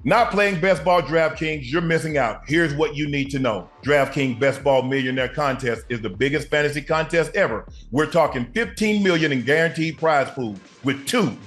Not playing Best Ball DraftKings, you're missing out. Here's what you need to know. DraftKings Best Ball Millionaire Contest is the biggest fantasy contest ever. We're talking $15 million in guaranteed prize pool with two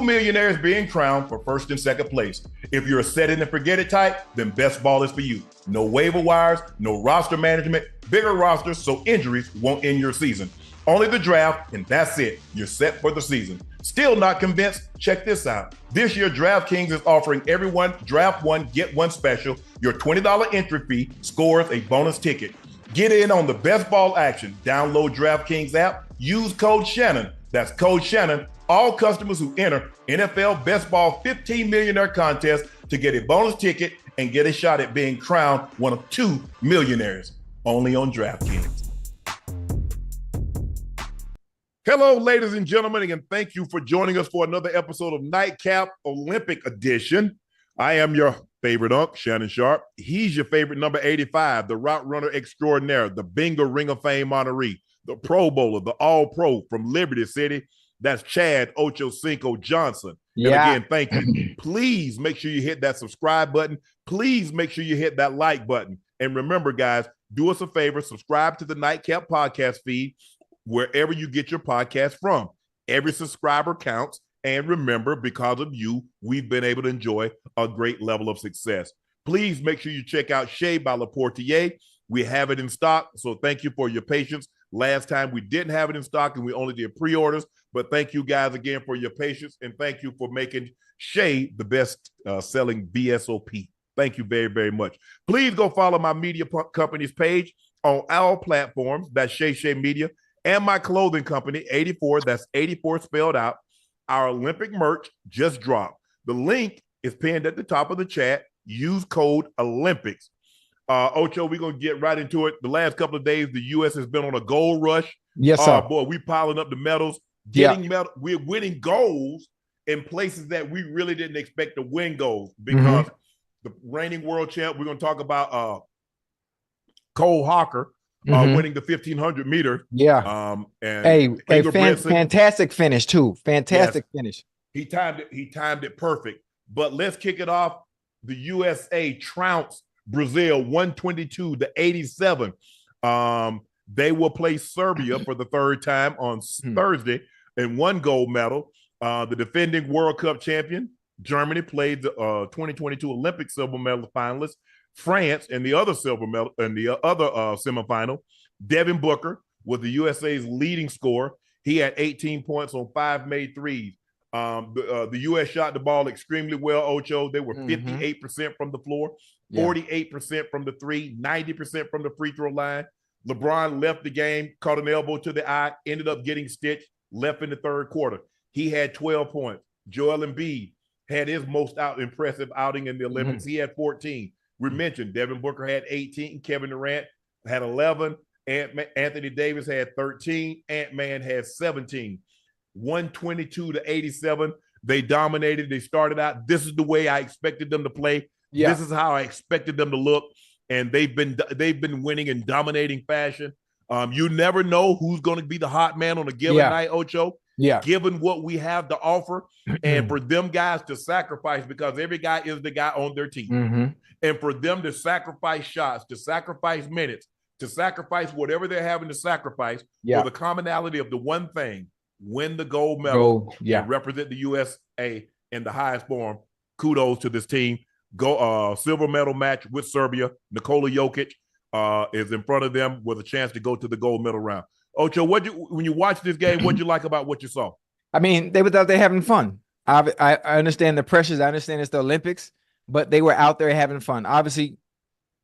millionaires being crowned for first and second place. If you're a set it and forget it type, then Best Ball is for you. No waiver wires, no roster management, bigger rosters so injuries won't end your season. Only the draft, and that's it. You're set for the season. Still not convinced? Check this out. This year, DraftKings is offering everyone draft one, get one special. Your $20 entry fee scores a bonus ticket. Get in on the best ball action. Download DraftKings app. Use code Shannon. That's code Shannon. All customers who enter NFL Best Ball 15 Millionaire Contest to get a bonus ticket and get a shot at being crowned one of two millionaires. Only on DraftKings. Hello, ladies and gentlemen, and thank you for joining us for another episode of Nightcap Olympic Edition. I am your favorite Unc, Shannon Sharpe. He's your favorite number 85, the route runner extraordinaire, the Bingo Ring of Fame honoree, the Pro Bowler, the All-Pro from Liberty City. That's Chad Ochocinco Johnson. Yeah. And again, thank you. Please make sure you hit that subscribe button. Please make sure you hit that like button. And remember, guys, do us a favor, subscribe to the Nightcap podcast feed wherever you get your podcast from. Every subscriber counts. And remember, because of you, we've been able to enjoy a great level of success. Please make sure you check out Shea by Le Portier. We have it in stock, so thank you for your patience. Last time we didn't have it in stock and we only did pre-orders, but thank you guys again for your patience and thank you for making Shea the best selling BSOP. Thank you very, very much. Please go follow my media company's page on all platforms. That's Shea Media. And my clothing company, 84, that's 84 spelled out. Our Olympic merch just dropped. The link is pinned at the top of the chat. Use code Olympics. Ocho, we're going to get right into it. The last couple of days, the U.S. has been on a gold rush. Yes, sir. Boy, we piling up the medals. We're winning goals in places that we really didn't expect to win goals because the reigning world champ, we're going to talk about Cole Hocker, winning the 1,500 meter. Yeah. And fantastic finish too. Fantastic finish. He timed it perfect. But let's kick it off. The USA trounced Brazil 122-87. They will play Serbia for the third time on Thursday and one gold medal. The defending World Cup champion, Germany, played the 2022 Olympic silver medal finalist, France, and the other silver medal and the other semifinal. Devin Booker was the USA's leading scorer. He had 18 points on 5 made threes. The U.S. shot the ball extremely well, Ocho. They were 58% from the floor, 48% from the three, 90% from the free throw line. LeBron left the game, caught an elbow to the eye, ended up getting stitched, left in the third quarter. He had 12 points. Joel Embiid had his most impressive outing in the Olympics. He had 14. We mentioned Devin Booker had 18, Kevin Durant had 11, Anthony Davis had 13, Ant-Man had 17. 122-87. They dominated. They started out. This is the way I expected them to play. Yeah. This is how I expected them to look. And they've been winning in dominating fashion. You never know who's going to be the hot man on a given night, Ocho. Yeah. Given what we have to offer, and for them guys to sacrifice, because every guy is the guy on their team. And for them to sacrifice shots, to sacrifice minutes, to sacrifice whatever they're having to sacrifice for the commonality of the one thing, win the gold medal and represent the USA in the highest form. Kudos to this team. Go silver medal match with Serbia. Nikola Jokic is in front of them with a chance to go to the gold medal round. Ocho, when you watch this game, what'd you like about what you saw? I mean, they were out there having fun. I understand the pressures. I understand it's the Olympics, but they were out there having fun. Obviously,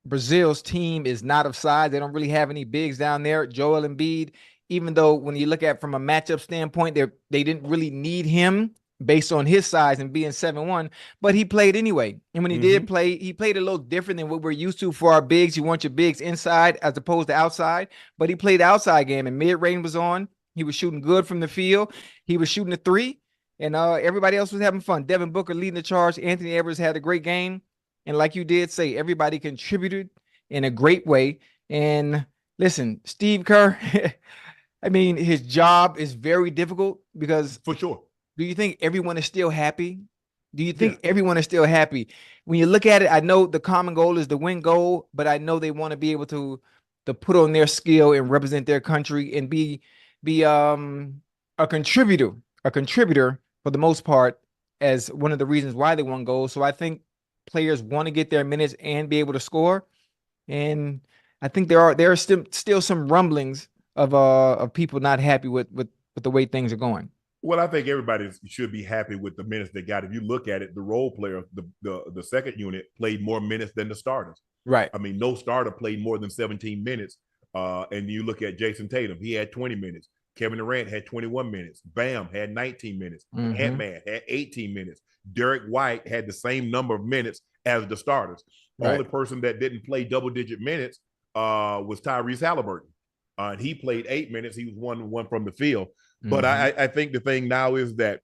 Brazil's team is not of size. They don't really have any bigs down there. Joel Embiid, even though when you look at from a matchup standpoint, they didn't really need him based on his size and being 7'1", but he played anyway. And when he did play, he played a little different than what we're used to for our bigs. You want your bigs inside as opposed to outside, but he played the outside game and mid-range was on. He was shooting good from the field. He was shooting a three, and everybody else was having fun. Devin Booker leading the charge. Anthony Edwards had a great game. And like you did say, everybody contributed in a great way. And listen, Steve Kerr, I mean, his job is very difficult because for sure. Do you think everyone is still happy Do you think everyone is still happy? When you look at it, I know the common goal is the win goal, but I know they want to be able to put on their skill and represent their country and be a contributor for the most part as one of the reasons why they won goals. So I think players want to get their minutes and be able to score. And I think there are still some rumblings of people not happy with the way things are going. Well, I think everybody should be happy with the minutes they got. If you look at it, the role player, the second unit played more minutes than the starters. Right. I mean, no starter played more than 17 minutes. And you look at Jason Tatum, he had 20 minutes. Kevin Durant had 21 minutes. Bam had 19 minutes. Ant-Man had 18 minutes. Derek White had the same number of minutes as the starters. The only person that didn't play double-digit minutes was Tyrese Halliburton. And he played 8 minutes. He was one from the field. But I think the thing now is that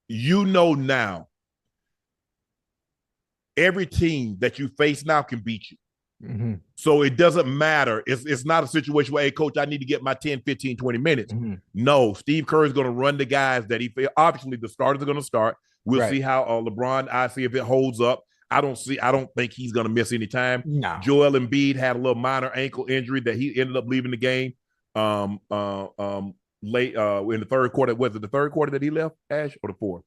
now every team that you face now can beat you. So it doesn't matter. It's not a situation where, hey, coach, I need to get my 10, 15, 20 minutes. No, Steve Kerr is going to run the guys that obviously the starters are going to start. We'll see how LeBron, I see if it holds up. I don't think he's going to miss any time. No. Joel Embiid had a little minor ankle injury that he ended up leaving the game. Late in the third quarter. Was it the third quarter that he left, Ash, or the fourth?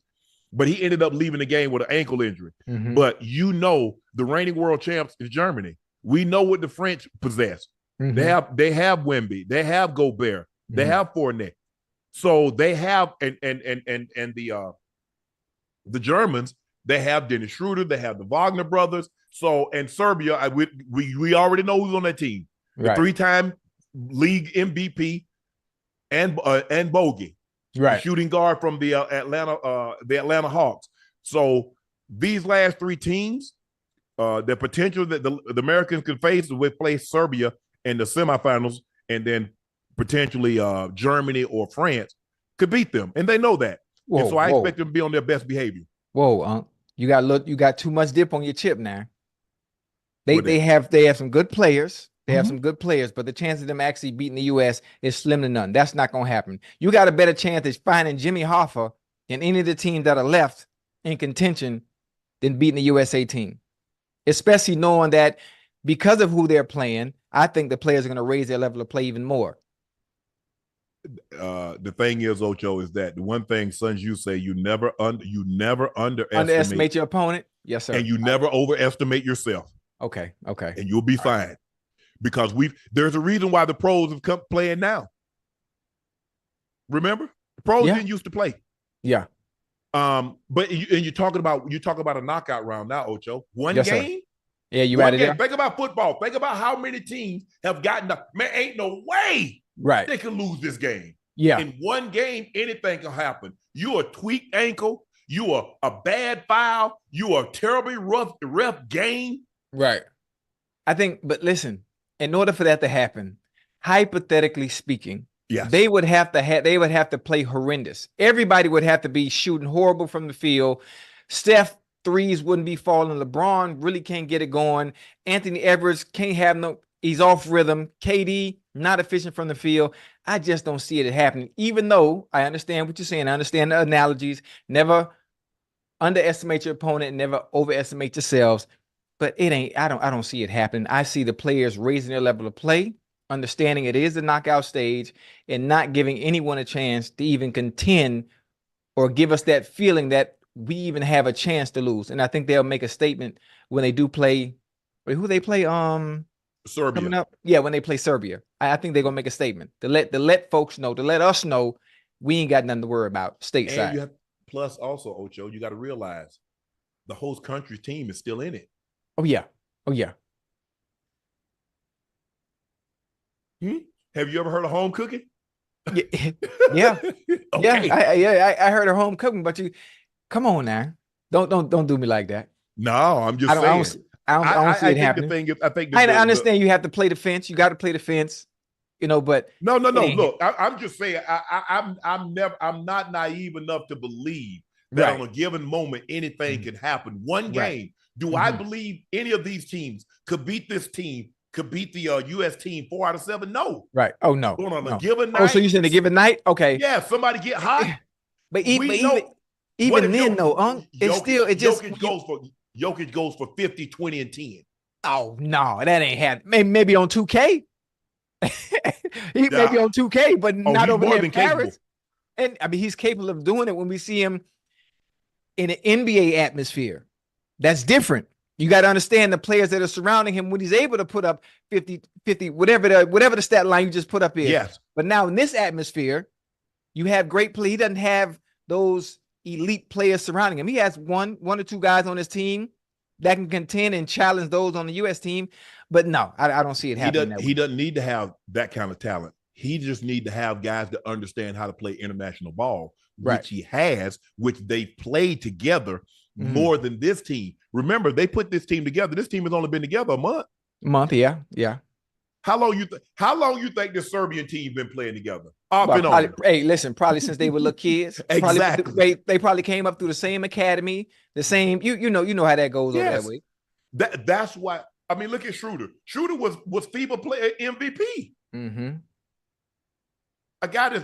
But he ended up leaving the game with an ankle injury. But the reigning world champs is Germany. We know what the French possess. They have Wemby, they have Gobert, they have Fournier. So they have and the Germans, they have Dennis Schroeder, they have the Wagner brothers. So and Serbia, we already know who's on that team. The 3-time league MVP. And Bogey, shooting guard from the Atlanta Hawks. So these last 3 teams, the potential that the Americans can face with play Serbia in the semifinals, and then potentially Germany or France could beat them, and they know that. And so I expect them to be on their best behavior. Whoa, you got too much dip on your chip now. They have some good players. They have some good players, but the chance of them actually beating the U.S. is slim to none. That's not going to happen. You got a better chance of finding Jimmy Hoffa in any of the teams that are left in contention than beating the USA team, especially knowing that because of who they're playing, I think the players are going to raise their level of play even more. The thing is, Ocho, is that the one thing, Sons, you say you never underestimate your opponent. Yes, sir. And you never overestimate yourself. Okay. And you'll be fine. Because there's a reason why the pros have come playing now. Remember? The pros didn't used to play. Yeah. But you're talking about a knockout round now, Ocho. One game? Sir. Yeah, you added it. Think about football. Think about how many teams have gotten up. Man, ain't no way they can lose this game. Yeah. In one game, anything can happen. You a tweaked ankle, you are a bad foul, you are a terribly rough game. Right. I think, but listen, in order for that to happen, hypothetically speaking, they would have to play horrendous. Everybody would have to be shooting horrible from the field. Steph threes wouldn't be falling. LeBron really can't get it going. Anthony Edwards can't have he's off rhythm. KD not efficient from the field. I just don't see it happening. Even though I understand what you're saying, I understand the analogies. Never underestimate your opponent, never overestimate yourselves. But it ain't, I don't see it happening. I see the players raising their level of play, understanding it is the knockout stage, and not giving anyone a chance to even contend or give us that feeling that we even have a chance to lose. And I think they'll make a statement when they do play. Who they play? Serbia. Coming up. Yeah, when they play Serbia. I think they're gonna make a statement to let folks know, to let us know we ain't got nothing to worry about stateside. And plus also, Ocho, you got to realize the host country's team is still in it. Oh yeah. Have you ever heard of home cooking? Yeah. I heard of home cooking, but you come on now. Don't do me like that. No, I'm just saying. I don't see it happening. I understand you have to play the fence. You got to play the fence, but no. Look, I'm just saying I'm not naive enough to believe that on a given moment anything can happen. One game. Do I believe any of these teams could beat this team, could beat the U.S. team 4 out of 7? No. Right. Oh, no. On a given night. Oh, so you saying a given night? Okay. Yeah, somebody get hot. But Even then, though, Unc, it's still Jokic goes for 50, 20, and 10. Oh no, that ain't happening. Maybe on 2K. He may be on 2K, but not over there in Paris. And I mean, he's capable of doing it when we see him in an NBA atmosphere. That's different. You got to understand the players that are surrounding him when he's able to put up 50, whatever the stat line you just put up is. Yes. But now in this atmosphere, you have great play. He doesn't have those elite players surrounding him. He has one or two guys on his team that can contend and challenge those on the U.S. team. But no, I don't see it happening. He doesn't need to have that kind of talent. He just needs to have guys that understand how to play international ball, which he has, which they played together more than this team. Remember, they put this team together. This team has only been together a month. Yeah. How long you think the Serbian team been playing together? Hey, listen, probably since they were little kids. Exactly. They probably came up through the same academy, the same. You know how that goes over that way. That's why. I mean, look at Schroeder. Schroeder was FIBA player MVP. Mm-hmm. A guy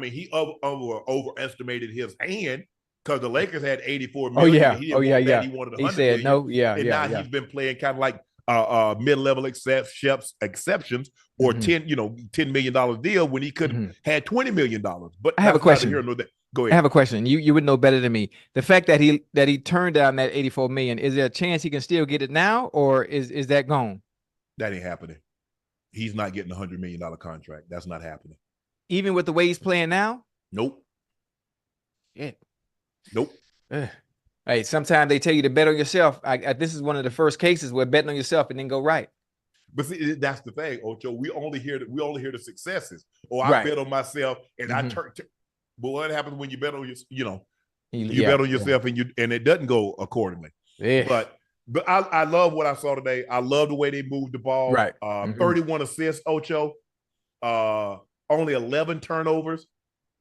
he overestimated his hand because the Lakers had 84 million. He wanted 100 he said million. Now he's been playing kind of like mid-level exceptions or $10 million deal when he could have had $20 million. But I have a question. Go ahead. I have a question. You would know better than me. The fact that he turned down that 84 million, is there a chance he can still get it now, or is that gone? That ain't happening. He's not getting $100 million contract. That's not happening. Even with the way he's playing now? Nope. Yeah. Nope. Hey, sometimes they tell you to bet on yourself. This is one of the first cases where betting on yourself and then go right. But see, that's the thing, Ocho. We only hear the successes. I bet on myself and I turn. But what happens when you bet on you bet on yourself and it doesn't go accordingly. Yeah. But I love what I saw today. I love the way they moved the ball. Right. 31 assists, Ocho. Only 11 turnovers.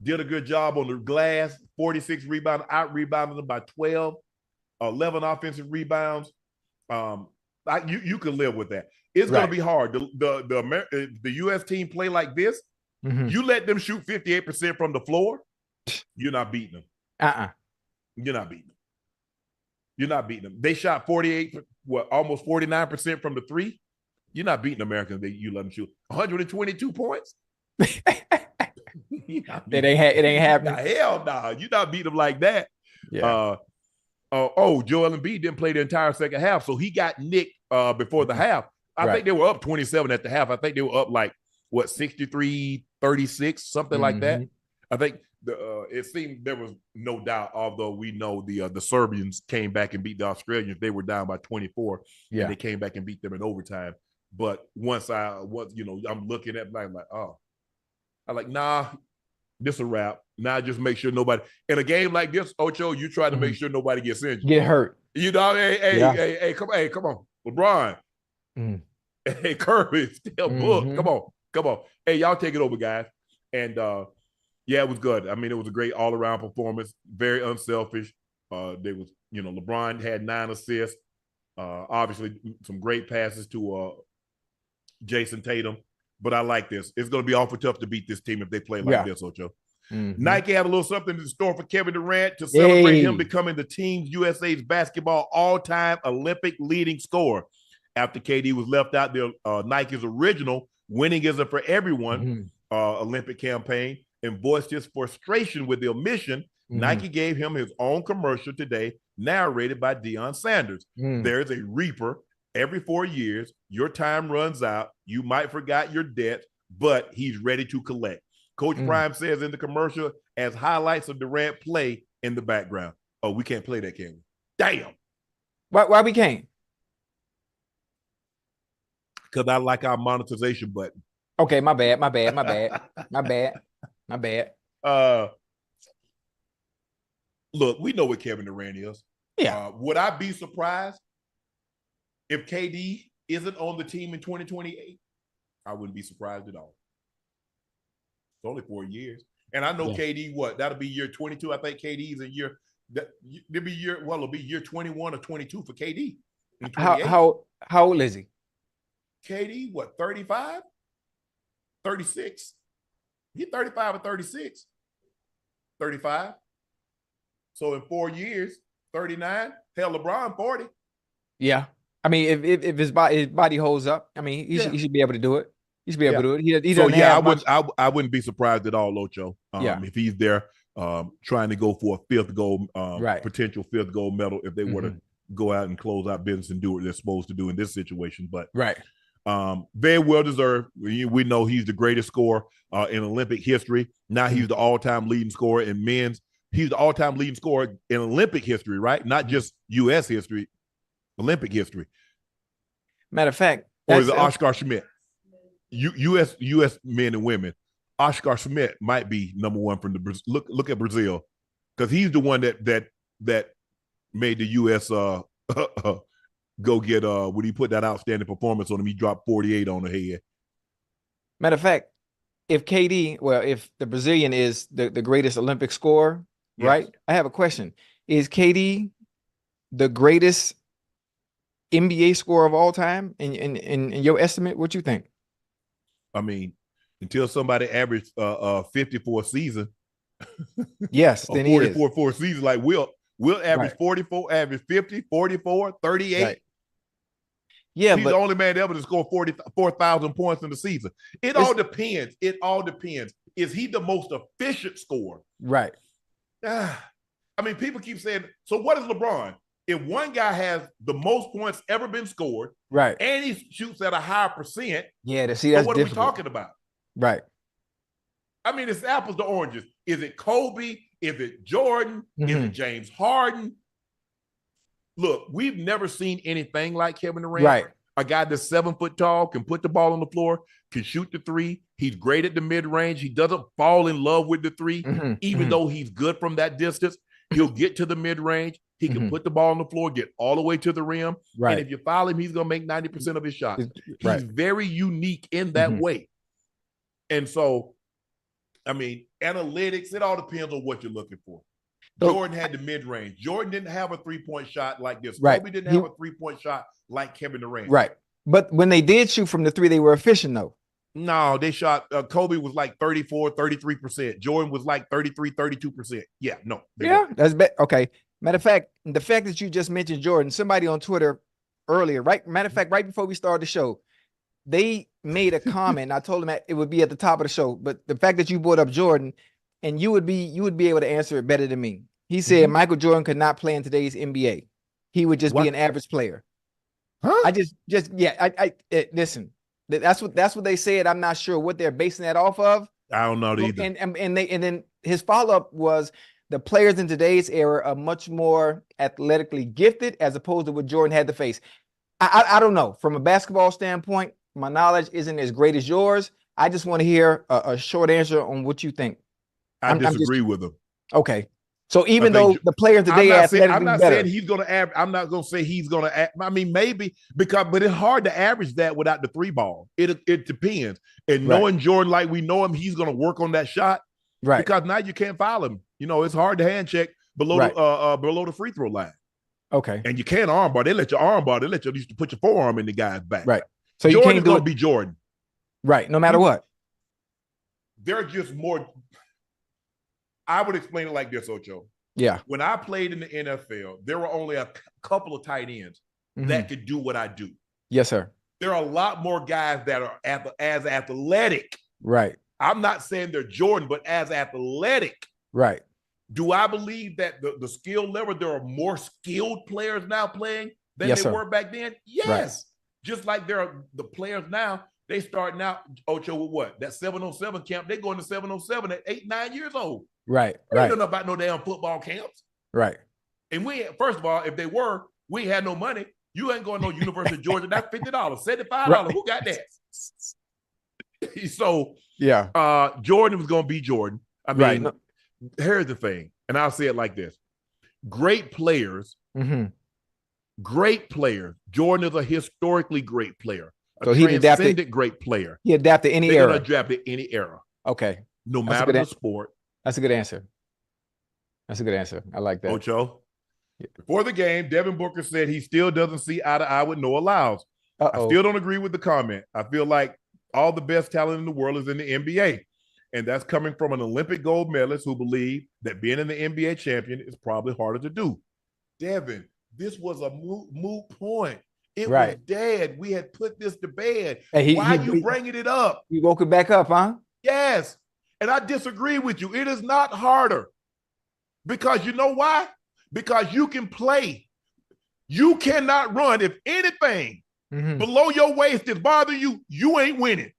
Did a good job on the glass. 46 rebounds. Out-rebounded them by 12. 11 offensive rebounds. You can live with that. It's going to be hard. The U.S. team play like this. You let them shoot 58% from the floor. You're not beating them. You're not beating them. You're not beating them. They shot 48, almost 49% from the three. You're not beating Americans. You let them shoot 122 points. It ain't happening. Hell no. You're not beating them like that. Yeah. Joel Embiid didn't play the entire second half, so he got nicked before the half. I think they were up 27 at the half. I think they were up 63-36, something like that. I think it seemed there was no doubt, although we know the Serbians came back and beat the Australians. They were down by 24. And they came back and beat them in overtime. But once I'm looking at it, nah, this a wrap. Now just make sure nobody in a game like this, Ocho, you try to make sure nobody gets injured. Get hurt. Hey, come on. LeBron. Hey, Kirby, still book. Come on. Hey, y'all take it over, guys. And it was good. I mean, it was a great all-around performance, very unselfish. LeBron had 9 assists. Obviously, some great passes to Jason Tatum. But I like this. It's going to be awful tough to beat this team if they play like this, Ocho. Nike had a little something in store for Kevin Durant to celebrate him becoming the Team USA's basketball all-time Olympic leading scorer. After KD was left out there, Nike's original Winning Isn't for Everyone Olympic campaign and voiced his frustration with the omission. Nike gave him his own commercial today, narrated by Deion Sanders. There's a reaper every 4 years. Your time runs out. You might forgot your debt, but he's ready to collect. Coach Prime says in the commercial as highlights of Durant play in the background. Oh, we can't play that, can we? Damn. Why we can't? Because I like our monetization button. Okay, my bad. Look, we know what Kevin Durant is. Yeah. Would I be surprised if KD isn't on the team in 2028? I wouldn't be surprised at all. It's only 4 years. And I know KD, that'll be year 22. I think KD is it'll be year 21 or 22 for KD. How old is he? KD, 35? 36? He's 35 or 36. 35. So in 4 years, 39. Hell, LeBron 40. Yeah. I mean, if his body holds up, I mean, he should be able to do it. He should be able to do it. He doesn't have much. I wouldn't be surprised at all, Ocho. If he's there trying to go for a fifth gold, potential fifth gold medal if they were to go out and close out business and do what they're supposed to do in this situation. But very well deserved. We know he's the greatest scorer in Olympic history. Now he's the all-time leading scorer in men's. He's the all-time leading scorer in Olympic history, right? Not just U.S. history, Olympic history. Matter of fact, or is it Oscar Schmidt? U.S. men and women. Oscar Schmidt might be number one from the look at Brazil, because he's the one that made the U.S. Go get when he put that outstanding performance on him. He dropped 48 on the head. Matter of fact, if the Brazilian is the greatest Olympic scorer, right? I have a question. Is KD the greatest NBA scorer of all time in your estimate? What you think? I mean, until somebody averaged 50 for a season. Yes, then 44 for a season, like Will average 44, average 50, 44, 38. Right. Yeah, he's the only man ever to score 4,000 points in the season. It all depends. Is he the most efficient scorer? Right. I mean, people keep saying, so what is LeBron? If one guy has the most points ever been scored, right, and he shoots at a higher percent, that's what difficult. are we talking about? Right. I mean, it's apples to oranges. Is it Kobe? Is it Jordan? Is it James Harden? Look, we've never seen anything like Kevin Durant. Right. A guy that's 7 foot tall, can put the ball on the floor, can shoot the three. He's great at the mid-range. He doesn't fall in love with the three, even though he's good from that distance. He'll get to the mid-range. He can put the ball on the floor, get all the way to the rim. Right. And if you foul him, he's going to make 90% of his shots. He's very unique in that way. And so, I mean, analytics, it all depends on what you're looking for. Jordan had the mid-range. Jordan didn't have a three-point shot like this. Right. Kobe didn't have a three-point shot like Kevin Durant. Right. But when they did shoot from the three, they were efficient, though. No, they shot Kobe was like 34, 33%. Jordan was like 33, 32%. Yeah, no. That's okay. Matter of fact, the fact that you just mentioned Jordan, somebody on Twitter earlier, right? Matter of fact, right before we started the show, they made a comment. I told them that it would be at the top of the show, but the fact that you brought up Jordan, and you would be able to answer it better than me. He said Michael Jordan could not play in today's NBA. He would just be an average player. Huh? Listen. That's what they said. I'm not sure what they're basing that off of. I don't know either. And then his follow-up was the players in today's era are much more athletically gifted as opposed to what Jordan had to face. I don't know. From a basketball standpoint, my knowledge isn't as great as yours. I just want to hear a short answer on what you think. I disagree with him. Okay. So even though the players today are athletically I'm not better, saying he's going to average. I'm not going to say he's going to. I mean, maybe but it's hard to average that without the three ball. It depends. And knowing Jordan like we know him, he's going to work on that shot. Right. Because now you can't foul him. You know, it's hard to hand check below the free throw line. Okay. And you can't armbar. They let you armbar. They let you used to put your forearm in the guy's back. Right. So Jordan you can't going to be Jordan. Right. No matter what. They're just more. I would explain it like this, Ocho. Yeah. When I played in the NFL, there were only a couple of tight ends that could do what I do. Yes, sir. There are a lot more guys that are as athletic. Right. I'm not saying they're Jordan, but as athletic. Right. Do I believe that the skill level, there are more skilled players now playing than they were back then? Yes. Right. Just like there are the players now, they starting out, Ocho, with what? That 707 camp, they going to 707 at 8, 9 years old. Right. They don't know about no damn football camps. Right. And first of all, if they were, we had no money. You ain't going to no University of Georgia. That's $50, $75. Right. Who got that? So Jordan was going to be Jordan. I mean, here's the thing, and I'll say it like this. Great players, Jordan is a historically great player. So he adapted. Great player. He adapted any era. He adapted any era. Okay. No matter the sport. That's a good answer. I like that. Ocho. Before the game, Devin Booker said he still doesn't see eye to eye with Noah Lyles. I still don't agree with the comment. I feel like all the best talent in the world is in the NBA. And that's coming from an Olympic gold medalist who believed that being in the NBA champion is probably harder to do. Devin, this was a moot point. It was dead. We had put this to bed. Hey, Why are you bringing it up? You woke it back up, huh? Yes. And I disagree with you. It is not harder. Because you know why? Because you can play. You cannot run. If anything below your waist is bothering you, you ain't winning.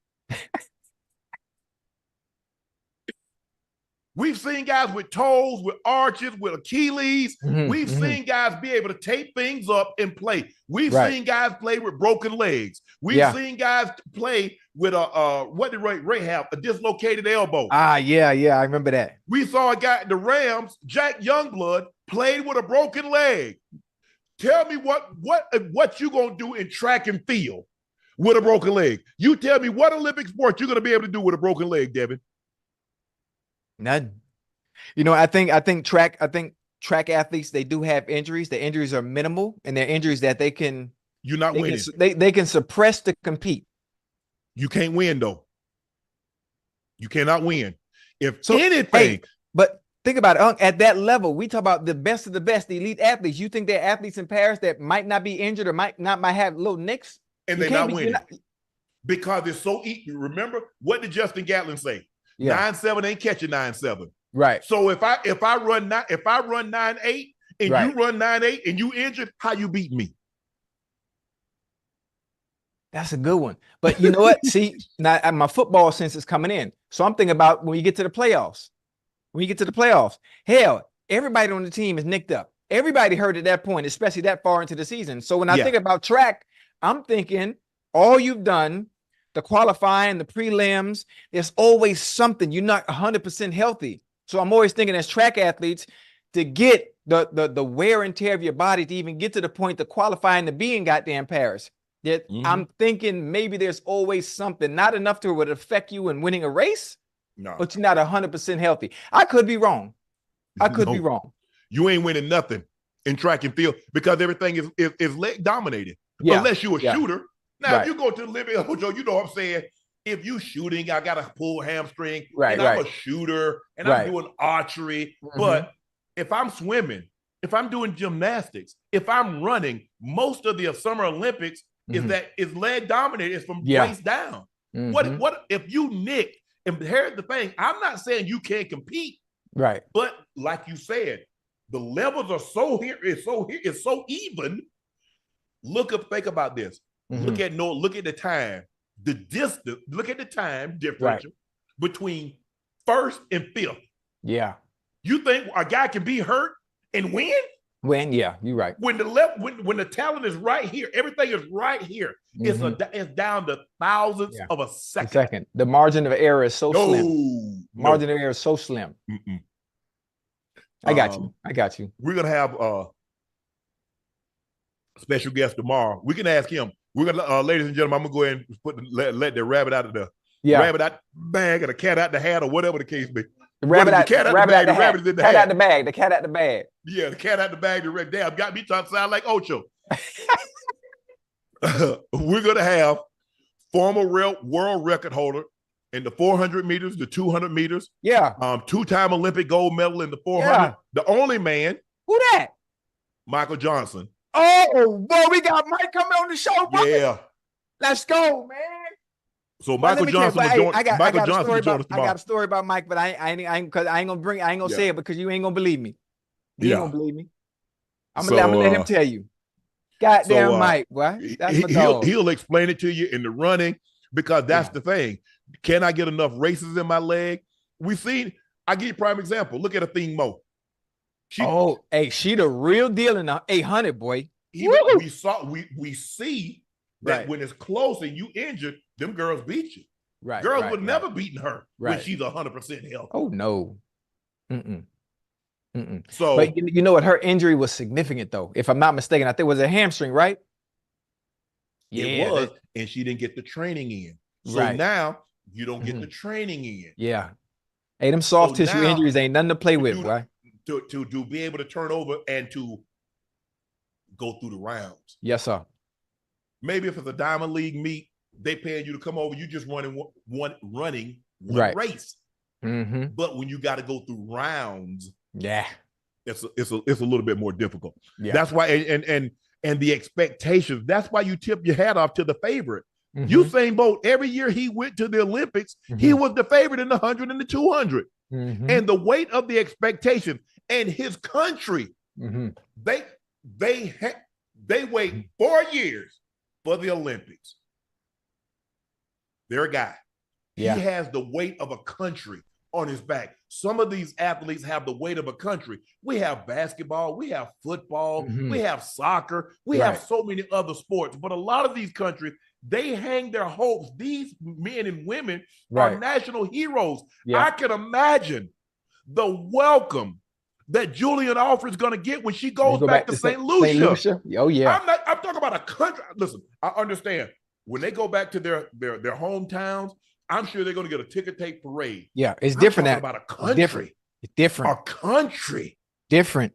We've seen guys with toes, with arches, with Achilles. We've seen guys be able to tape things up and play. We've seen guys play with broken legs. We've seen guys play with what did Ray have? A dislocated elbow. Yeah, I remember that. We saw a guy at the Rams, Jack Youngblood, played with a broken leg. Tell me what you gonna do in track and field with a broken leg. You tell me what Olympic sport you're gonna be able to do with a broken leg, Devin. None. You know, I think track athletes, they do have injuries. The injuries are minimal, and they're injuries that they can winning. They can suppress to compete. You can't win though. You cannot win. If anything, but think about it, at that level, we talk about the best of the best, the elite athletes. You think there are athletes in Paris that might not be injured or might have little nicks, and they're not winning because it's so easy. Remember, what did Justin Gatlin say? 9-7 ain't catching 9-7. Right. So if I run 9-8 and you run 9-8 and you injured, how you beat me? That's a good one. But you know what? See, now my football sense is coming in. So I'm thinking about when you get to the playoffs. Hell, everybody on the team is nicked up. Everybody hurt at that point, especially that far into the season. So when I think about track, I'm thinking all you've done, the qualifying, the prelims, there's always something. You're not 100% healthy. So I'm always thinking as track athletes, to get the wear and tear of your body to even get to the point to qualifying to be in goddamn Paris. That I'm thinking maybe there's always something, not enough to would affect you in winning a race, but you're not 100% healthy. I could be wrong. Be wrong. You ain't winning nothing in track and field because everything is leg dominated. Unless you're a shooter. Now, if you go to the Olympic, Ocho, you know what I'm saying? If you shooting, I got to pull hamstring, and I'm a shooter, and I'm doing archery. But if I'm swimming, if I'm doing gymnastics, if I'm running, most of the Summer Olympics is leg dominated. It's from waist down. What if you nick? And here's the thing: I'm not saying you can't compete, but like you said, the levels are so here. It's so even. Think about this. Look at the time, the distance. Look at the time differential between first and fifth. Yeah. You think a guy can be hurt and win? You're right. When the talent is right here, everything is right here. It's down to thousandths of a second. The margin of error is so slim. Margin of error is so slim. I got you. We're gonna have a special guest tomorrow. We can ask him. We're gonna, ladies and gentlemen, I'm gonna go ahead and let the rabbit out of the rabbit out bag or the cat out the hat or whatever the case be. The rabbit out the bag. The rabbit is in the hat. Out the bag. The cat out the bag. Yeah, the cat out the bag. The red damn got me trying to sound like Ocho. We're gonna have former world record holder in the 400 meters, the 200 meters. Yeah. Two-time Olympic gold medal in the 400. Yeah. The only man. Who that? Michael Johnson. Oh, boy, we got Mike coming on the show, bro. Yeah. Let's go, man. So Michael Johnson will join us tomorrow. I got a story about Mike, but I ain't gonna say it because you ain't gonna believe me. You ain't gonna believe me. I'm gonna let him tell you. Goddamn Mike, boy. That's my dog. He'll explain it to you in the running because that's the thing. Can I get enough races in my leg? I give you a prime example. Look at Athene Mo. She the real deal in the 800, boy. We see that when it's close and you injured, them girls beat you. Girls would never beaten her when she's 100% healthy. Oh no. So, but you know what? Her injury was significant, though. If I'm not mistaken, I think it was a hamstring, right? It was, and she didn't get the training in. So now you don't get the training in. Yeah. Hey, them soft tissue injuries ain't nothing to play with, right? To be able to turn over and to go through the rounds. Yes, sir. Maybe if it's a Diamond League meet, they paying you to come over. You just running one race. But when you got to go through rounds, it's a little bit more difficult. That's why, and the expectations. That's why you tip your hat off to the favorite. Usain Bolt, every year he went to the Olympics, he was the favorite in the 100 and the 200. And the weight of the expectation and his country, they wait 4 years for the Olympics. They're a guy. He has the weight of a country on his back. Some of these athletes have the weight of a country. We have basketball, we have football, we have soccer, we have so many other sports. But a lot of these countries, they hang their hopes. These men and women are national heroes. I can imagine the welcome that Julian Alford is going to get when she goes back to St. Lucia. Oh, yeah. I'm talking about a country. Listen, I understand. When they go back to their hometowns, I'm sure they're going to get a ticker tape parade. Yeah, it's different. About a country. It's different. A country. Different.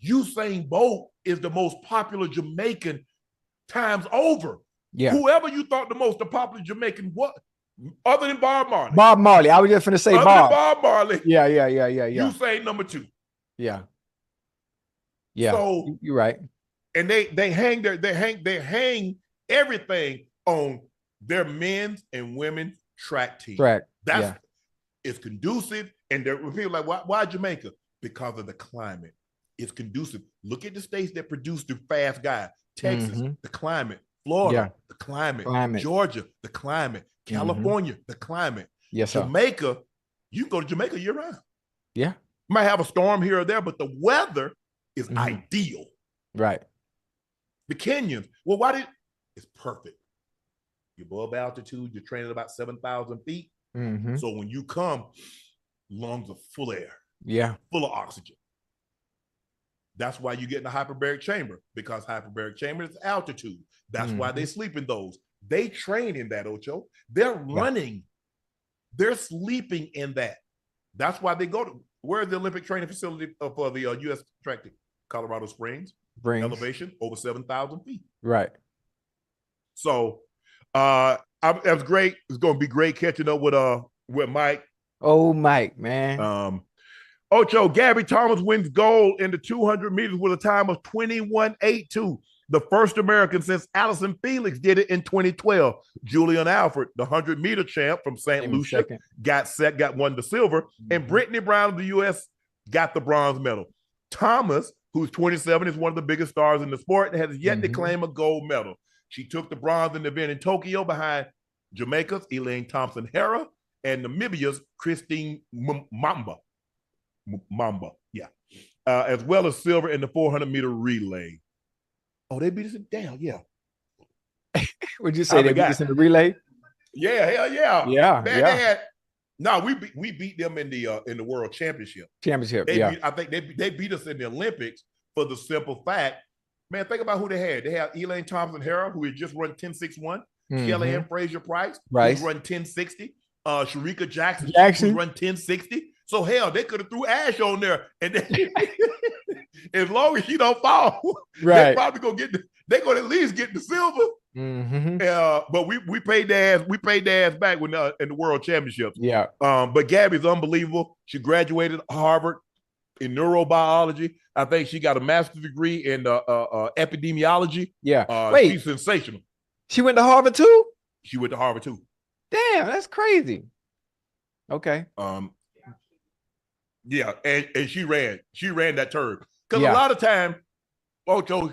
Usain Bolt is the most popular Jamaican times over. Yeah. Whoever you thought the most popular Jamaican, what other than Bob Marley? Bob Marley. I was just going to say other Bob. Than Bob Marley. Yeah. Usain number 2. Yeah. So you're right. And they hang everything on their men's and women's track team. It's conducive, and there people like, why Jamaica? Because of the climate. It's conducive. Look at the states that produce the fast guys. Texas, the climate. Florida, the climate. Georgia, the climate. California, the climate. Yes, sir. Jamaica, you can go to Jamaica year round. Yeah. You might have a storm here or there, but the weather is ideal. Right. The Kenyans, it's perfect. You're above altitude, you're training about 7,000 feet. So when you come, lungs are full of air. Yeah. Full of oxygen. That's why you get in the hyperbaric chamber, because hyperbaric chamber is altitude. That's why they sleep in those. They train in that, Ocho. They're running. They're sleeping in that. That's why they go to, where's the Olympic training facility for the U.S. track team? Colorado Springs. Elevation over 7,000 feet. Right. So that was great. It's going to be great catching up with Mike. Oh, Mike, man. Ocho, Gabby Thomas wins gold in the 200 meters with a time of 21.82. The first American since Allison Felix did it in 2012. Julian Alford, the 100-meter champ from St. Lucia, won the silver. And Brittany Brown of the U.S. got the bronze medal. Thomas, who's 27, is one of the biggest stars in the sport and has yet to claim a gold medal. She took the bronze in the event in Tokyo behind Jamaica's Elaine Thompson-Herah and Namibia's Christine Mamba, as well as silver in the 400-meter relay. Oh, they beat us down, Would you say they beat us in the relay? Yeah, hell yeah. Yeah, No, we beat them in the World Championship. I think they beat us in the Olympics for the simple fact, man, think about who they had. They had Elaine Thompson-Herah, who had just run 10.61. Kellyanne Fraser-Price, who's run 10.60. Sharika Jackson, who's run 10.60. So hell, they could have threw Ash on there, and as long as she don't fall, they probably they're gonna at least get the silver. But we paid their ass back when in the World Championships. Yeah. But Gabby's unbelievable. She graduated Harvard in neurobiology. I think she got a master's degree in epidemiology. Yeah. Wait, she's sensational. She went to Harvard too? She went to Harvard too. Damn, that's crazy. Okay. Yeah, and she ran that turn. Because a lot of time, Ocho,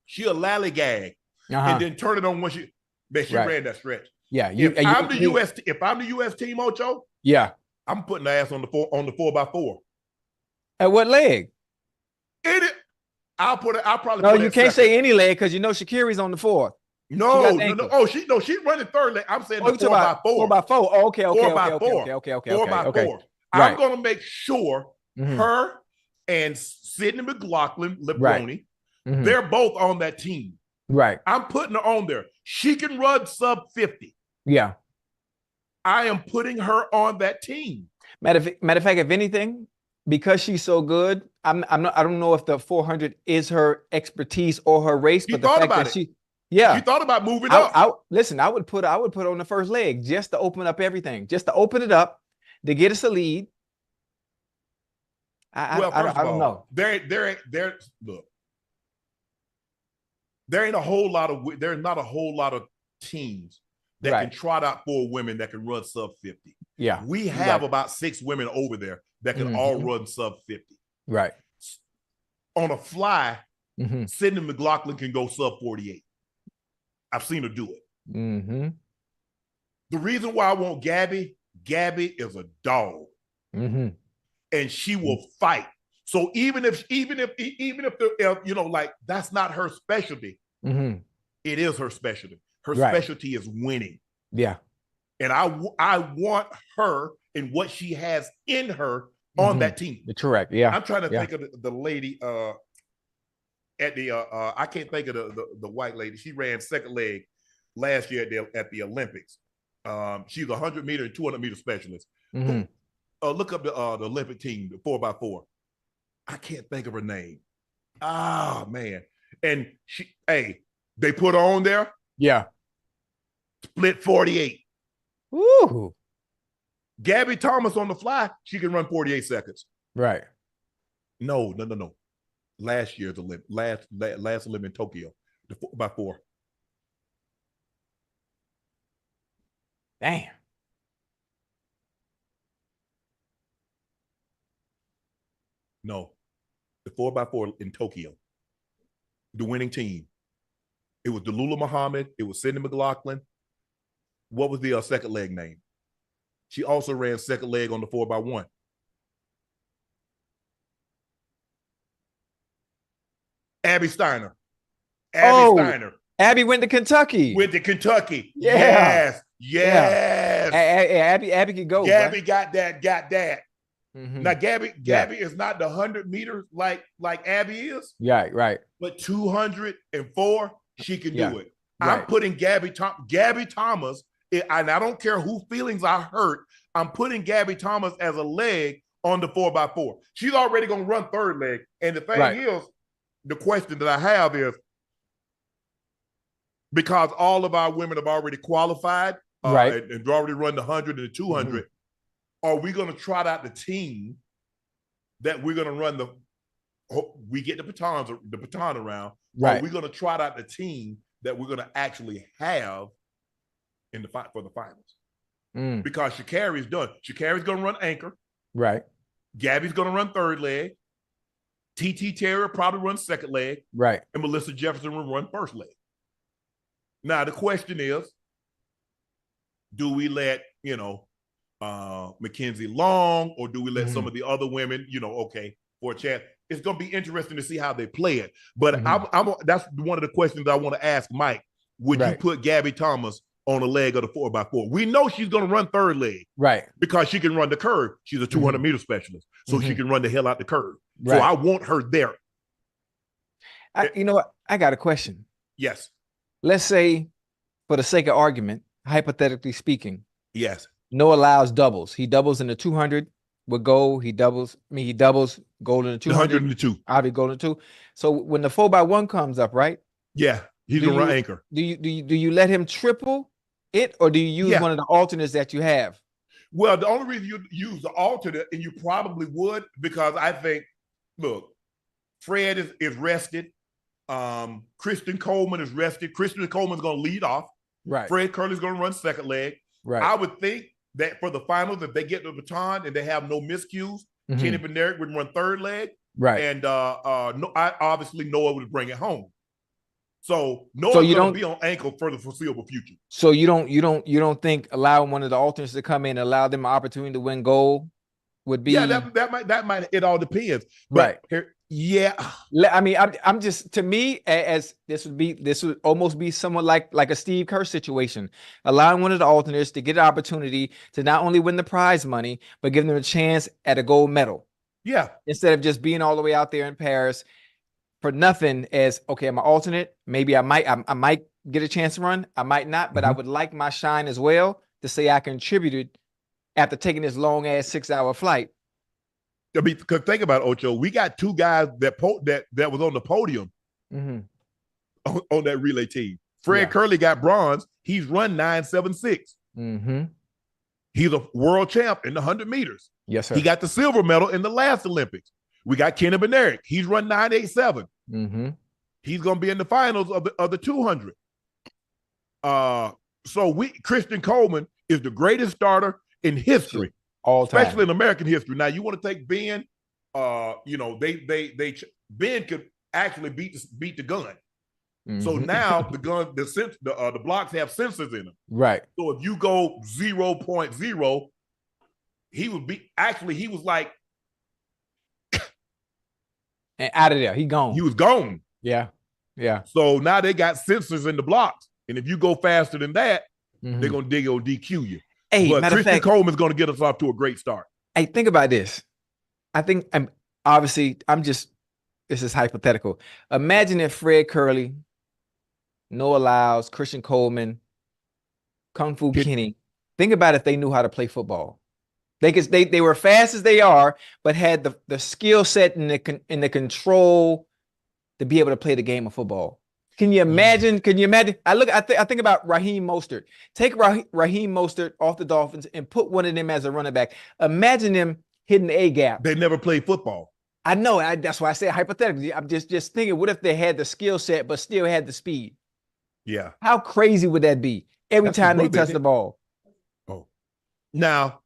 she'll lollygag and then turn it on when she ran that stretch. Yeah. If I'm the US team, Ocho, I'm putting the ass on the 4x4. At what leg? I'll probably no, you can't say any leg because you know Shakiri's on the 4th. No. Oh, she's running third leg. I'm saying the 4x4. 4x4. Oh, okay. 4x4. I'm going to make sure her and Sydney McLaughlin, Lebroni, they're both on that team. Right. I'm putting her on there. She can run sub 50. Yeah. I am putting her on that team. Matter of fact, if anything, because she's so good, I don't know if the 400 is her expertise or her race, but the fact that she thought about moving up. Listen, I would put her on the first leg just to open up everything, just to open it up. They get us a lead. I don't know. Look. There's not a whole lot of teams that can trot out 4 women that can run sub 50. Yeah. We have about 6 women over there that can all run sub 50. Right. On a fly, Sydney McLaughlin can go sub 48. I've seen her do it. The reason why I want Gabby is a dog. And she will fight. So even if that's not her specialty, it is her specialty. Her specialty is winning. Yeah. And I want her and what she has in her on that team. Correct. Yeah. I'm trying to think of the lady at the I can't think of the white lady. She ran second leg last year at the Olympics. She's a 100-meter and 200-meter specialist. Look up the Olympic team, the 4x4. I can't think of her name. Ah, man. And they put her on there. Yeah. Split 48. Ooh. Gabby Thomas on the fly, she can run 48 seconds. Right. No. Last year's Olympic, last Olympic in Tokyo, the 4x4. Damn. No, the 4x4 in Tokyo, the winning team. It was Delula Muhammad. It was Sydney McLaughlin. What was the second leg name? She also ran second leg on the 4x1. Abby Steiner. Abby went to Kentucky. Yes. Abby could go. Gabby got that. Now Gabby is not the 100 meters like Abby is. Right. But 204, she can do it. Right. I'm putting Gabby Thomas, and I don't care who feelings I hurt. I'm putting Gabby Thomas as a leg on the 4x4. She's already going to run third leg. And the thing is, the question that I have is, because all of our women have already qualified and already run the 100 and the 200, are we going to trot out the team that we're going to run we get the baton around? Right. Are we going to trot out the team that we're going to actually have in the fight for the finals? Because Sha'Carri's done. Sha'Carri's going to run anchor. Right. Gabby's going to run third leg. TT Terry probably run second leg. Right. And Melissa Jefferson will run first leg. Now, the question is, do we let, Mackenzie Long, or do we let some of the other women, for a chance? It's going to be interesting to see how they play it. But that's one of the questions I want to ask Mike. Would you put Gabby Thomas on a leg of the 4x4? We know she's going to run third leg. Right. Because she can run the curve. She's a 200-meter specialist. So she can run the hell out the curve. Right. So I want her there. You know what? I got a question. Yes. Let's say, for the sake of argument, hypothetically speaking. Yes. Noah Lyles doubles. He doubles in the 200 with gold. He doubles gold in the 200. 100 and the 2. Obviously gold in the 2. So when the 4x1 comes up, right? Yeah. He's going to run anchor. Do you let him triple it, or do you use one of the alternates that you have? Well, the only reason you use the alternate, and you probably would, because I think, look, Fred is rested. Kristen Coleman is rested. Kristen Coleman's going to lead off. Right. Fred Curley's going to run second leg. Right. I would think that for the finals, if they get the baton and they have no miscues, Kenny Bednarik would run third leg. Right. And obviously Noah would bring it home. So Noah's going to be on ankle for the foreseeable future. So you don't think allowing one of the alternates to come in and allow them an opportunity to win gold would be? Yeah, that might. It all depends. But right. Yeah. I mean, I'm just, to me, as this would almost be somewhat like a Steve Kerr situation, allowing one of the alternates to get an opportunity to not only win the prize money, but give them a chance at a gold medal. Yeah. Instead of just being all the way out there in Paris for nothing, as, okay, I'm an alternate. Maybe I might get a chance to run. I might not, but I would like my shine as well to say I contributed after taking this long ass 6-hour flight. I mean, because think about it, Ocho. We got 2 guys that was on the podium on that relay team. Fred Curley got bronze. He's run 9.76. He's a world champ in the 100 meters. Yes, sir. He got the silver medal in the last Olympics. We got Kenny Bednarek. He's run 9.87. Mm-hmm. He's going to be in the finals of the 200. So Christian Coleman is the greatest starter in history, all time, especially in American history. Now you want to take Ben? Ben could actually beat the gun. Mm-hmm. So now the blocks have sensors in them. Right. So if you go 0.0, he was like, and out of there, he gone. He was gone. Yeah. Yeah. So now they got sensors in the blocks. And if you go faster than that, they're going to dig or DQ you. Hey, but Christian Coleman's going to get us off to a great start. Hey, think about this. I think this is hypothetical. Imagine if Fred Curley, Noah Lyles, Christian Coleman, Kung Fu Kenny, think about if they knew how to play football. They were fast as they are, but had the skill set and the control to be able to play the game of football. Can you imagine? Can you imagine? I think about Raheem Mostert. Take Raheem Mostert off the Dolphins and put one of them as a running back. Imagine them hitting the A gap. They never played football. I know. That's why I say hypothetically. I'm just thinking, what if they had the skill set but still had the speed? Yeah. How crazy would that be every time they touch the ball? Oh, now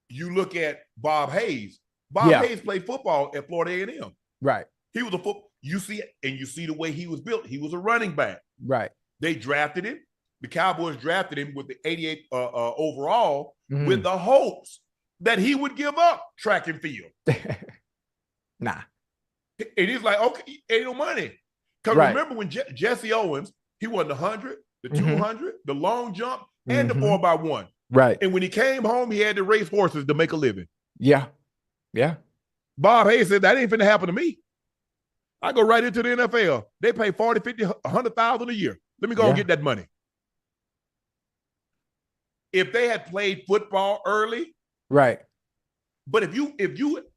you look at Bob Hayes. Bob Hayes played football at Florida A&M. Right. He was a football. You see it, and you see the way he was built. He was a running back. Right. They drafted him. The Cowboys drafted him with the 88 overall with the hopes that he would give up track and field. Nah. And he's like, okay, ain't no money. Because remember when Jesse Owens, he won the 100, the 200, the long jump, and the 4x1. Right. And when he came home, he had to race horses to make a living. Yeah. Yeah. Bob Hayes said, that ain't finna happen to me. I go right into the NFL. They pay 40, 50, 100,000 a year. Let me go and get that money. If they had played football early. Right. But if you,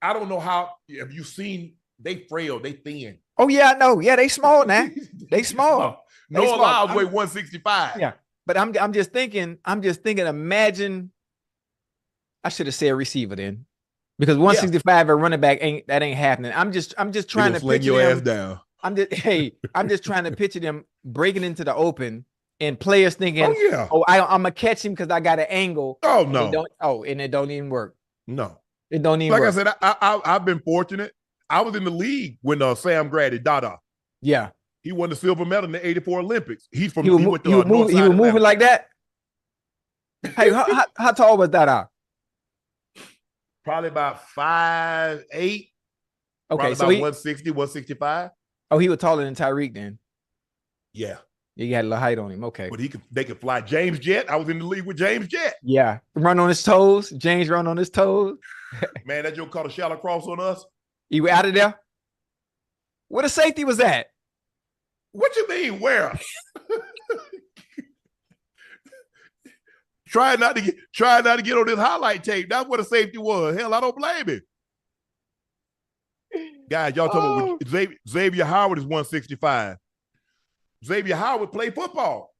I don't know how, have you seen, they frail, they thin. Oh, yeah, I know. Yeah, they small now. They small. Noah Lyles weigh 165. Yeah. But I'm just thinking, imagine, I should have said receiver then. Because 165 at running back ain't happening. I'm just trying to picture your ass down. I'm just trying to picture them breaking into the open and players thinking, I'm gonna catch him because I got an angle. Oh no. And it don't even work. No. It don't even work. Like I said, I've been fortunate. I was in the league when Sam Grady, Dada. Yeah. He won the silver medal in the '84 Olympics. He was moving like that. Hey, how tall was Dada? Probably about 5'8". Okay, probably so about 160, 165. Oh, he was taller than Tyreek then. Yeah. He had a little height on him. Okay. But they could fly. James Jett. I was in the league with James Jett. Yeah. Run on his toes. James run on his toes. Man, that joke caught a shallow cross on us. You were out of there? Where the safety was at? What you mean, where? Try not to get on this highlight tape. That's what the safety was. Hell, I don't blame him. Guys, y'all talking about Xavier Howard is 165. Xavier Howard played football.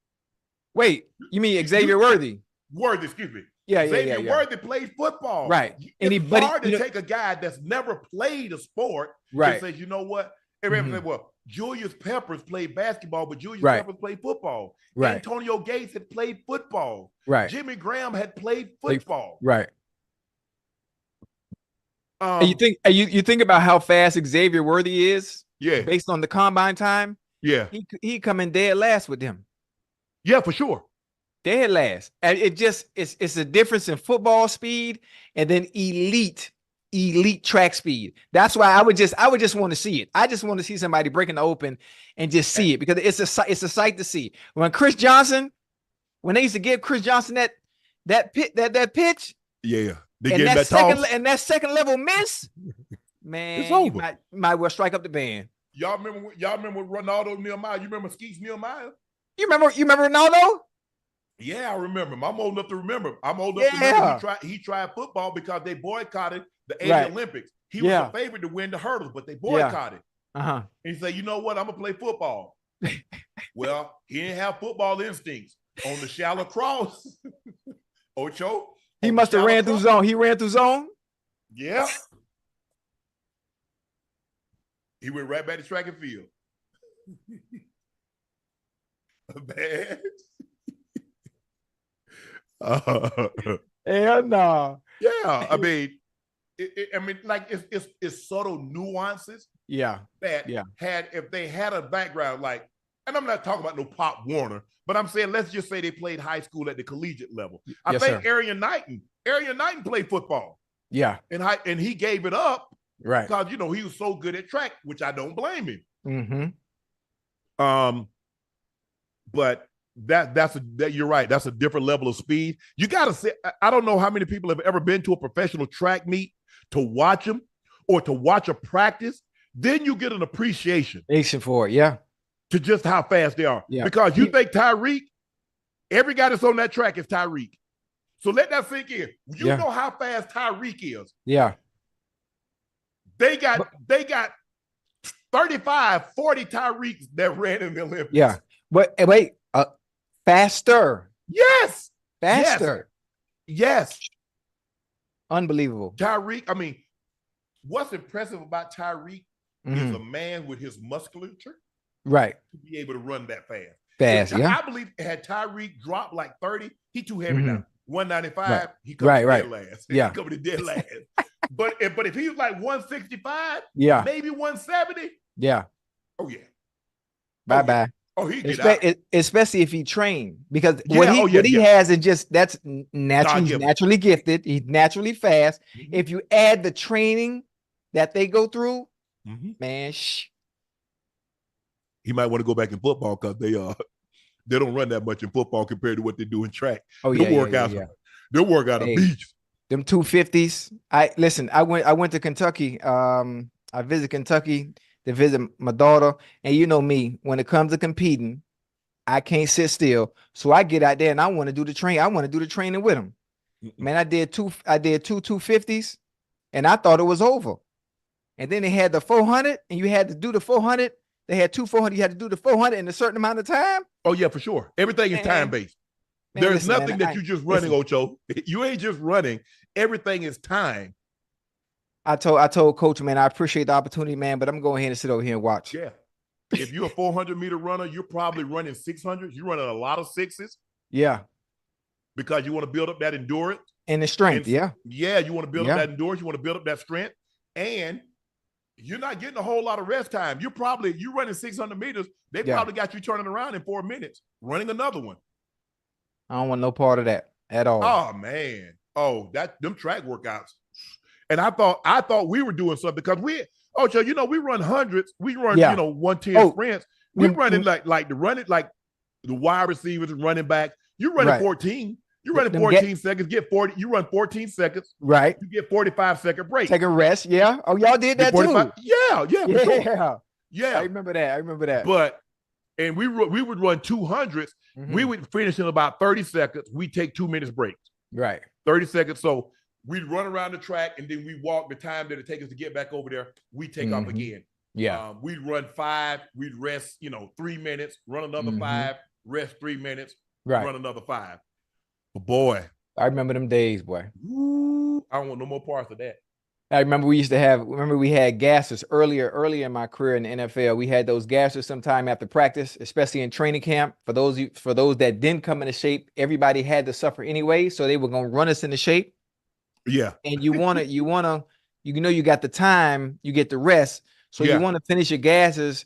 Wait, you mean Xavier Worthy? Worthy, excuse me. Yeah. Xavier Worthy played football. Right. It's hard to take a guy that's never played a sport and say, you know what? Everybody say, well, Julius Peppers played basketball, but Julius Peppers played football. Right. Antonio Gates had played football. Right. Jimmy Graham had played football. Right. And you think about how fast Xavier Worthy is? Yeah. Based on the combine time? Yeah. He come in dead last with them. Yeah, for sure. Dead last. And it's a difference in football speed and then elite track speed. That's why I would just want to see it. I just want to see somebody breaking the open and just see it because it's a sight to see. When they used to give Chris Johnson that pitch. Yeah. And that second level miss, man, it's over. You might well strike up the band. Y'all remember Ronaldo Nehemiah? You remember Skeets Nehemiah? You remember Ronaldo? Yeah, I remember him. I'm old enough to remember. I'm old enough to remember he tried football because they boycotted the '80 Olympics. He was a favorite to win the hurdles, but they boycotted. And he said, you know what? I'm going to play football. Well, he didn't have football instincts. On the shallow cross, Ocho, He must have ran through zone. He ran through zone? Yeah. He went right back to track and field. Man. Hell no. Yeah, I mean, it's subtle nuances. Yeah. That if they had a background like, and I'm not talking about no Pop Warner, but I'm saying let's just say they played high school at the collegiate level. I think Arian Knighton played football. Yeah, and he gave it up, right? Because he was so good at track, which I don't blame him. Mm-hmm. But that you're right. That's a different level of speed. You got to say, I don't know how many people have ever been to a professional track meet to watch them or to watch a practice. Then you get an appreciation for it, yeah, to just how fast they are. Yeah. Because you think Tyreek, every guy that's on that track is Tyreek. So let that sink in. You know how fast Tyreek is. Yeah. They got 35, 40 Tyreeks that ran in the Olympics. Yeah. But wait, faster. Yes. Faster. Yes. Unbelievable. Tyreek, I mean, what's impressive about Tyreek is a man with his musculature. Right. To be able to run that fast. Yeah. I believe had Tyreek dropped like 30, he too heavy now. 195, he comes dead last. Yeah. He comes to dead last. but if he was like 165, maybe 170. Yeah. Oh yeah. Bye-bye. Oh, he get out. Especially if he trained, because what he has is just that's naturally gifted. He's naturally fast. Mm-hmm. If you add the training that they go through, man, he might want to go back in football because they don't run that much in football compared to what they do in track. Oh they'll work out a beach. Them 250s. I went to Kentucky. I visited Kentucky to visit my daughter, and you know me, when it comes to competing, I can't sit still. So I get out there and I want to do the train. I want to do the training with them. Man, I did two 250s, and I thought it was over. And then they had the 400, and you had to do the 400. They had 2 400. You had to do the 400 in a certain amount of time. Oh yeah, for sure. Everything is time based. There's nothing that you're just running, Ocho. You ain't just running. Everything is time. I told Coach, man, I appreciate the opportunity, man, but I'm going ahead and sit over here and watch. Yeah. If you're a 400-meter runner, you're probably running 600. You're running a lot of sixes. Yeah. Because you want to build up that endurance. And the strength, Yeah, you want to build up that endurance. You want to build up that strength. And you're not getting a whole lot of rest time. You're running 600 meters. They probably got you turning around in 4 minutes, running another one. I don't want no part of that at all. Oh, man. Oh, them track workouts. And I thought we were doing something because we run hundreds. We run, 110 sprints. We running like the wide receivers and running back. You're running 14. You're running 14 seconds. Get 40. You run 14 seconds. Right. You get 45-second break. Take a rest. Yeah. Oh, y'all did that too. Yeah. Sure. Yeah. I remember that. But we would run 200s. We would finish in about 30 seconds. We take 2 minutes breaks. Right. 30 seconds. So we'd run around the track and then we walk the time that it takes us to get back over there. We take off again. Yeah. We'd run 5. We'd rest, 3 minutes, run another 5, rest 3 minutes, run another 5. But boy. I remember them days, boy. Ooh, I don't want no more parts of that. I remember we had gassers earlier in my career in the NFL. We had those gassers sometime after practice, especially in training camp. For those that didn't come into shape, everybody had to suffer anyway. So they were going to run us into shape. Yeah. And you got the time, you get the rest. So you want to finish your gases,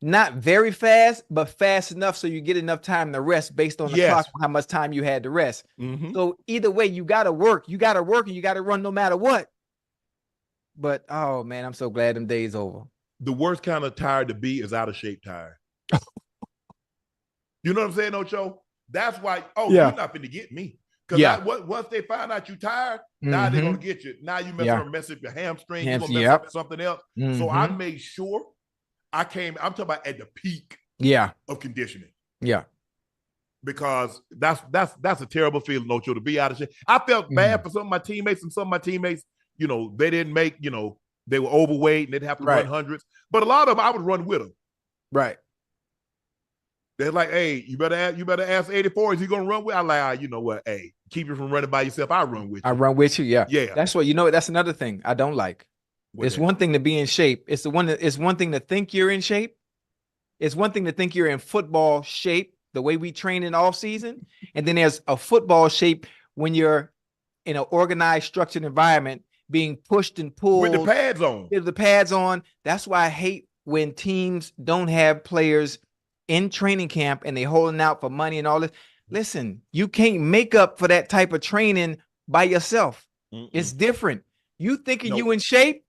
not very fast, but fast enough so you get enough time to rest based on the clock, how much time you had to rest. So either way, you got to work. You got to work and you got to run no matter what. But, oh, man, I'm so glad them days over. The worst kind of tired to be is out of shape tired. You know what I'm saying, Ocho? That's why, you're not finna get me. Because once they find out you tired, now they're going to get you. Now you mess up your hamstring. You're going to mess up something else. So I made sure I'm talking about at the peak of conditioning. Yeah. Because that's a terrible feeling, Ocho, to be out of shape. I felt bad for some of my teammates, they didn't make, they were overweight and they'd have to run hundreds. But a lot of them, I would run with them. Right. They're like, hey, you better ask 84. Is he gonna run with? I like, you know what? Hey, keep you from running by yourself. I run with you. I run with you. Yeah. Yeah. That's what, that's another thing I don't like. It's one thing to be in shape. It's one thing to think you're in shape. It's one thing to think you're in football shape, the way we train in off season. And then there's a football shape when you're in an organized, structured environment being pushed and pulled. With the pads on. With the pads on. That's why I hate when teams don't have players in training camp and they holding out for money and all this. Listen, you can't make up for that type of training by yourself. It's different. You thinking you in shape,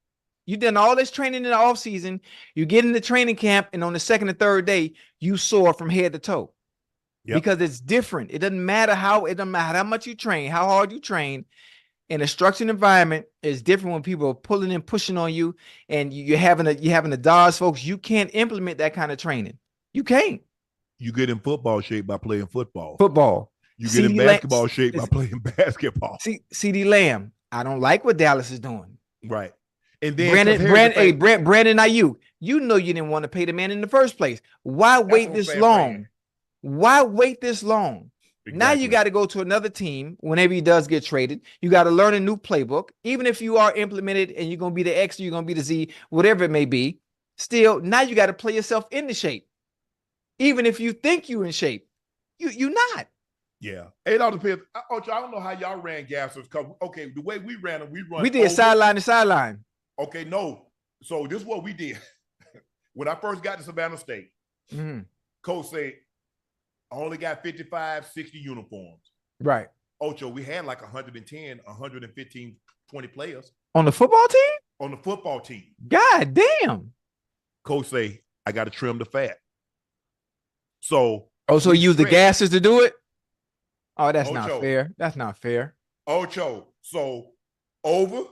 you done all this training in the off season, you get in the training camp, and on the second or third day, you sore from head to toe. Because it's different. It doesn't matter how much you train, how hard you train. In a structured environment, it's different when people are pulling and pushing on you, and you're having to dodge folks. You can't implement that kind of training. You can't. You get in football shape by playing football. You get in basketball shape by playing basketball. CD Lamb, I don't like what Dallas is doing. Right. And then Brandon Aiyuk, you know you didn't want to pay the man in the first place. Why wait this long? Why wait this long? Exactly. Now you got to go to another team whenever he does get traded. You got to learn a new playbook. Even if you are implemented and you're going to be the X, you're going to be the Z, whatever it may be. Still, now you got to play yourself into shape. Even if you think you're in shape, you're not. Yeah. It all depends. Ocho, I don't know how y'all ran gassers. Okay, the way we ran them, we did sideline to sideline. Okay, no. So this is what we did. When I first got to Savannah State, coach said, I only got 55, 60 uniforms. Right. Ocho, we had like 110, 115, 20 players. On the football team? On the football team. God damn. Coach say, I got to trim the fat. So. So you use the gases to do it? Oh, that's not fair. That's not fair. Ocho, so over.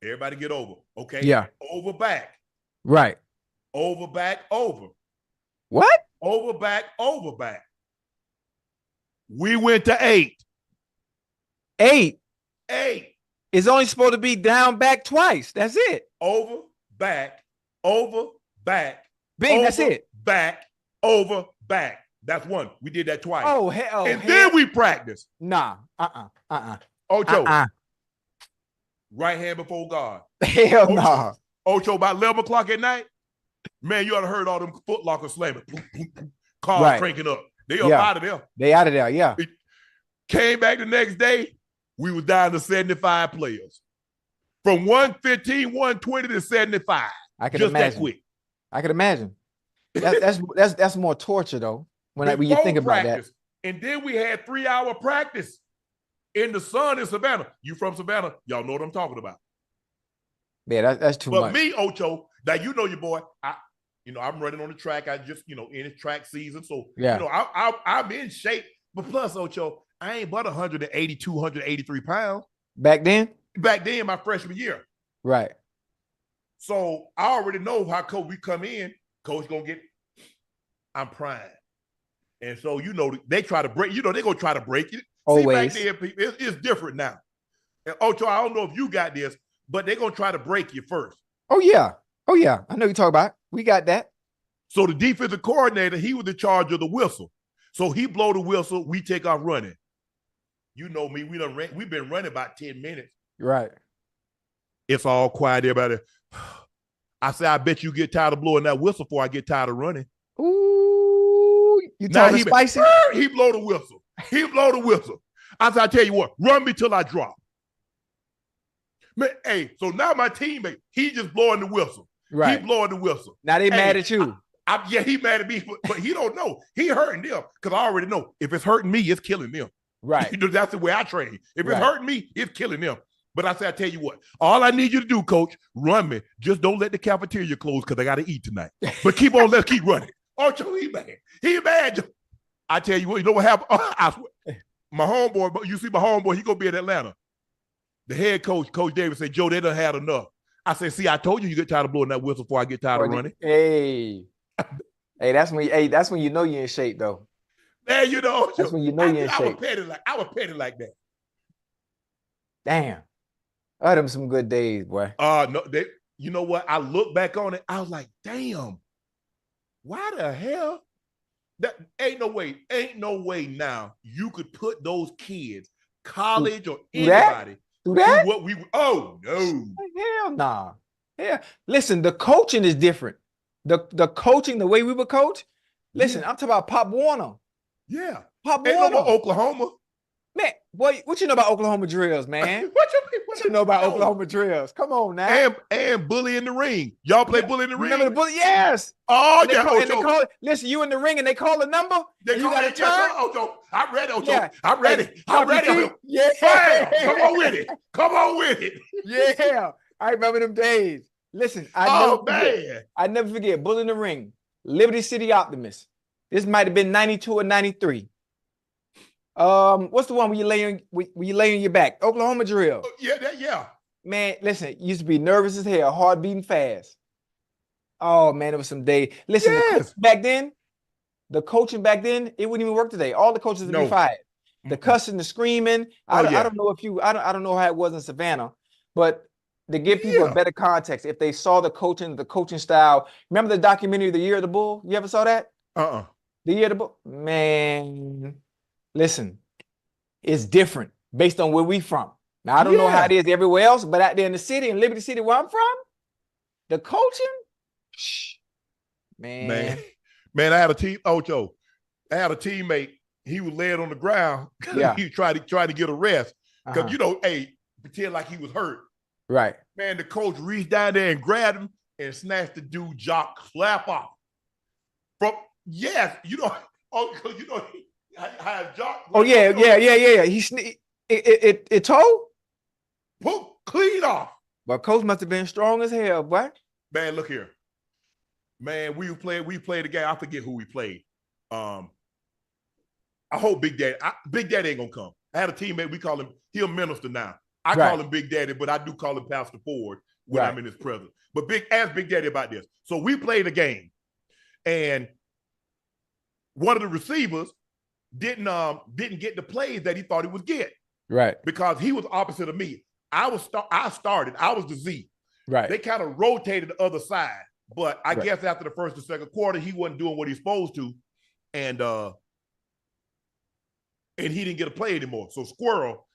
Everybody get over. Okay? Yeah. Over, back. Right. Over, back, over. What? Over, back, over, back. We went to 8. 8? 8. It's only supposed to be down, back twice. That's it. Over, back, over, back. Bing, over, that's it. Back, over, back. That's one. We did that twice. Oh, hell. And then we practiced. Nah. Ocho. Right hand before God. Hell no. Nah. Ocho, about 11 o'clock at night, man, you ought to heard all them Foot Locker slamming. Cars cranking up. They up out of there. They out of there, yeah. It came back the next day, we was down to 75 players. From 115, 120 to 75. I can imagine. That quick. I can imagine. That's more torture, though, when you think about that. And then we had 3-hour practice in the sun in Savannah. You from Savannah? Y'all know what I'm talking about. Yeah, that's too much. But me, Ocho, now you know your boy. I'm running on the track. I just, in the track season. So, I'm in shape. But plus, Ocho, I ain't but 182, 183 pounds. Back then? Back then, my freshman year. Right. So I already know how we come in. Coach gonna get, I'm primed. And so, they try to break, they're going to try to break it. Always. See, back then, it's different now. And Ocho, I don't know if you got this, but they're going to try to break you first. Oh, yeah. I know you talk about. We got that. So the defensive coordinator, he was in charge of the whistle. So he blow the whistle, we take off running. You know me, we've been running about 10 minutes. Right. It's all quiet, everybody. I say, I bet you get tired of blowing that whistle before I get tired of running. Ooh, you talking spicy? He blow the whistle. I said, I tell you what, run me till I drop. Man, hey, so now my teammate, he just blowing the whistle. Right. He blowing the whistle. Now they mad at you. He mad at me, but he don't know. He hurting them because I already know. If it's hurting me, it's killing them. Right. That's the way I train. If it's hurting me, it's killing them. But I said, I tell you what, all I need you to do, coach, run me. Just don't let the cafeteria close because I got to eat tonight. But let's keep running. Ocho, he mad. He mad. I tell you what, you know what happened? I swear. My homeboy, he going to be in Atlanta. The head coach, Coach Davis, said, Joe, they done had enough. I said, see, I told you get tired of blowing that whistle before I get tired of running. Hey, that's when you know you're in shape, though. Man, that's when you know you're in shape. I was petty like that. Damn. I had them some good days, boy. No, you know what? I look back on it, I was like, damn, why the hell That ain't no way now you could put those kids, college or anybody, do that? what we. Oh no, hell nah. Yeah, listen, the coaching is different. The coaching, the way we would coach. Listen, I'm talking about Pop Warner. Yeah, Pop ain't Warner. no more Oklahoma. Man, boy, what you know about Oklahoma drills, man? What you know about Oklahoma drills? Come on now. And bully in the ring. Y'all play bully in the ring? Remember the bully? Yes. Oh, and they call it, listen, you in the ring and they call a number. You got to turn. Ocho. I'm ready, Ocho. Yeah. I'm ready. I'm ready. Yeah. Bam. Come on with it. Come on with it. Yeah. I remember them days. Listen, I never forget. Bully in the ring. Liberty City Optimist. This might have been 92 or 93. What's the one where you lay on your back? Oklahoma drill. Yeah. Man, listen, used to be nervous as hell, heart beating fast. Oh man, it was some day. Listen, the coaching back then, it wouldn't even work today. All the coaches would be fired. The cussing, the screaming. I don't know if you, I don't know how it was in Savannah, but to give people a better context, if they saw the coaching style. Remember the documentary, The Year of the Bull? You ever saw that? The Year of the Bull? Man, listen, it's different based on where we from. Now, I don't know how it is everywhere else, but out there in the city, in Liberty City, where I'm from, the coaching, man, I had a team, Ocho. I had a teammate. He was laying on the ground. He tried to get a rest because pretend like he was hurt. Right. Man, the coach reached down there and grabbed him and snatched the dude jock clap off. How jock. Oh yeah. It toe? Clean off. But coach must have been strong as hell, boy. Man, look here. Man, we played the game. I forget who we played. I hope Big Daddy ain't gonna come. I had a teammate, we call him, he's a minister now. I call him Big Daddy, but I do call him Pastor Ford when I'm in his presence. But ask Big Daddy about this. So we played a game, and one of the receivers didn't get the plays that he thought he would get. Right. Because he was opposite of me. I started. I was the Z. Right. They kind of rotated the other side. But I guess after the first and second quarter, he wasn't doing what he's supposed to. And he didn't get a play anymore. So Squirrel,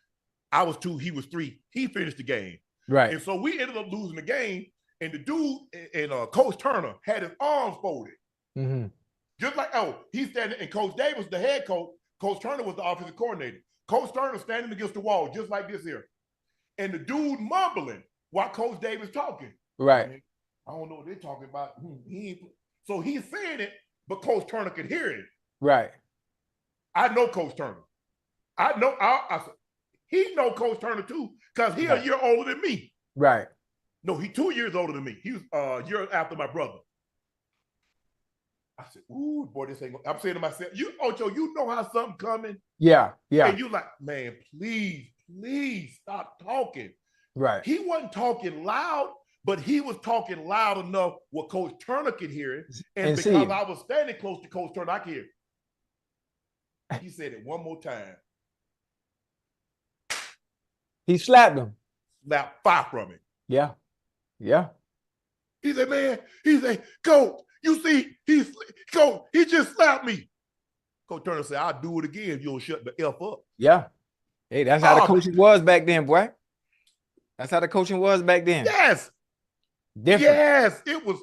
I was 2, he was 3. He finished the game. Right. And so we ended up losing the game. And the dude and Coach Turner had his arms folded. Mm-hmm. Just like, he's standing, and Coach Davis, the head coach, Coach Turner was the offensive coordinator. Coach Turner standing against the wall, just like this here. And the dude mumbling while Coach Davis talking. Right. I don't know what they're talking about. So he's saying it, but Coach Turner could hear it. Right. I know Coach Turner. I know. He know Coach Turner too, because he's a year older than me. Right. No, he's 2 years older than me. He was a year after my brother. I said, "Ooh, boy, this ain't." I'm saying to myself, Ocho, you know how something coming? Yeah. And you like, man, please stop talking. Right. He wasn't talking loud, but he was talking loud enough where Coach Turner could hear it. And because I was standing close to Coach Turner, I could hear it. He said it one more time. He slapped him. Slapped 5 from it. Yeah. Yeah. He said, man, Coach, you see, Coach, he just slapped me. Coach Turner said, I'll do it again if you don't shut the F up. Yeah. Hey, that's how the coaching was back then, boy. That's how the coaching was back then. Yes. Different. Yes. It was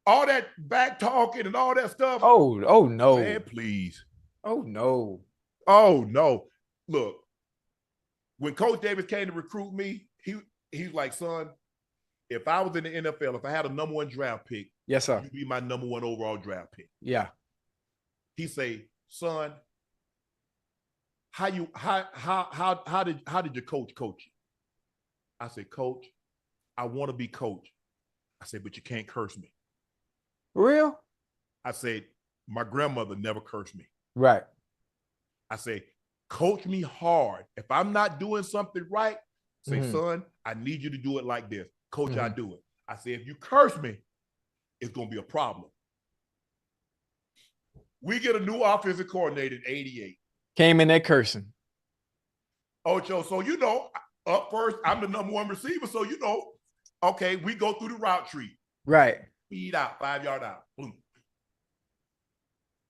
all that back talking and all that stuff. Oh no. Man, please. Oh no. Look, when Coach Davis came to recruit me, he's like, son, if I was in the NFL, if I had a number 1 draft pick, yes, sir, you'd be my number 1 overall draft pick. Yeah. He say, son, how did your coach you? I said, Coach, I want to be coach. I said, but you can't curse me. Real? I said, my grandmother never cursed me. Right. I say, coach me hard. If I'm not doing something right, say, son, I need you to do it like this. Coach, I do it. I say, if you curse me, it's going to be a problem. We get a new offensive coordinator in 88. Came in there cursing. Ocho, so up first, I'm the number 1 receiver. So okay, we go through the route tree. Right. Speed out, 5 yard out. Boom.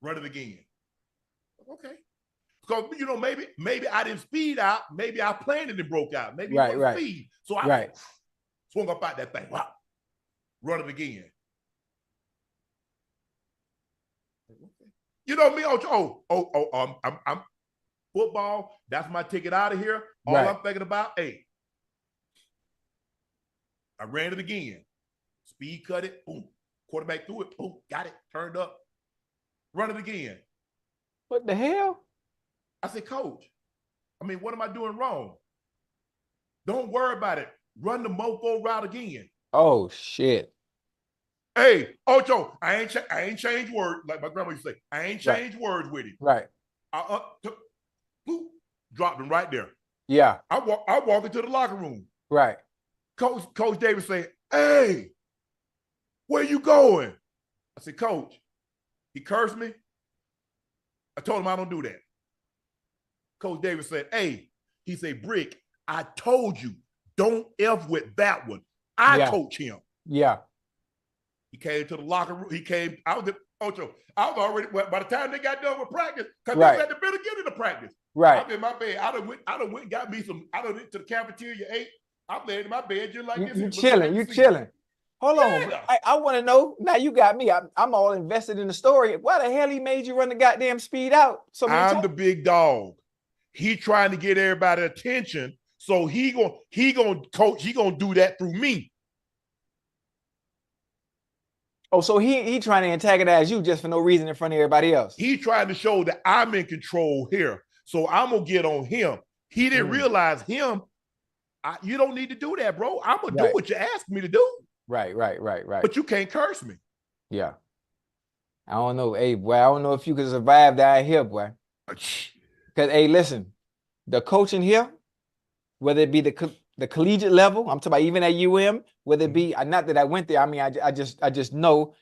Run it again. Okay. Because, you know, maybe I didn't speed out. Maybe I planned it and broke out. Maybe it wasn't speed. So I swung up out that thing. Wow. Run it again. You know me, Ocho. I'm football. That's my ticket out of here. All I'm thinking about, hey, I ran it again. Speed cut it. Boom. Quarterback threw it. Boom. Got it. Turned up. Run it again. What the hell? I said, Coach, I mean, what am I doing wrong? Don't worry about it. Run the mofo route again. Oh, shit. Hey, Ocho, I ain't changed words. Like my grandma used to say, I ain't changed words with him. Right. I dropped him right there. Yeah. I walk into the locker room. Right. Coach Davis say, hey, where you going? I said, Coach, he cursed me. I told him I don't do that. Coach Davis said, hey, he said, Brick, I told you, don't F with that one. I coach him. Yeah. He came to the locker room. I was already, by the time they got done with practice, because they was at the very beginning of practice. Right. I'm in my bed. I done went and got me some, I done went to the cafeteria, ate. I'm laying in my bed just like this. You chilling. Hold on. I want to know. Now you got me. I'm all invested in the story. Why the hell he made you run the goddamn speed out? I'm the big dog. He trying to get everybody attention. So he gonna coach, he gonna do that through me. Oh, so he trying to antagonize you just for no reason in front of everybody else. He trying to show that I'm in control here. So I'm gonna get on him. He didn't realize him. You don't need to do that, bro. I'm gonna do what you ask me to do. Right. But you can't curse me. Yeah. I don't know. Hey, boy, I don't know if you can survive down here, boy. Because, hey, listen, the coaching here, whether it be the collegiate level, I'm talking about even at whether it be, not that I went there, I mean, I just know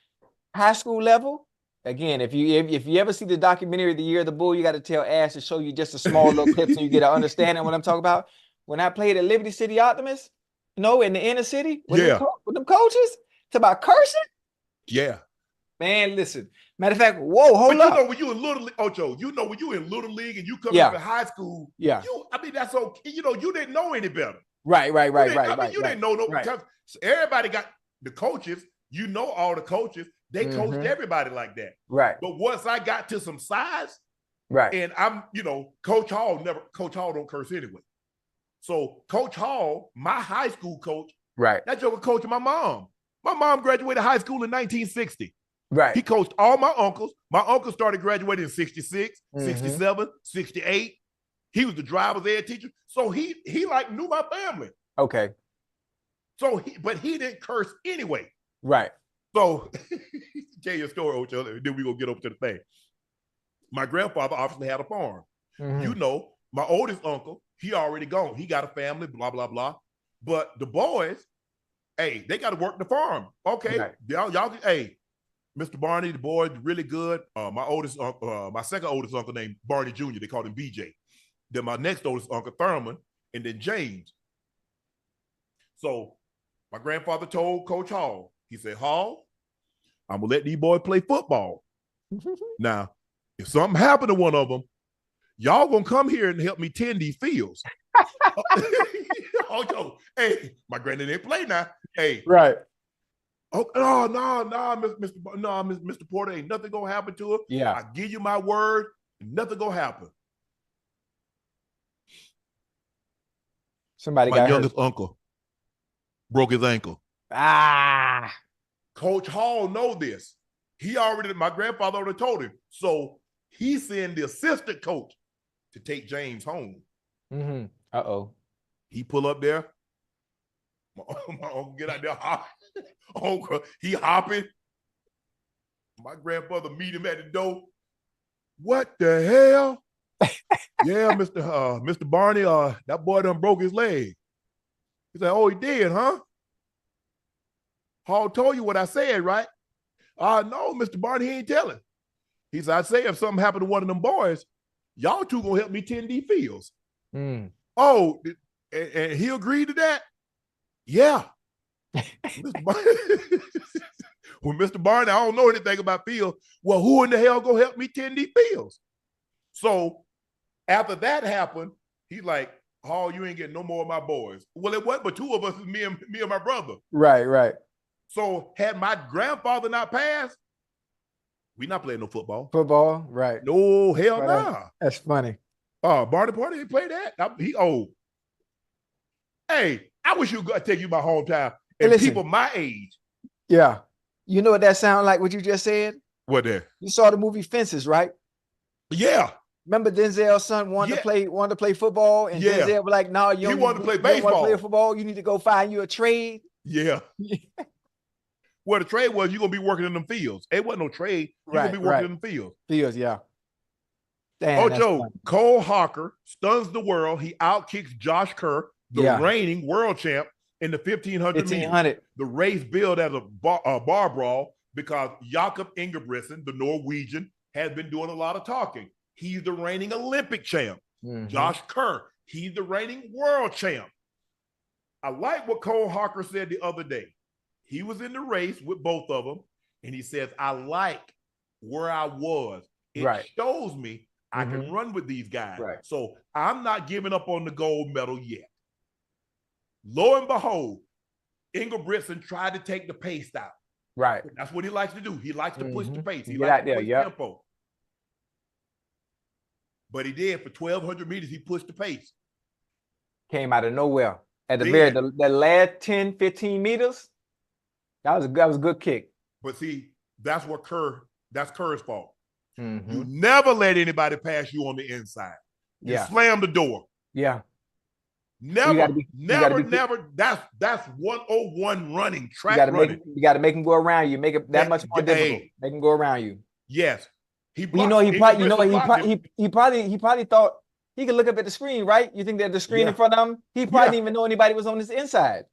high school level. Again, if you ever see the documentary The Year of the Bull, you got to tell Ash to show you just a small little clip so you get an understanding of what I'm talking about. When I played at Liberty City Optimist, in the inner city, with them coaches, it's about cursing. Yeah. Man, listen. Matter of fact, hold up. You know when you in Little League, Ocho, you know when you in Little League and you come up in high school, that's okay. You know, you didn't know any better. Right. You didn't know because everybody got the coaches, you know all the coaches, they coached everybody like that. Right. But once I got to some size, and I'm, Coach Hall don't curse anyway. So Coach Hall, my high school coach, that joker coached my mom. My mom graduated high school in 1960. Right. He coached all my uncles. My uncle started graduating in 66, 67, 68. He was the driver's ed teacher. So he like knew my family. Okay. So but he didn't curse anyway. Right. So tell you a story, Ocho, then we gonna get up to the thing. My grandfather obviously had a farm. You know, my oldest uncle, he already gone. He got a family, blah, blah, blah. But the boys, hey, they got to work the farm. Okay. Right. Y'all, hey, Mr. Barney, the boys really good. My second oldest uncle named Barney Jr., they called him BJ. Then my next oldest uncle, Thurman, and then James. So my grandfather told Coach Hall, he said, Hall, I'm going to let these boys play football. Now, if something happened to one of them, y'all going to come here and help me tend these fields. Oh, hey, my granddad didn't play now. Hey. Right. Oh, no, Mr. Porter, ain't nothing going to happen to her. Yeah. I give you my word, nothing going to happen. Somebody got hurt. My youngest uncle broke his ankle. Coach Hall know this. My grandfather already told him. So he sent the assistant coach to take James home. Mm-hmm. Uh-oh. He pull up there. My uncle get out there hopping. He hopping. My grandfather meet him at the door. What the hell? Yeah, Mr. Barney, that boy done broke his leg. He said, oh, he did, huh? Hall told you what I said, right? No, Mr. Barney, he ain't telling. He said, I say if something happened to one of them boys, y'all two gonna help me tend these fields. Oh, and he agreed to that? Yeah. When Mr. Barney, I don't know anything about fields. Well, who in the hell go help me tend these fields? So after that happened, he's like, oh, you ain't getting no more of my boys. Well, it wasn't but two of us, me and my brother. Right. So had my grandfather not passed, we not playing no football. Football, right. No, hell nah. That's funny. Barney Party didn't play that. He old. Hey, I wish you could take you my hometown. And listen, people my age. Yeah. You know what that sound like, what you just said? What that? You saw the movie Fences, right? Yeah. Remember Denzel's son wanted to play football, and Denzel was like, "No, you want to play baseball. Want to play football. You need to go find you a trade." Yeah. Well, the trade was you're gonna be working in them fields. It wasn't no trade. You're gonna be working in them fields. Fields, yeah. Damn, Ocho, Cole Hocker stuns the world. He outkicks Josh Kerr, the reigning world champ, in the 1500 meters. The race billed as a bar brawl because Jakob Ingebrigtsen, the Norwegian, has been doing a lot of talking. He's the reigning Olympic champ. Josh Kerr, he's the reigning world champ. I like what Cole Hocker said the other day. He was in the race with both of them, and he says, I like where I was. It shows me I can run with these guys. So I'm not giving up on the gold medal yet. Lo and behold, Ingebrigtsen tried to take the pace out. Right. That's what he likes to do. He likes to push the pace. He likes to push tempo. But he did for 1,200 meters. He pushed the pace. Came out of nowhere. At the last 10, 15 meters, that was a good kick. But see, that's Kerr's fault. You never let anybody pass you on the inside. You slam the door. Yeah. Never. That's 101 running, track running. You got to make him go around you. Make it that much more difficult. Make him go around you. Yes. He probably thought he could look up at the screen, right? You think that the screen in front of him, he probably didn't even know anybody was on his inside.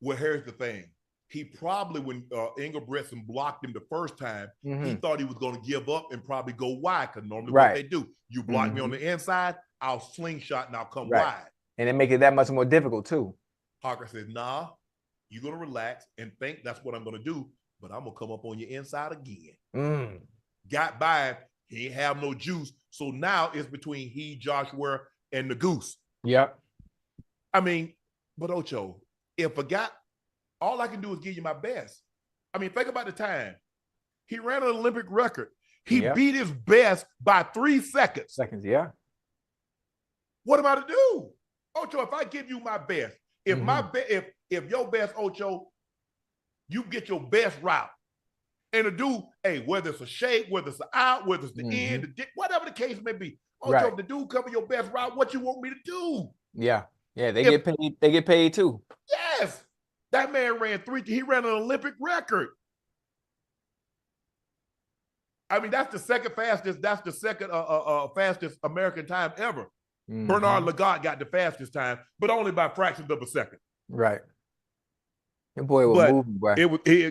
Well, here's the thing. He probably, when Ingebrigtsen blocked him the first time, he thought he was going to give up and probably go wide, because normally what they do, you block me on the inside, I'll slingshot and I'll come wide. And it make it that much more difficult too. Hocker says, nah, you're going to relax and think that's what I'm going to do, but I'm going to come up on your inside again. Got by him. He ain't have no juice. So now it's between he, Josh Ware, and the Goose. Yep. I mean, but Ocho, all I can do is give you my best. I mean, think about the time. He ran an Olympic record. He beat his best by 3 seconds. What am I to do? Ocho, if I give you my best, if your best, Ocho, you get your best route. And to do, whether it's a shake, whether it's an out, whether it's the end, whatever the case may be. Ocho, if the dude cover your best route, what you want me to do? Yeah. Yeah, they get paid. They get paid too. Yes. That man he ran an Olympic record. I mean, that's the second fastest fastest American time ever. Bernard Lagat got the fastest time, but only by fractions of a second. Right. That boy was moving, bro.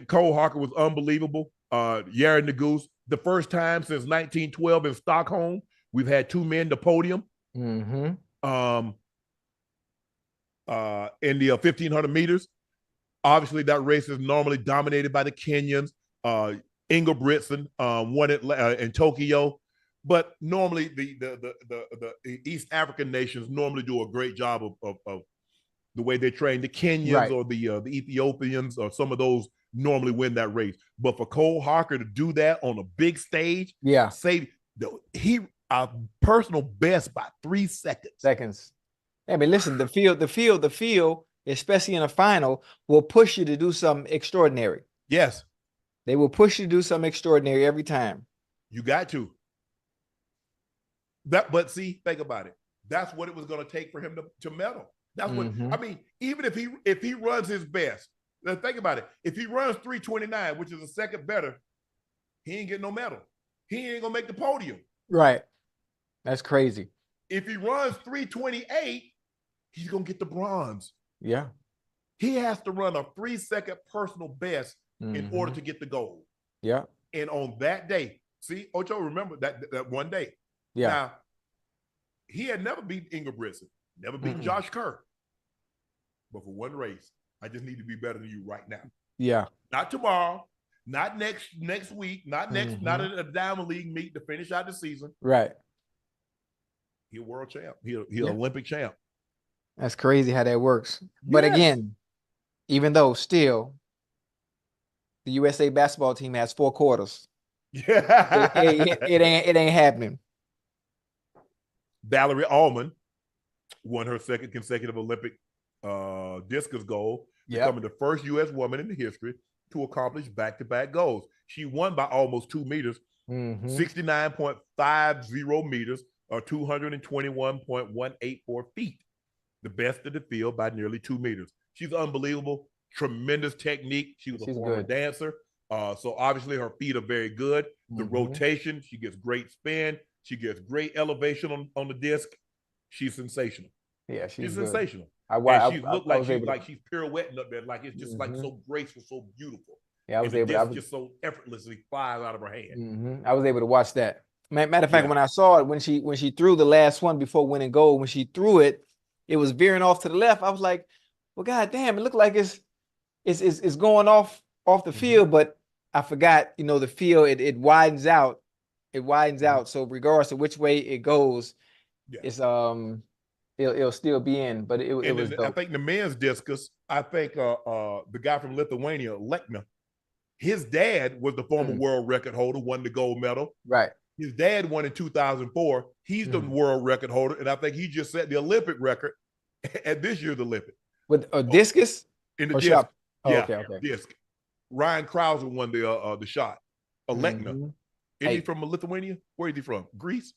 Cole Hocker was unbelievable. Yaron the Goose, the first time since 1912 in Stockholm, we've had 2 men to podium. In the 1,500 meters. Obviously, that race is normally dominated by the Kenyans. Ingebrigtsen won it in Tokyo, but normally the East African nations normally do a great job of the way they train. The Kenyans or the Ethiopians or some of those normally win that race. But for Cole Hocker to do that on a big stage, he a personal best by 3 seconds. I mean, listen, the field, especially in a final, will push you to do something extraordinary. Yes. They will push you to do something extraordinary every time. You got to. But see, think about it. That's what it was going to take for him to medal. That's what I mean. Even if he runs his best, now think about it. If he runs 3:29, which is a second better, he ain't getting no medal. He ain't gonna make the podium. Right. That's crazy. If he runs 3:28, he's gonna get the bronze. Yeah. He has to run a 3-second personal best in order to get the gold. Yeah. And on that day, see, Ocho, remember that one day. Yeah. Now, he had never beat Ingebrigtsen, never beat Josh Kerr. But for one race, I just need to be better than you right now. Yeah. Not tomorrow, Not next week, not at a Diamond League meet to finish out the season. Right. He's a world champ. He's Olympic champ. That's crazy how that works. But again, even though still the USA basketball team has 4 quarters. Yeah. It ain't happening. Valarie Allman won her second consecutive Olympic discus gold, becoming the first U.S. woman in the history to accomplish back-to-back goals. She won by almost 2 meters, 69.50 meters, or 221.184 feet. The best of the field by nearly 2 meters. She's unbelievable. Tremendous technique. She was a former dancer. So obviously her feet are very good. The rotation, she gets great spin. She gets great elevation on the disc. She's sensational. Yeah, she's sensational. She looked like she's pirouetting up there. Like it's just like so graceful, so beautiful. Yeah, I was just so effortlessly flies out of her hand. I was able to watch that. Matter of fact, when I saw it, when she threw the last one before winning gold, when she threw it, it was veering off to the left. I was like, well, god damn, it looked like it's going off the field, but I forgot, the field it widens out. It widens out. So regardless of which way it goes, it's it'll still be in. But it was dope. I think the men's discus, I think the guy from Lithuania, Lekna, his dad was the former world record holder, won the gold medal. Right. His dad won in 2004. He's the world record holder, and I think he just set the Olympic record at this year's Olympic. With a discus? In the disc. Okay. Disc. Ryan Krauser won the shot. Lekna. Is he from Lithuania? Where is he from? Greece?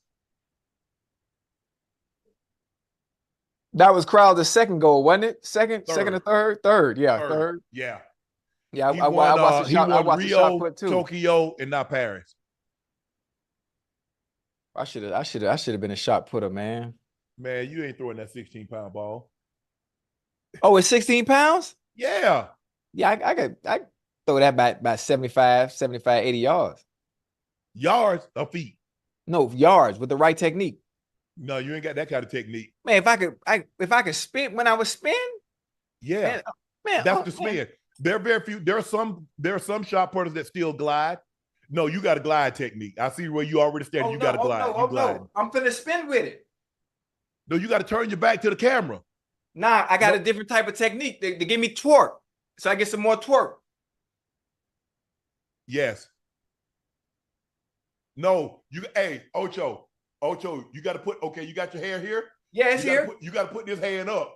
That was Crowder's second goal, wasn't it? Second or third? Third. Yeah. Yeah, I watched the shot. I watched the shot put too. Tokyo, and not Paris. I should have been a shot putter, man. Man, you ain't throwing that 16-pound ball. Oh, it's 16 pounds? Yeah. Yeah, I throw that by 75, 80 yards. Yards or feet? No, yards with the right technique. No, you ain't got that kind of technique. Man, if I could spin when I was spin, man, that's the spin. Man. There are very few. There are some shot putters that still glide. No, you got a glide technique. I see where you already standing. You got to glide. No. I'm finna spin with it. No, you got to turn your back to the camera. Nah, I got a different type of technique. They give me twerk, so I get some more twerk. Yes. No, Ocho, you got to put, you got your hair here? Yeah, it's here. You got to put this hand up.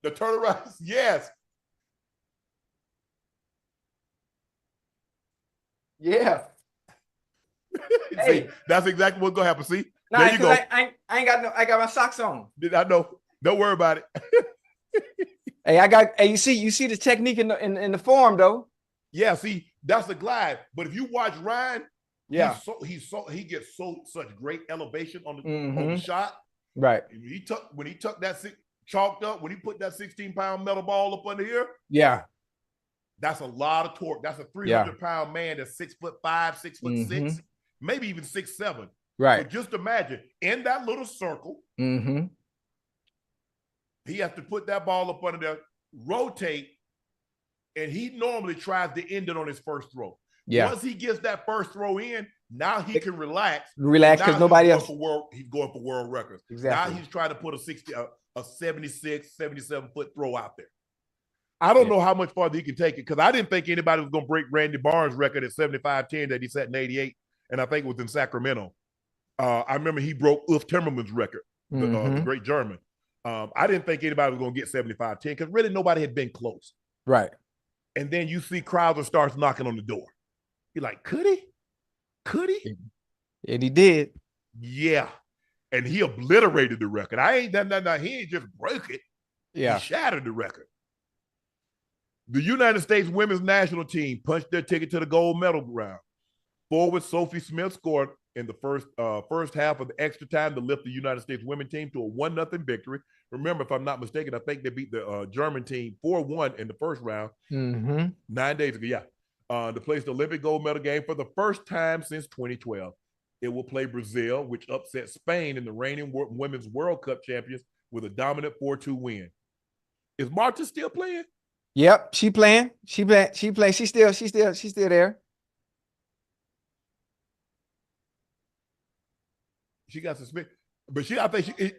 The turn around, yes. Yeah. See, that's exactly what's going to happen. See? Nah, there you go. I ain't got I got my socks on. I know. Don't worry about it. You see the technique in the form though. Yeah, see, that's the glide. But if you watch Ryan, he gets such great elevation on the shot. Right. When he took that chalked up, when he put that 16-pound metal ball up under here. Yeah. That's a lot of torque. That's a 300-pound man that's 6'5", 6'6", maybe even 6'7". Right. So just imagine in that little circle, he has to put that ball up under there, rotate, and he normally tries to end it on his first throw. Yeah. Once he gets that first throw in, now he can relax. Because nobody else. He's going for world records. Exactly. Now he's trying to put a 76, 77-foot throw out there. I don't know how much farther he can take it because I didn't think anybody was going to break Randy Barnes' record at 75-10 that he set in 88, and I think it was in Sacramento. I remember he broke Ulf Timmerman's record, the great German. I didn't think anybody was going to get 75-10 because really nobody had been close. Right. And then you see Krauser starts knocking on the door. You're like, could he? Could he? And he did. Yeah. And he obliterated the record. He ain't just broke it. Yeah. He shattered the record. The United States women's national team punched their ticket to the gold medal round. Forward Sophie Smith scored in the first half of the extra time to lift the United States women's team to a 1-0 victory. Remember, if I'm not mistaken, I think they beat the German team 4-1 in the first round 9 days ago. Yeah. To place the Olympic gold medal game for the first time since 2012. It will play Brazil, which upset Spain in the reigning Women's World Cup champions with a dominant 4-2 win. Is Marta still playing? Yep, she playing. She play. She play. She's still there. She got suspended, but I think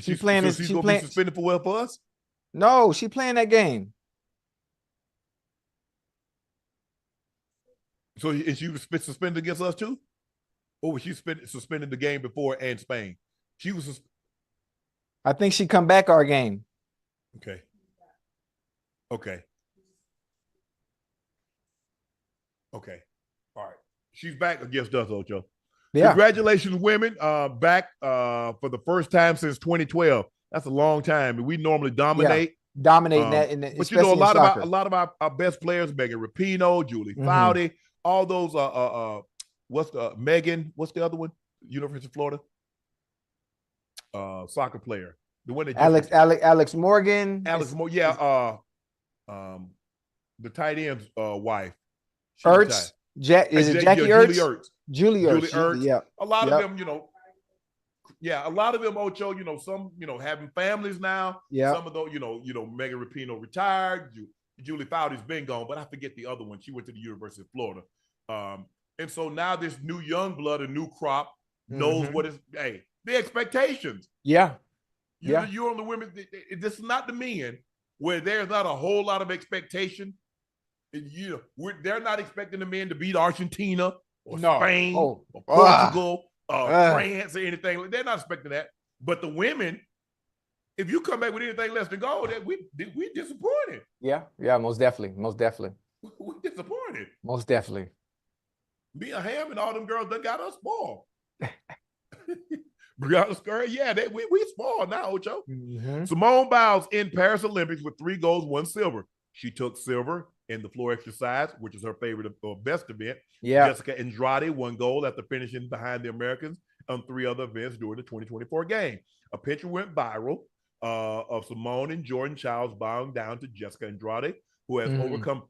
She playing so this. she's She gonna be playing. suspended for us. No, she playing that game. So and she was suspended against us too, or was she suspended the game before and Spain? She was. I think she come back our game. Okay. Okay. Okay. All right. She's back against us, Ocho. Yeah. Congratulations, women. Back for the first time since 2012. That's a long time. We normally dominate. Yeah. Dominating that, but you know, a lot of our best players, Megan Rapinoe, Julie Foudy, all those what's the other one? University of Florida. Soccer player. The one that Alex Morgan. The tight end's wife. Ertz. Is it Jackie Ertz? Julie Ertz. Yeah. A lot of them, a lot of them, Ocho, some, having families now. Yeah. Some of those, Megan Rapinoe retired. Julie Foudy's been gone, but I forget the other one. She went to the University of Florida. And so now this new young blood, a new crop, knows what is, the expectations. Yeah. You're on the women. This is not the men where there's not a whole lot of expectation. They're not expecting the men to beat Argentina or Spain or Portugal, France or anything. They're not expecting that. But the women, if you come back with anything less than gold, we disappointed. Yeah, most definitely. We're disappointed. Most definitely. Mia Hamm and all them girls that got us spoiled. Brianna Scurry, we spoiled now, Ocho. Simone Biles in Paris Olympics with 3 golds, 1 silver. She took silver in the floor exercise, which is her favorite or best event. Yeah. Jessica Andrade won gold after finishing behind the Americans on 3 other events during the 2024 game. A picture went viral of Simone and Jordan Childs bowing down to Jessica Andrade, who has overcome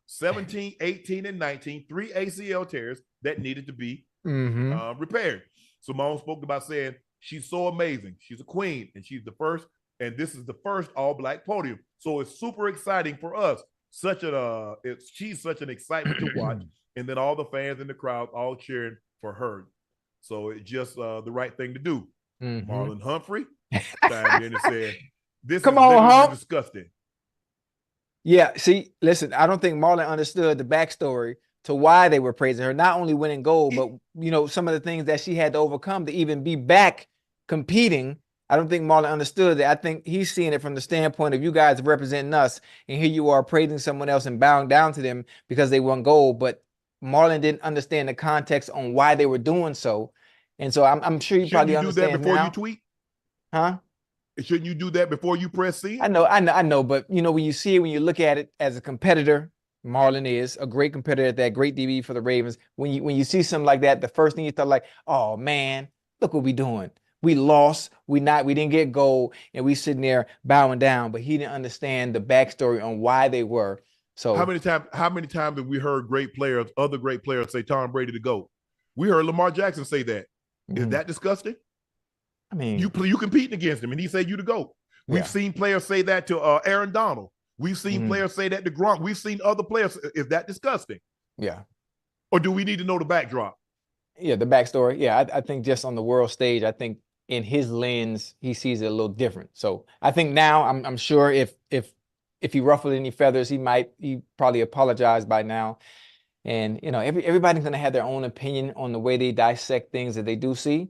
17, 18, and 19, 3 ACL tears that needed to be repaired. Simone spoke about saying, she's so amazing. She's a queen, and she's the first, and this is the first all-black podium. So it's super exciting for us. She's such an excitement to watch. And then all the fans in the crowd all cheering for her. So it's just the right thing to do. Marlon Humphrey chimed in and said, this is disgusting. Yeah, see, listen, I don't think Marlon understood the backstory to why they were praising her, not only winning gold, but some of the things that she had to overcome to even be back competing. I don't think Marlon understood that. I think he's seeing it from the standpoint of you guys representing us, and here you are praising someone else and bowing down to them because they won gold. But Marlon didn't understand the context on why they were doing so, and so I'm sure you probably understand that before now. You tweet, huh? Shouldn't you do that before you press send? I know, but when you see it, when you look at it as a competitor, Marlon is a great competitor at that, great DB for the Ravens. When you see something like that, the first thing you thought like, oh man, look what we doing. We lost. We didn't get gold, and we sitting there bowing down. But he didn't understand the backstory on why they were. So how many times have we heard other great players say Tom Brady to go? We heard Lamar Jackson say that. Is that disgusting? I mean, you competing against him, and he said you to go. We've seen players say that to Aaron Donald. We've seen players say that to Gronk. We've seen other players. Is that disgusting? Yeah. Or do we need to know the backdrop? Yeah, the backstory. Yeah, I think just on the world stage, I think in his lens, he sees it a little different. So I think now, I'm sure if he ruffled any feathers, he probably apologized by now. And everybody's gonna have their own opinion on the way they dissect things that they do see.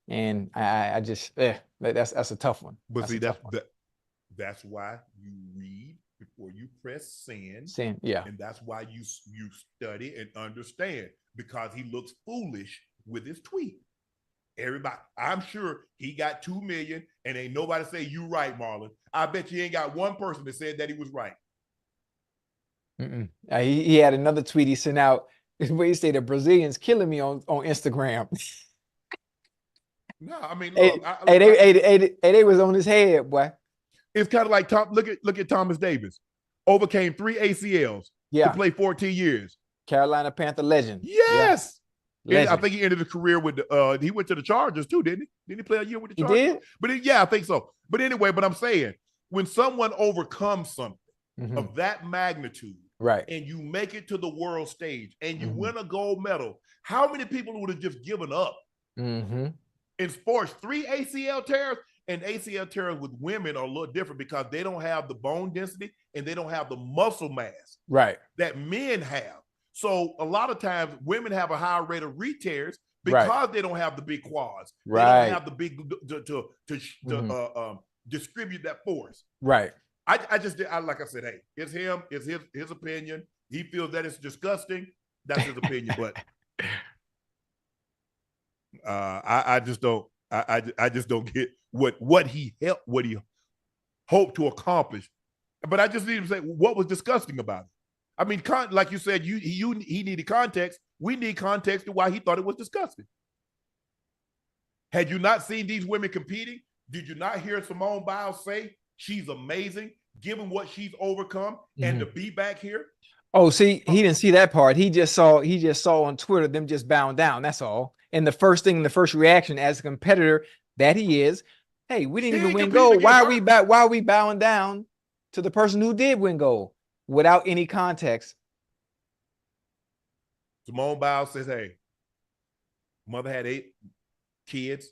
And I just that's a tough one. But see, that's why you read before you press send. Yeah. And that's why you study and understand, because he looks foolish with his tweet. Everybody, I'm sure he got 2 million and ain't nobody say you right, Marlon. I bet you ain't got one person that said that he was right. He had another tweet he sent out where he said the Brazilians killing me on Instagram. No, I mean, look, they was on his head, boy. It's kind of like look at Thomas Davis, overcame 3 ACLs to play 14 years. Carolina Panther legend. Yes. Yeah. I think he ended his career with he went to the Chargers too, didn't he? Didn't he play a year with the Chargers? He did? But I think so. But anyway, I'm saying when someone overcomes something of that magnitude, right, and you make it to the world stage and you win a gold medal, how many people would have just given up? In sports, 3 ACL tears, and ACL tears with women are a little different because they don't have the bone density and they don't have the muscle mass that men have. So a lot of times women have a higher rate of re-tears because they don't have the big quads. They don't have the big to distribute that force. I just like I said, hey, it's him, it's his opinion. He feels that it's disgusting. That's his opinion, but I just don't get what he hoped to accomplish. But I just need to say what was disgusting about it. I mean, like you said, he needed context. We need context to why he thought it was disgusting. Had you not seen these women competing? Did you not hear Simone Biles say she's amazing, given what she's overcome, and to be back here? Oh, see, he didn't see that part. He just saw on Twitter them just bowing down. That's all. And the first reaction as a competitor that he is, hey, we didn't even win gold. Why are we bowing down to the person who did win gold without any context? Simone Biles says, hey, mother had 8 kids,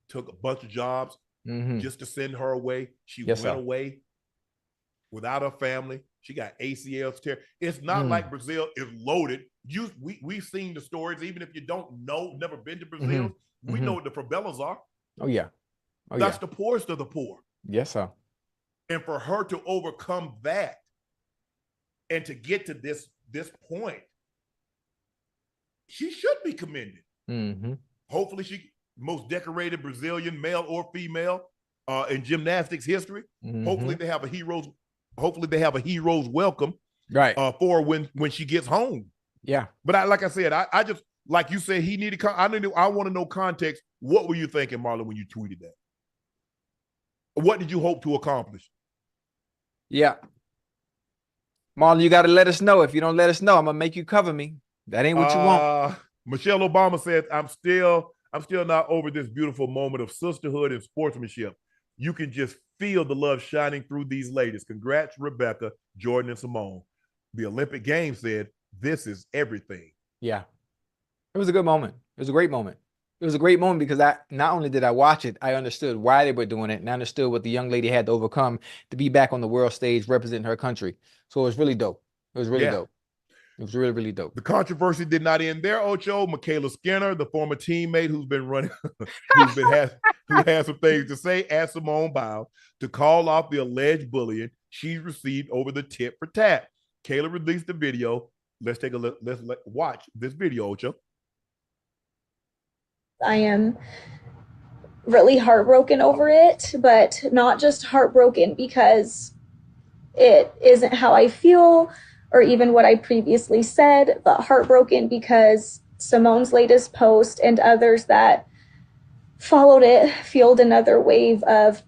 took a bunch of jobs just to send her away. She went away without her family. She got ACLs tear. It's not like Brazil is loaded. We've seen the stories. Even if you don't know, never been to Brazil, we know what the favelas are. Oh yeah, that's the poorest of the poor. Yes, sir. And for her to overcome that and to get to this point, she should be commended. Hopefully, she most decorated Brazilian, male or female, in gymnastics history. Hopefully, they have a hero's. Hopefully, they have a hero's welcome, for when she gets home. Yeah, but like I said, I just like you said, he needed. I want to know context. What were you thinking, Marlon, when you tweeted that? What did you hope to accomplish? Yeah, Marlon, you got to let us know. If you don't let us know, I'm gonna make you cover me. That ain't what you want. Michelle Obama says, I'm still not over this beautiful moment of sisterhood and sportsmanship. You can just feel the love shining through these ladies. Congrats, Rebecca, Jordan, and Simone. The Olympic Games said, this is everything. Yeah. It was a good moment. It was a great moment. It was a great moment because not only did I watch it, I understood why they were doing it, and I understood what the young lady had to overcome to be back on the world stage representing her country. So it was really dope. It was really dope. It was really, really dope. The controversy did not end there, Ocho. Mikayla Skinner, the former teammate who's been running, who has some things to say, asked Simone Biles to call off the alleged bullying she received over the tit for tat. Kayla released the video. Let's take a look. Let's watch this video, Ocho. I am really heartbroken over it, but not just heartbroken because it isn't how I feel or even what I previously said, but heartbroken because Simone's latest post and others that followed it fueled another wave of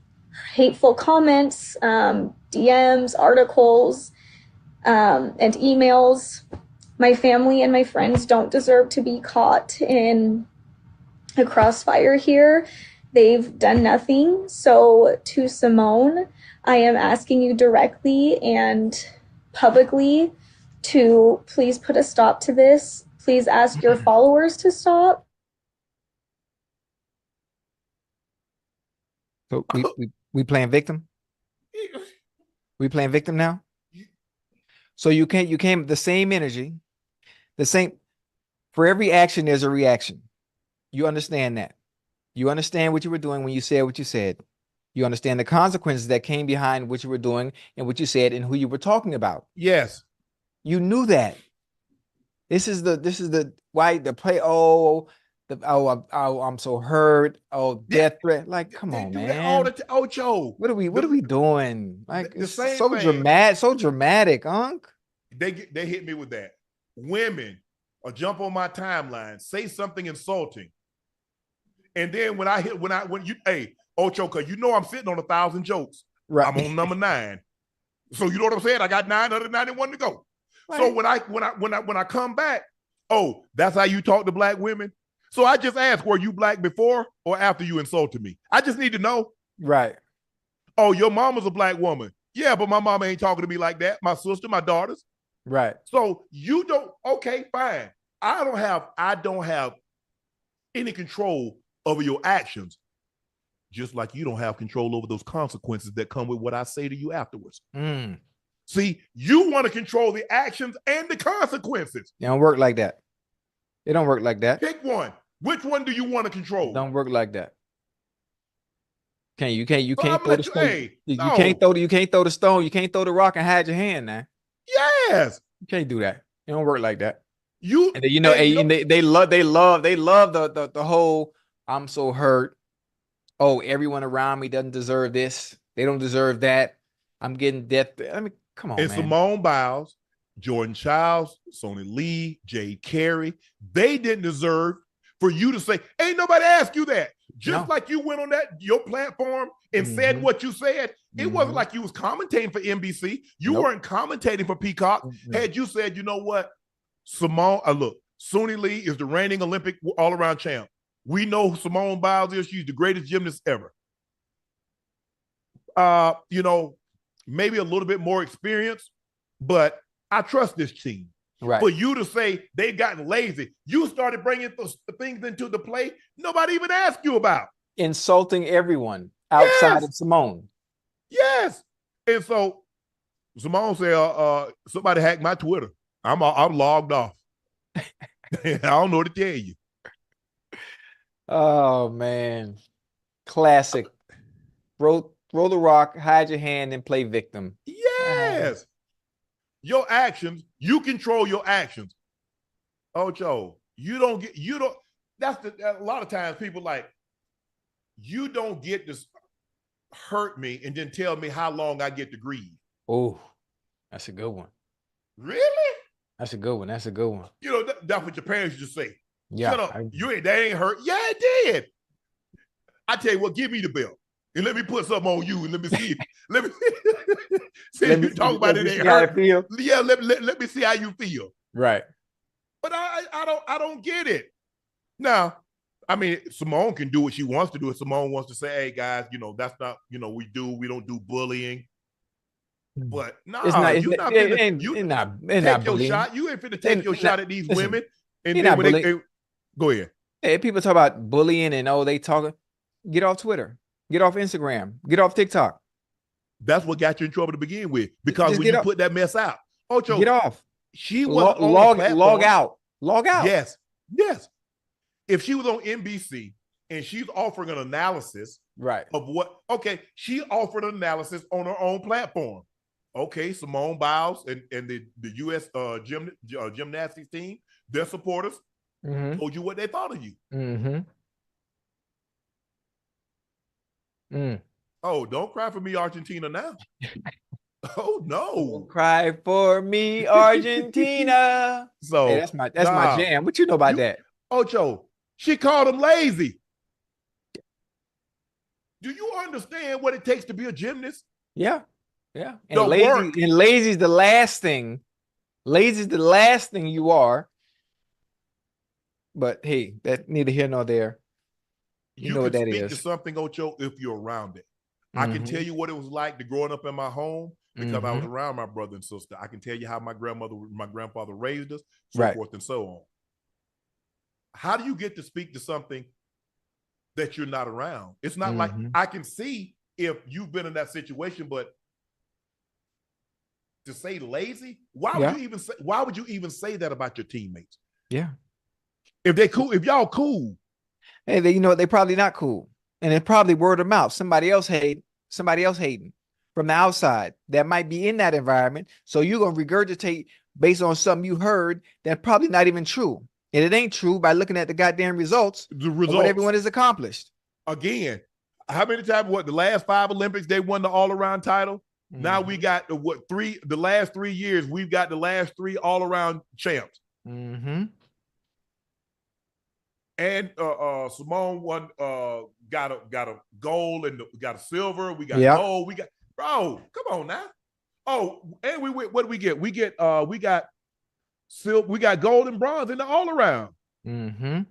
hateful comments, DMs, articles, and emails. My family and my friends don't deserve to be caught in a crossfire here. They've done nothing. So to Simone, I am asking you directly and publicly to please put a stop to this. Please ask your followers to stop. So we playing victim? We playing victim now? So you came the same energy, the same, for every action there's a reaction. You understand that. You understand what you were doing when you said what you said. You understand the consequences that came behind what you were doing and what you said and who you were talking about. Yes. You knew that. This is the why the play. I'm so hurt. Oh, death threat. Like, come on, man. Ocho. What are we doing? Like, the it's same so thing. dramatic, Unc. They hit me with that. Women or jump on my timeline, say something insulting, and then when Ocho, because you know I'm sitting on 1,000 jokes. Right. I'm on number 9. So you know what I'm saying? I got 991 to go. Right. So when I come back, oh, that's how you talk to black women. So I just asked, were you black before or after you insulted me? I just need to know. Right. Oh, your mama's a black woman. Yeah, but my mama ain't talking to me like that. My sister, my daughters. Right. So you don't, okay, fine. I don't have any control over your actions, just like you don't have control over those consequences that come with what I say to you afterwards. See, you want to control the actions and the consequences. It don't work like that. It don't work like that. Pick one. Which one do you want to control? Don't work like that. You can't throw the stone. Hey, you can't throw the stone. You can't throw the rock and hide your hand now. Yes. You can't do that. It don't work like that. And They love the whole I'm so hurt. Oh, everyone around me doesn't deserve this. They don't deserve that. I'm getting death. I mean, come on, and man. Simone Biles, Jordan Childs, Sonny Lee, Jay Carey, they didn't deserve for you to say, ain't nobody asked you that. Just like you went on your platform and said what you said, it wasn't like you was commentating for NBC. You weren't commentating for Peacock. Had you said, you know what, Simone, look, Sonny Lee is the reigning Olympic all-around champ. We know who Simone Biles is. She's the greatest gymnast ever. Maybe a little bit more experience, but I trust this team. Right. For you to say they've gotten lazy, you started bringing those things into the play nobody even asked you about. Insulting everyone outside of Simone. Yes. And so Simone said, somebody hacked my Twitter. I'm logged off. I don't know what to tell you. Oh, man. Classic. Roll the rock, hide your hand, and play victim. Yes. Your actions, you control your actions. Ocho, that's a lot of times people like, you don't get to hurt me and then tell me how long I get to grieve. Oh, that's a good one. Really? That's a good one. That's a good one. That's what your parents used to say. Yeah. Shut up. That ain't hurt. Yeah, it did. I tell you what, give me the belt. And let me put something on you and let me see. Let me talk about it. Ain't hurt. Yeah, let me see how you feel. Right. But I don't get it. Now, I mean, Simone can do what she wants to do. If Simone wants to say, hey guys, that's not, we don't do bullying. But no, take your shot. You ain't finna take your shot at these women. And then when they go ahead. Hey, people talk about bullying and they talking. Get off Twitter. Get off Instagram. Get off TikTok. That's what got you in trouble to begin with. Because when you put that mess out, Ocho, get off. She was log out. Log out. Yes. If she was on NBC and she's offering an analysis, right, of what? Okay, she offered an analysis on her own platform. Okay, Simone Biles and the U.S. Gymnastics team, their supporters told you what they thought of you. Oh, don't cry for me, Argentina now. Oh no! Don't cry for me, Argentina. So hey, that's my jam. What you know about that? Ocho, she called him lazy. Do you understand what it takes to be a gymnast? Yeah. And lazy's the last thing. Lazy's the last thing you are. But hey, that neither here nor there. You know what that is. You can speak to something, Ocho, if you're around it. I can tell you what it was like to growing up in my home because I was around my brother and sister. I can tell you how my grandfather raised us, so forth and so on. How do you get to speak to something that you're not around? It's not like I can see if you've been in that situation, but to say lazy, why would you even say that about your teammates? Yeah. If they cool, if y'all cool. Hey, they probably not cool. And it's probably word of mouth. Somebody else hating from the outside that might be in that environment. So you're going to regurgitate based on something you heard that's probably not even true. And it ain't true by looking at the goddamn results. Of what everyone has accomplished. Again, how many times, the last 5 Olympics, they won the all-around title? Now we got the last 3 years, we've got the last 3 all-around champs. And Simone won, got a gold and got a silver. We got gold. We got, bro, come on now. Oh, and what do we get? We got silver. We got gold and bronze in the all around. No,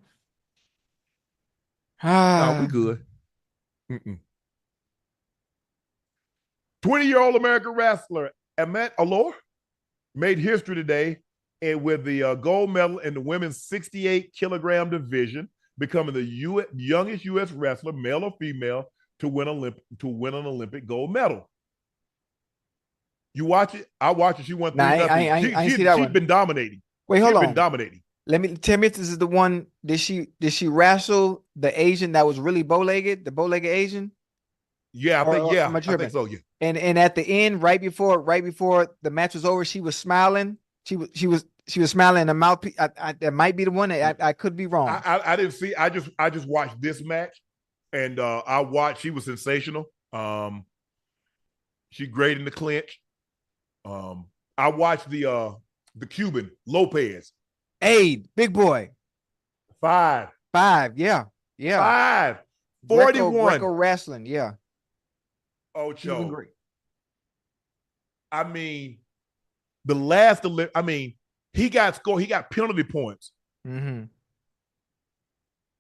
we good. 20-year-old American wrestler Ahmed Allor made history today and with the gold medal in the women's 68-kilogram division, becoming the youngest U.S. wrestler, male or female, to win an Olympic gold medal. You watch it? I watch it. She won 3-0. She's been dominating. Wait, hold on. She's been dominating. Tell me if this is the one. Did she wrestle the Asian that was really bow-legged, the bow-legged Asian? Yeah, I think so. Yeah. And at the end, right before the match was over, she was smiling. She was smiling in the mouthpiece. That might be the one. I could be wrong. I didn't see. I just watched this match, and I watched. She was sensational. She great in the clinch. I watched the Cuban Lopez. Hey, big boy. 5. Yeah. 5. 41. Greco wrestling. Yeah. Ocho. Great. I mean, the last. I mean, he got penalty points. Mm-hmm.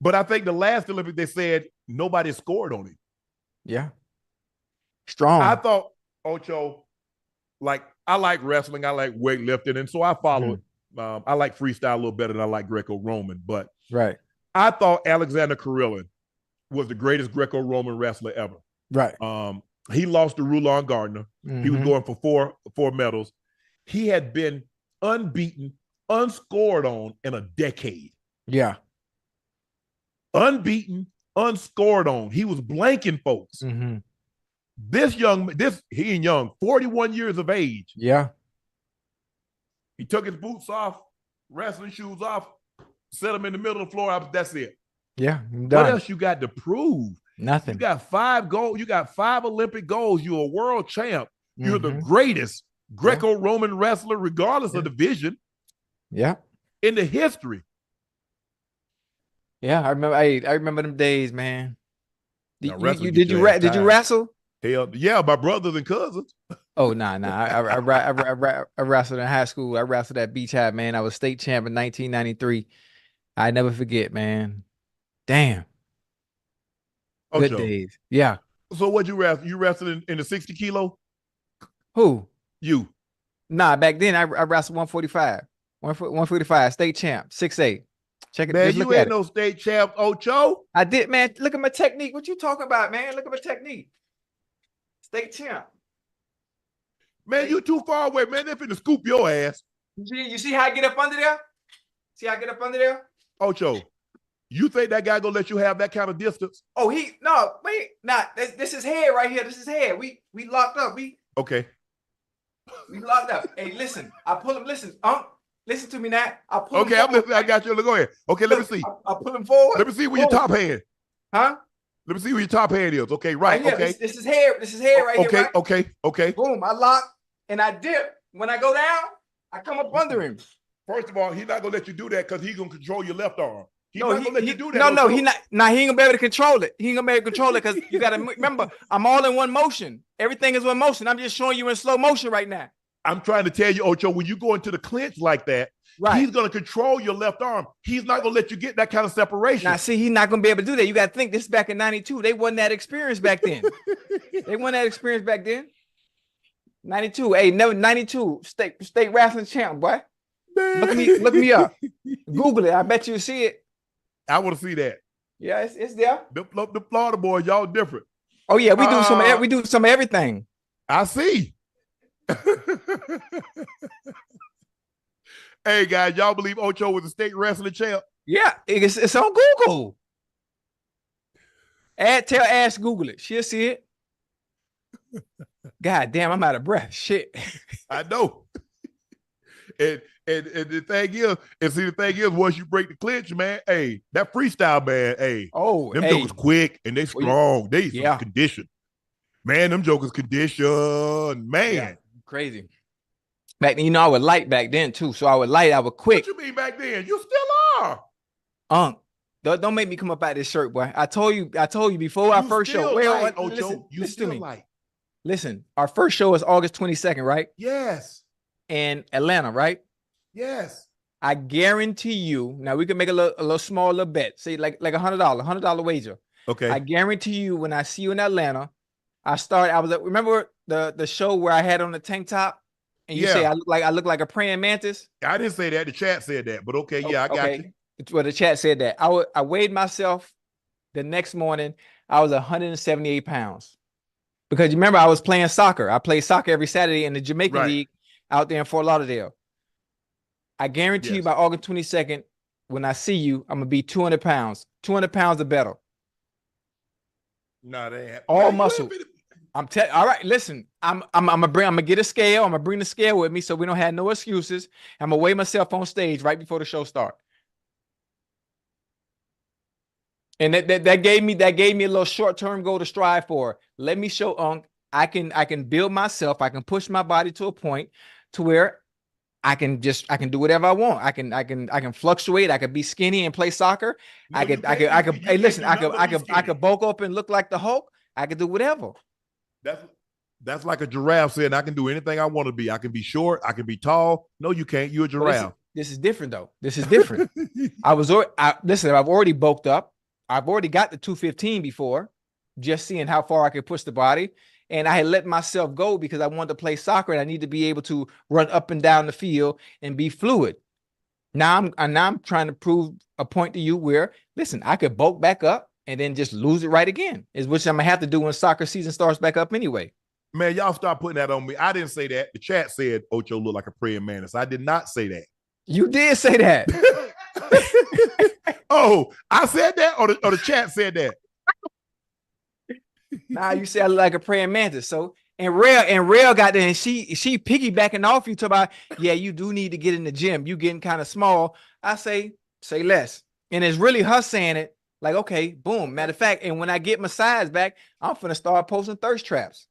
But I think the last Olympic they said nobody scored on him. Yeah. Strong. I thought Ocho, like I like wrestling, I like weightlifting, and so I follow it. I like freestyle a little better than I like Greco-Roman, but right. I thought Alexander Karelin was the greatest Greco-Roman wrestler ever. Right. He lost to Rulon Gardner. Mm-hmm. He was going for four medals. He had been unbeaten, unscored on in a decade. Yeah. Unbeaten, unscored on. He was blanking folks. Mm-hmm. He ain't young, 41 years of age. Yeah. He took his boots off, wrestling shoes off, set them in the middle of the floor. That's it. Yeah. What else you got to prove? Nothing. You got 5 gold. You got 5 Olympic golds. You're a world champ. You're the greatest Greco-Roman wrestler, regardless of division. Yeah. In the history. Yeah, I remember. I remember them days, man. Did you wrestle? Hell yeah, my brothers and cousins. Oh nah. I wrestled in high school. I wrestled at Beach High, man. I was state champ in 1993. I never forget, man. Damn. Good days. Yeah. So what you wrestle? You wrestled in the 60 kilo? Who? You. Nah, back then I wrestled 145. 145, state champ, 6'8". Check it. Man, you ain't no state champ, Ocho. I did, man. Look at my technique. What you talking about, man? Look at my technique. State champ. Man, you too far away, man. They're finna scoop your ass. You see how I get up under there? See how I get up under there? Ocho, you think that guy gonna let you have that kind of distance? Oh, this is head right here. This is head. We locked up. Okay. We locked up. Hey, listen. I pull him. Listen, listen to me now. I pull him. Okay, I'm listening. I got you. Go ahead. Okay, let me see. I pull him forward. Let me see where your top hand. Huh? Let me see where your top hand is. Okay, right. Okay. This is hair. This is hair right here. Right? Okay. Boom. I lock and I dip. When I go down, I come up under him. First of all, he's not gonna let you do that because he's gonna control your left arm. He's not gonna let you do that. He not. Nah, he ain't gonna be able to control it. He ain't gonna be able to control it because you gotta remember, I'm all in one motion. Everything is one motion. I'm just showing you in slow motion right now. I'm trying to tell you, Ocho, when you go into the clinch like that, right, he's going to control your left arm. He's not going to let you get that kind of separation. Now, see, he's not going to be able to do that. You got to think, this is back in 92. They wasn't that experienced back then. 92. Hey, never 92. State wrestling champ, boy. Man. Look me up. Google it. I bet you see it. I want to see that. Yeah, it's there. The Florida boys, y'all different. Oh, yeah, we do some of everything. I see. Hey guys, y'all believe Ocho was a state wrestling champ? Yeah, it's on Google. Ask Google it. She'll see it. God damn, I'm out of breath. Shit. I know. And the thing is, once you break the clinch, man, hey, that freestyle, man, hey, them jokers quick and they strong. They some condition. Man, them jokers condition, man. Yeah. Crazy. Back then, I was light back then too. So I was light, I was quick. What you mean back then? You still are. Don't make me come up out this shirt, boy. I told you before our first show. Wait, Ocho, listen to me. Listen, our first show is August 22nd, right? Yes. In Atlanta, right? Yes. I guarantee you. Now we can make a little small bet. Say like $100 wager. Okay. I guarantee you when I see you in Atlanta, remember the show where I had on the tank top, and you Yeah. say I look like a praying mantis? I didn't say that. The chat said that, but okay, yeah, I got you. Well, the chat said that. I weighed myself the next morning. I was 178 pounds. Because you remember, I was playing soccer. I play soccer every Saturday in the Jamaican League out there in Fort Lauderdale. I guarantee you by August 22nd, when I see you, I'm going to be 200 pounds. 200 pounds or better. No, they have all muscle. All right, listen, I'm gonna get a scale. I'm gonna bring the scale with me so we don't have no excuses. I'm gonna weigh myself on stage right before the show starts. And that gave me a little short-term goal to strive for. Let me show Unc I can build myself. I can push my body to a point to where I can do whatever I want. I can fluctuate. I could be skinny and play soccer. No, I could bulk up and look like the Hulk. I could do whatever. That's like a giraffe saying I can do anything I want to be. I can be short. I can be tall. No, you can't. You're a giraffe. This is different though. This is different. Listen, I've already bulked up. I've already got the 215 before, just seeing how far I could push the body. And I had let myself go because I wanted to play soccer and I need to be able to run up and down the field and be fluid. Now I'm trying to prove a point to you where, listen, I could bulk back up and then just lose it right again, is which I'm gonna have to do when soccer season starts back up anyway. Man, y'all stop putting that on me. I didn't say that. The chat said Ocho looked like a praying mantis. I did not say that. You did say that. Oh, I said that, or the chat said that. Nah, you say I look like a praying mantis. So and Rail got there and she piggybacking off you to about, yeah, you do need to get in the gym. You getting kind of small. I say less. And it's really her saying it like, okay, boom. Matter of fact, and when I get my size back, I'm finna start posting thirst traps.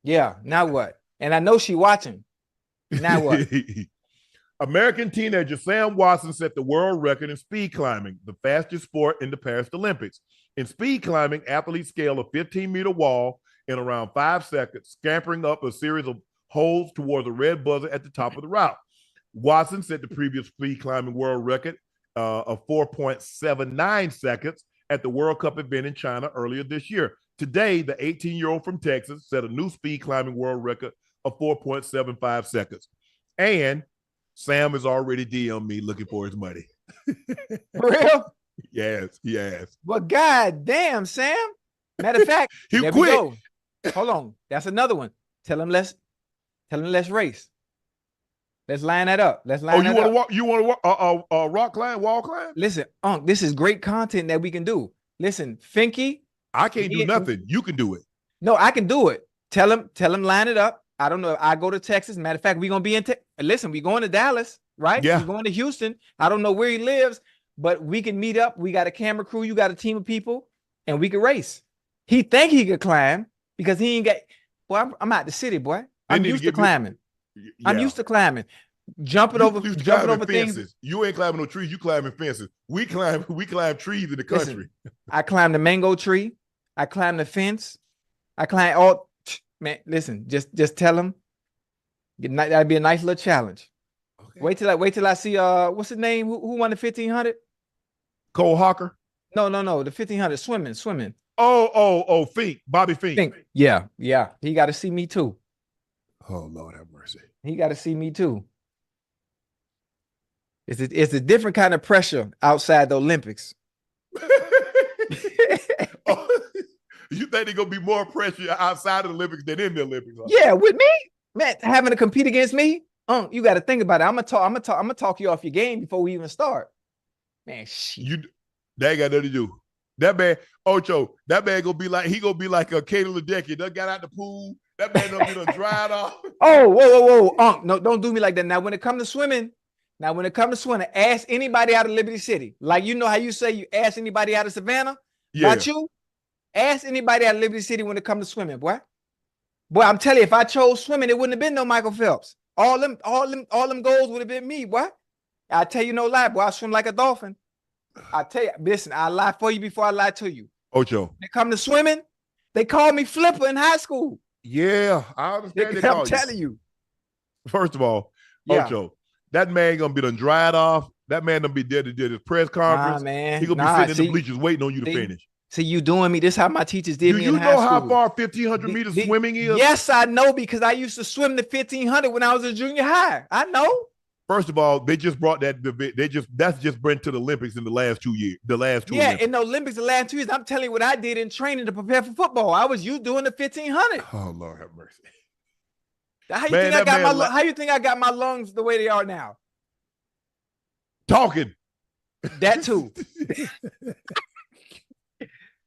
Yeah, now what? And I know she watching. Now what? American teenager Sam Watson set the world record in speed climbing, the fastest sport in the Paris Olympics. In speed climbing, athletes scale a 15-meter wall in around 5 seconds, scampering up a series of holes towards a red buzzer at the top of the route. Watson set the previous speed climbing world record of 4.79 seconds at the World Cup event in China earlier this year. Today, the 18-year-old from Texas set a new speed climbing world record of 4.75 seconds. And Sam has already DM'd me looking for his money. For real? Yes. Well, god damn, Sam. Matter of fact, he quit. Hold on. That's another one. Tell him let's race. Let's line that up. You want to rock climb, wall climb? Listen, Unc, this is great content that we can do. Listen, Finky. I can't do nothing. You can do it. No, I can do it. Tell him line it up. I don't know if I go to Texas. Matter of fact, we're gonna be in listen, we're going to Dallas, right? Yeah. We're going to Houston. I don't know where he lives, but we can meet up. We got a camera crew, you got a team of people, and we can race. He think he could climb because he ain't got. Boy, I'm out the city, boy. I'm used to climbing. Yeah. I'm used to climbing. Jumping over fences. things. You ain't climbing no trees, you climbing fences. We climb trees in the country. Listen, I climbed the mango tree. I climbed the fence. I climbed all. Man, listen, just tell him. That'd be a nice little challenge. Okay. Wait till I see what's his name? Who won the 1500? Cole Hocker? No, the 1500 swimming. Oh, Fink, Bobby Fink. Yeah. He got to see me too. Oh, Lord have mercy. He got to see me too. It's a different kind of pressure outside the Olympics. You think there's gonna be more pressure outside of the Olympics than in the Olympics? Huh? Yeah, with me, man, having to compete against me. You got to think about it. I'm gonna talk you off your game before we even start. Man, shit. That ain't got nothing to do. That man, Ocho, that man gonna be like a Kato Ledecky. Done got out the pool. That man gonna be done dried off. Oh, whoa. No, don't do me like that. Now, when it comes to swimming, ask anybody out of Liberty City. Like, you know how you say you ask anybody out of Savannah? Yeah. Not you. Ask anybody out of Liberty City when it comes to swimming, boy. Boy, I'm telling you, if I chose swimming, it wouldn't have been no Michael Phelps. All them goals would have been me, boy. I tell you no lie, boy. I swim like a dolphin. I tell you, listen, I lie for you before I lie to you. Ocho. When it comes to swimming, they called me Flipper in high school. Yeah, I understand. I'm telling you. First of all, Ocho, that man gonna be done dried off. That man gonna be dead to his press conference. Nah, man. He gonna be sitting in the bleachers waiting on you to finish. See, you doing me. This is how my teachers did Do me you in high know school. how far 1,500 meters swimming is? Yes, I know, because I used to swim the 1,500 when I was in junior high. I know. First of all, they just brought that. That's just been to the Olympics in the last 2 years. The last two. Yeah, Olympics. in the Olympics the last 2 years, I'm telling you what I did in training to prepare for football. I was you doing the 1,500. Oh Lord have mercy. How you think I got my lungs the way they are now? Talking. That too.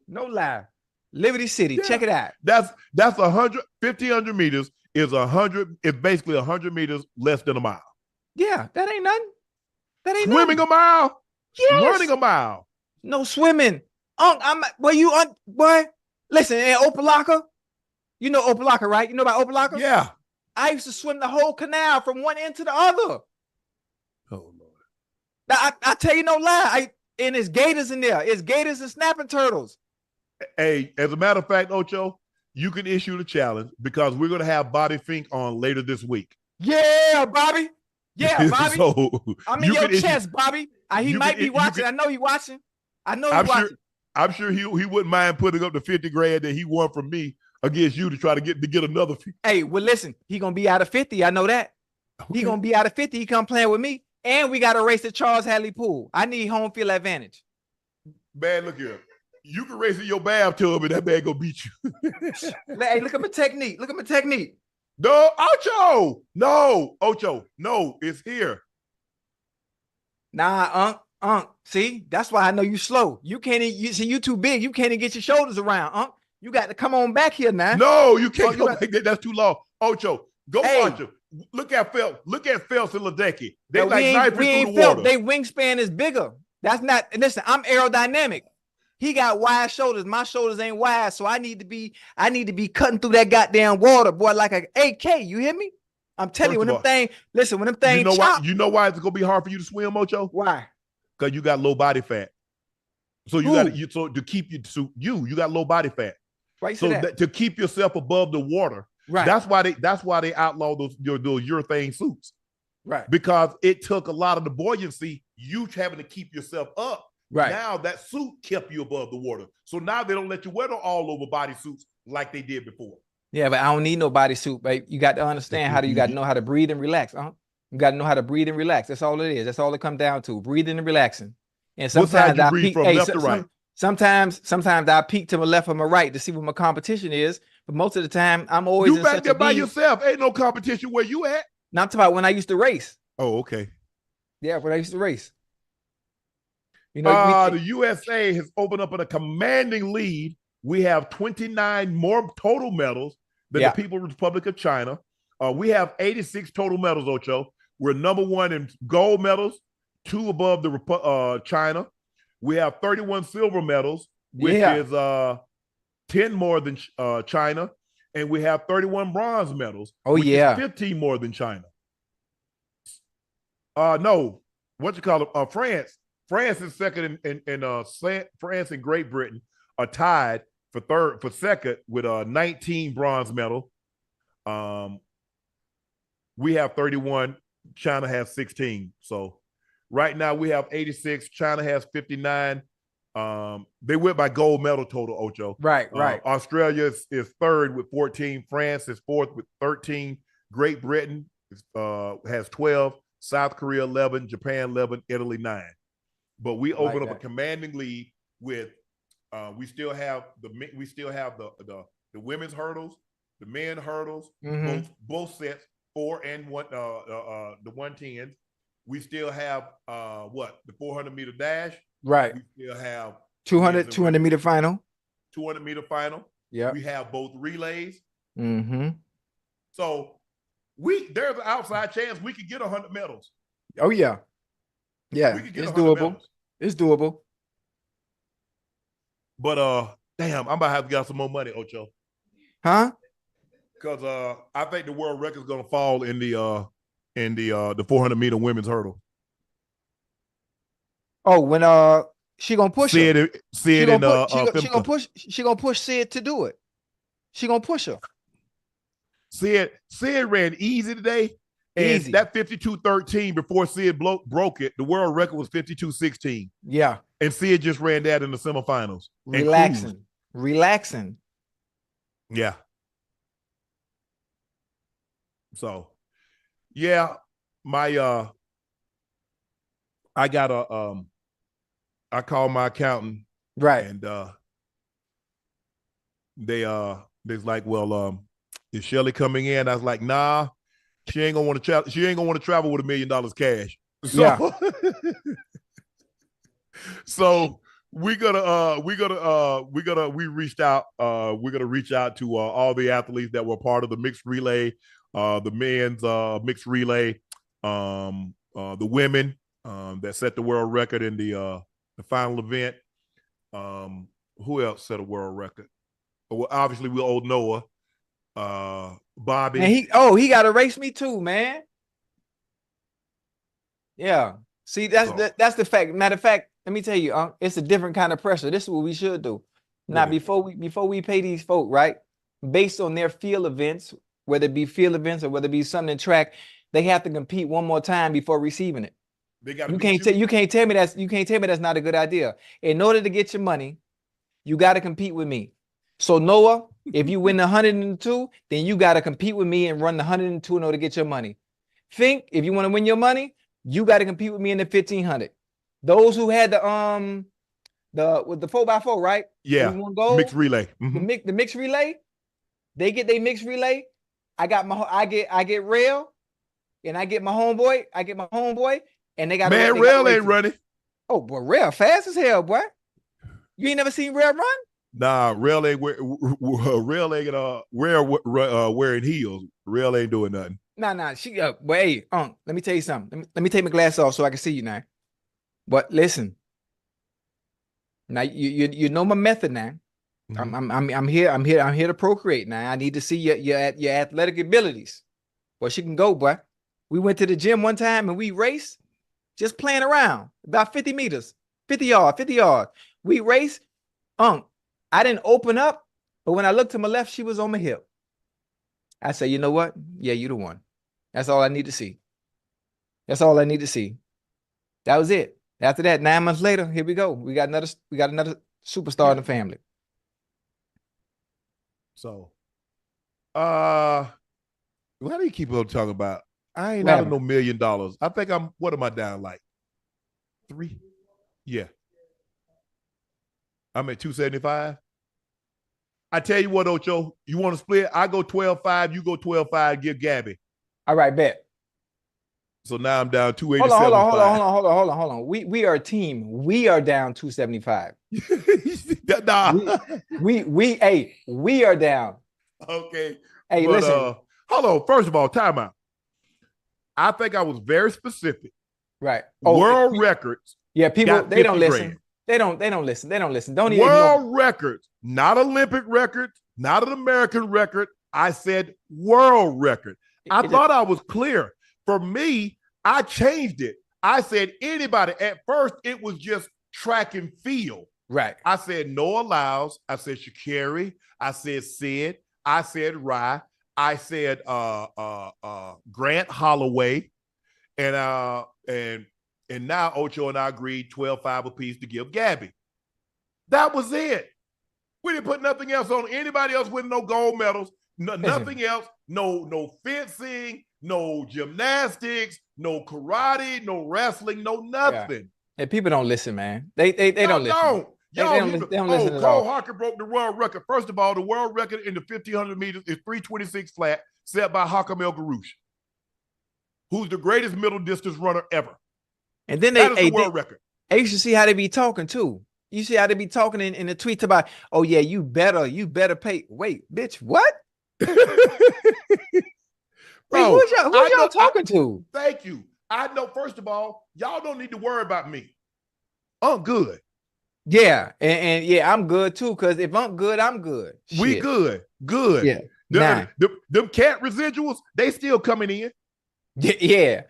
No lie. Liberty City. Yeah. Check it out. That's 1,500 meters is 100. It's basically 100 meters less than a mile. Yeah, that ain't nothing. That ain't swimming nothing. A mile. Yes. Running a mile. No swimming. Boy. Listen, in Opelika, you know Opelika, right? You know about Opelika? Yeah. I used to swim the whole canal from one end to the other. Oh Lord. I tell you no lie. And it's gators in there. It's gators and snapping turtles. Hey, as a matter of fact, Ocho, you can issue the challenge because we're going to have Bobby Fink on later this week. Yeah, Bobby. Yeah, Bobby. So I'm in your chest, Bobby. He might be watching. I know he's watching. Watching. I'm sure he wouldn't mind putting up the 50 grand that he won from me against you to try to get another 50. Hey, well, listen, he going to be out of 50. I know that. Okay. He going to be out of 50. He come playing with me. And we got to race at Charles Hadley Pool. I need home field advantage. Man, look here. You can race in your bathtub and that man gonna beat you. Hey, look at my technique. Look at my technique. No, Ocho. No, Ocho. No, it's here. Nah, Unc. See, that's why I know you slow. You can't even, you too big. You can't even get your shoulders around, Unc. You got to come on back here now. No, you can't go back there. That's too long. Ocho, go watch him. Look at Phelps. Look at Phelps and Ledecky. They like knifing through the water. Their wingspan is bigger. That's not, listen, I'm aerodynamic. He got wide shoulders. My shoulders ain't wide, so I need to be cutting through that goddamn water, boy, like an AK. You hear me? I'm telling you, when them things you know why it's gonna be hard for you to swim, Ocho? Why? Because you got low body fat. So you got low body fat. Right. So to keep yourself above the water, right? That's why they outlaw those urethane suits, right? Because it took a lot of the buoyancy, you having to keep yourself up. Right. Now that suit kept you above the water. So now they don't let you wear the all over body suits like they did before. Yeah, but I don't need no bodysuit, babe. You got to understand you got to know how to breathe and relax. You got to know how to breathe and relax. That's all it is. That's all it comes down to. Breathing and relaxing. And sometimes I peek from left to right. Sometimes I peek to my left or my right to see what my competition is. But most of the time, I'm always you back there by yourself. Ain't no competition where you at. Now I'm talking about when I used to race. Oh, okay. Yeah, when I used to race. You know, the USA has opened up in a commanding lead. We have 29 more total medals than the People's Republic of China. We have 86 total medals, Ocho. We're number one in gold medals, 2 above the China. We have 31 silver medals, which is 10 more than China. And we have 31 bronze medals, which is 15 more than China. France. France is second in France and Great Britain are tied for second with 19 bronze medals. We have 31. China has 16. So right now we have 86. China has 59. They went by gold medal total, Ocho. Right. Australia is third with 14. France is fourth with 13. Great Britain has 12. South Korea 11. Japan 11. Italy 9. But we open up a commanding lead with we still have the women's hurdles, the men hurdles, both sets, 4 and 1 the 110s. We still have the 400 meter dash. Right. We still have 200 meter final. 200 meter final. Yeah. We have both relays. So there's an outside chance we could get 100 medals. Oh yeah. Yeah, it's doable. Medals. It's doable. But damn, I'm about to have to get some more money, Ocho. Huh? Because I think the world record is gonna fall in the 400 meter women's hurdle. Oh, when she gonna push her. She gonna push Sid to do it. She gonna push her. Sid ran easy today. And that 52-13 before Sid broke it, the world record was 52-16. Yeah. And Sid just ran that in the semifinals. Relaxing. Yeah. So, yeah, my I got I called my accountant, right? And they's like, well, is Shelly coming in? I was like, nah, she ain't gonna want to travel. She ain't gonna want to travel with $1 million cash. So, yeah. So we reached out. We're gonna reach out to all the athletes that were part of the mixed relay, the men's mixed relay, the women that set the world record in the final event. Who else set a world record? Well, obviously we owe Noah, Bobby. And he got to race me too, man. Yeah. See, that's the fact. Matter of fact, let me tell you, it's a different kind of pressure. This is what we should do. Now, before we pay these folk, right, based on their field events, whether it be field events or whether it be something in track, they have to compete one more time before receiving it. You can't tell me that's not a good idea. In order to get your money, you got to compete with me. So Noah, if you win the 102, then you got to compete with me and run the 102 in order to get your money. Think if you want to win your money, you got to compete with me in the 1500. Those who had the 4x4, right? Yeah. Mixed relay. Mm-hmm. The mixed relay, they get their mixed relay. I get Rail, and I get my homeboy. And they got Rail ain't running. Oh, boy, Rail fast as hell, boy. You ain't never seen Rail run? Nah, Rail ain't wearing heels. Rail ain't doing nothing. Nah. She wait, let me tell you something. Let me take my glass off so I can see you now. But listen, now you know my method now. Mm-hmm. I'm here to procreate now. I need to see your athletic abilities. Well, she can go, boy. We went to the gym one time and we raced, just playing around about 50 meters, 50 yards. We raced. I didn't open up, but when I looked to my left, she was on my hip. I said, you know what? Yeah, you the one. That's all I need to see. That was it. After that, 9 months later, here we go. We got another superstar in the family. So, what do you keep on talking about? I ain't out of no $1 million. I think what am I down like? 3? Yeah. I'm at 275. I tell you what, Ocho, you want to split? I go 12.5, you go 12.5, give Gabby. All right, bet. So now I'm down 287. Hold on. We are a team. We are down 275. Nah. We are down. Okay. Hey, but, listen. Hold on. First of all, time out. I think I was very specific. Right. World records. Yeah, people, they don't listen. They don't listen. Don't even World records, not Olympic records, not an American record. I said world record. I thought I was clear. For me, I changed it. I said anybody. At first, it was just track and field. Right. I said Noah Lyles. I said Sha'Carri. I said Sid. I said Rye. I said Grant Holloway. And now Ocho and I agreed 12.5 apiece to give Gabby. That was it. We didn't put nothing else on anybody else with no gold medals. Nothing else. No fencing, no gymnastics, no karate, no wrestling, no nothing. Yeah. And people don't listen, man. They don't listen. They don't listen at all. Hocker broke the world record. First of all, the world record in the 1,500 meters is 3:26 flat, set by Hocker Garouche, who's the greatest middle distance runner ever. And then the world record. You should see how they be talking too. You see how they be talking in the tweets about, oh yeah, you better pay. Wait, bitch, what? Bro, who y'all talking to? Thank you. I know, first of all, y'all don't need to worry about me. I'm good. Yeah, and yeah, I'm good too, because if I'm good, I'm good. We Shit. good. Yeah. Them cat residuals, they still coming in. Yeah.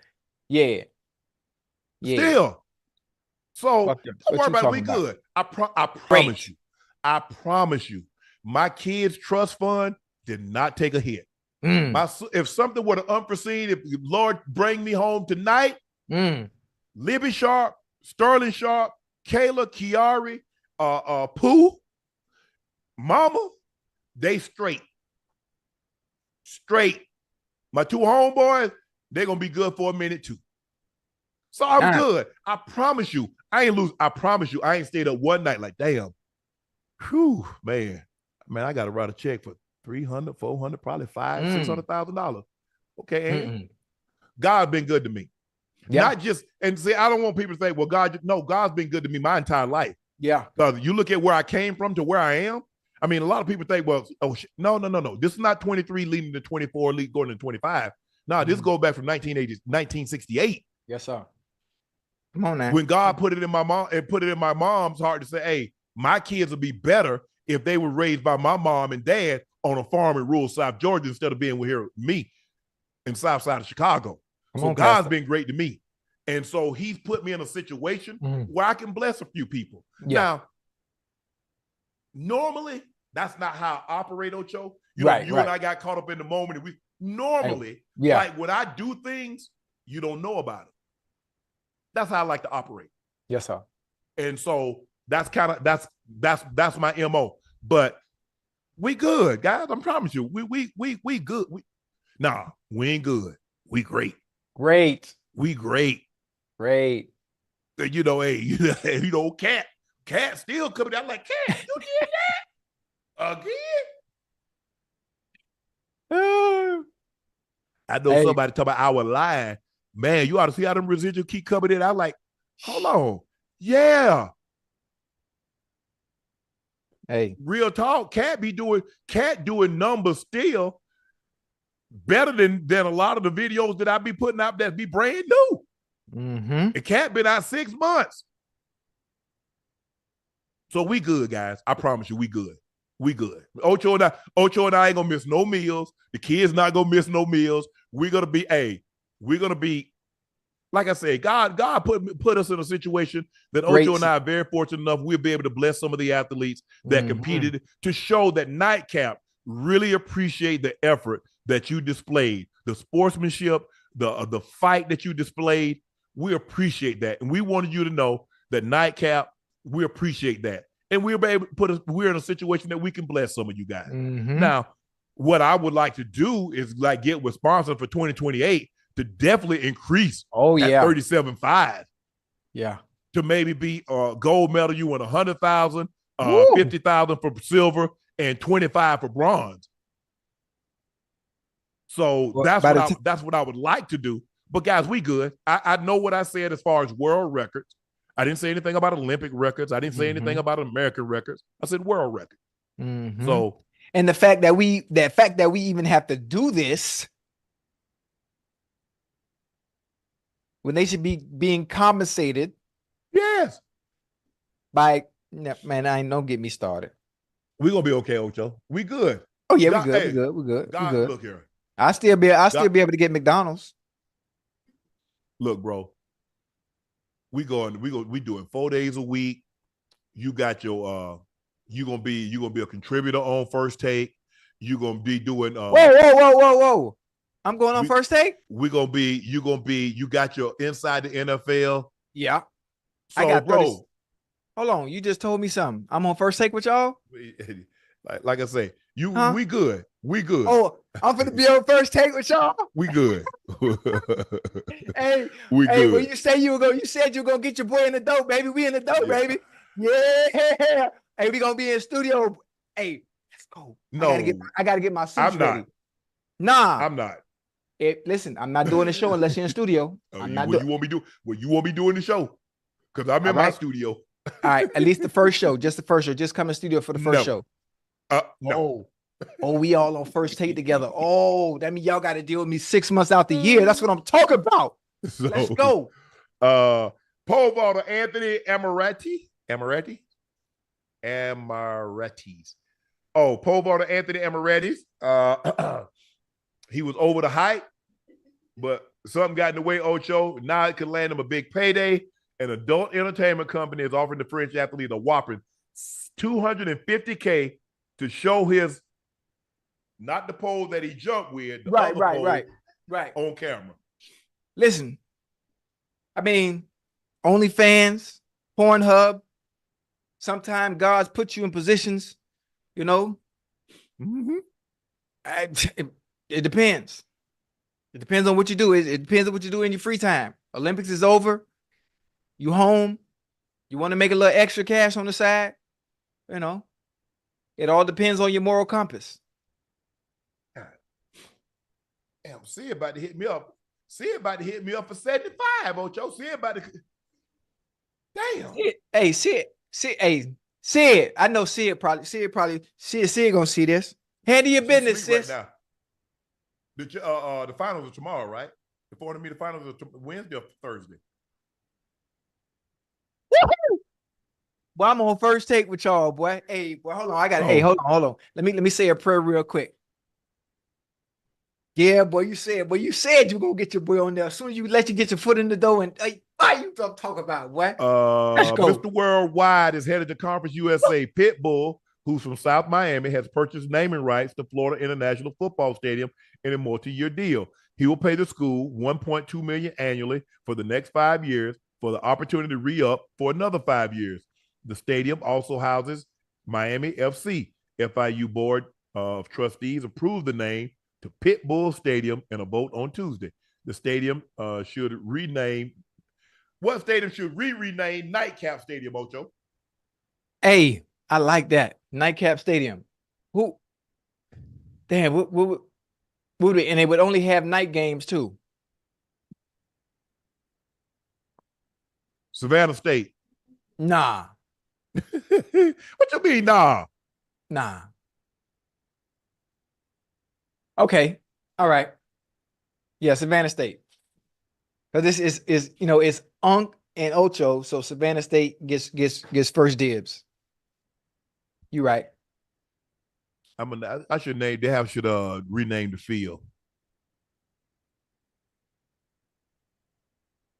Still. So don't worry about it. We good. I promise you. I promise you. My kids' trust fund did not take a hit. If something were to unforeseen, if Lord bring me home tonight, Libby Sharpe, Sterling Sharpe, Kayla, Kiari, Pooh, Mama, they straight. Straight. My two homeboys, they're going to be good for a minute too. So I'm good. I promise you. I ain't lose. I promise you. I ain't stayed up one night like, damn. Whew, man. Man, I got to write a check for $300, $400, probably $600,000. Okay. God's been good to me. Yeah. Not just, and see, I don't want people to say, well, God's been good to me my entire life. Yeah. Because you look at where I came from to where I am. I mean, a lot of people think, well, no. This is not 23 leading to 24, going to 25. No, this goes back from 1968. Yes, sir. Come on now. When God put it in my mom and put it in my mom's heart to say, hey, my kids would be better if they were raised by my mom and dad on a farm in rural South Georgia instead of being here with me in South side of Chicago. So God's been great to me. And so he's put me in a situation where I can bless a few people. Yeah. Now, normally, that's not how I operate, Ocho. You and I got caught up in the moment. And normally, like when I do things, you don't know about it. That's how I like to operate. Yes, sir. And so that's my MO. But we good, guys. I promise you. We good. We ain't good. We great. Great. We great. Great. You know, Cat still coming out like, Cat, you did that again? I know somebody talking about our line. Man, you ought to see how them residuals keep coming in. I'm like, hold on. Yeah. Hey. Real talk. Cat doing numbers still better than a lot of the videos that I be putting out that be brand new. And Cat been out 6 months. So we good, guys. I promise you, we good. We good. Ocho and I ain't gonna miss no meals. The kids not gonna miss no meals. We're gonna be, like I said, God put us in a situation that Ocho and I are very fortunate enough we'll be able to bless some of the athletes that competed to show that Nightcap really appreciate the effort that you displayed, the sportsmanship, the fight that you displayed. We appreciate that. And we wanted you to know that Nightcap, we appreciate that. And we'll be able to we're in a situation that we can bless some of you guys. Now, what I would like to do is like get with sponsors for 2028 to definitely increase at 37.5. Yeah. To maybe be a gold medal, you win 100,000, 50,000 for silver, and 25 for bronze. So that's what I would like to do. But guys, we good. I know what I said as far as world records. I didn't say anything about Olympic records. I didn't say anything about American records. I said world record. So, and the fact that we even have to do this when they should be being compensated. Yes. By man, don't get me started. We're gonna be okay, Ocho. We good. Oh yeah, we good. We good. God, we good. Look here. I'll still be able to get McDonald's. Look, bro. We doing 4 days a week. You got your you're gonna be a contributor on First Take. You're gonna be doing whoa. I'm going on First Take. You got your Inside the NFL. Yeah. So, I got bro. Hold on, you just told me something. I'm on First Take with y'all. Like I say, we good. We good. Oh, I'm gonna be on First Take with y'all. We good. Hey, good. When you said you were gonna get your boy in the dope, baby. We in the dope, baby. Yeah. Hey, we gonna be in studio. Hey, let's go. No, I gotta get my suits I'm ready. not. Nah, I'm not. Listen, I'm not doing the show unless you're in studio. You won't be doing the show because I'm in my studio. All right, at least the first show, just the first show. Just come in studio for the first show. No. Oh, we all on First Take together. Oh, that means y'all got to deal with me 6 months out the year. That's what I'm talking about. So, let's go. Pole vaulter Anthony Amaratis. Oh, pole vaulter Anthony Amaratis. He was over the height, but something got in the way, Ocho. Now it could land him a big payday. An adult entertainment company is offering the French athlete a whopping $250K to show his, not the pole that he jumped with, the other pole on camera. Listen, I mean, OnlyFans, Pornhub. Sometimes God's put you in positions, you know. Mm-hmm. It depends. It depends on what you do. It depends on what you do in your free time. Olympics is over. You home. You want to make a little extra cash on the side. You know, it all depends on your moral compass. Damn, see about to hit me up. See about to hit me up for 75, Ocho. See about to. Damn. Hey, Sid. I know Sid Sid gonna see this. Handle your business, sis. Right now. The finals are tomorrow, right? The 400-meter finals are Wednesday or Thursday. Woo-hoo! Well, I'm on first take with y'all, boy. Hey, boy, hold on. Hey, hold on. Let me say a prayer real quick. Yeah, boy, you said you're gonna get your boy on there. As soon as you get your foot in the door and why you talk about what? Let's go. Mr. Worldwide is headed to Conference USA. Pitbull, who's from South Miami, has purchased naming rights to Florida International Football Stadium in a multi-year deal. He will pay the school $1.2 million annually for the next 5 years for the opportunity to re-up for another 5 years. The stadium also houses Miami FC. FIU Board of Trustees approved the name to Pitbull Stadium in a vote on Tuesday. The stadium should rename. What stadium should rename Nightcap Stadium, Ocho? Hey, I like that. Nightcap Stadium. Who? Damn, what and they would only have night games too. Savannah State. Nah. What you mean, nah? Nah. Okay. All right. Yeah, Savannah State. But this is it's Unc and Ocho, so Savannah State gets first dibs. You right. I should name. They should rename the field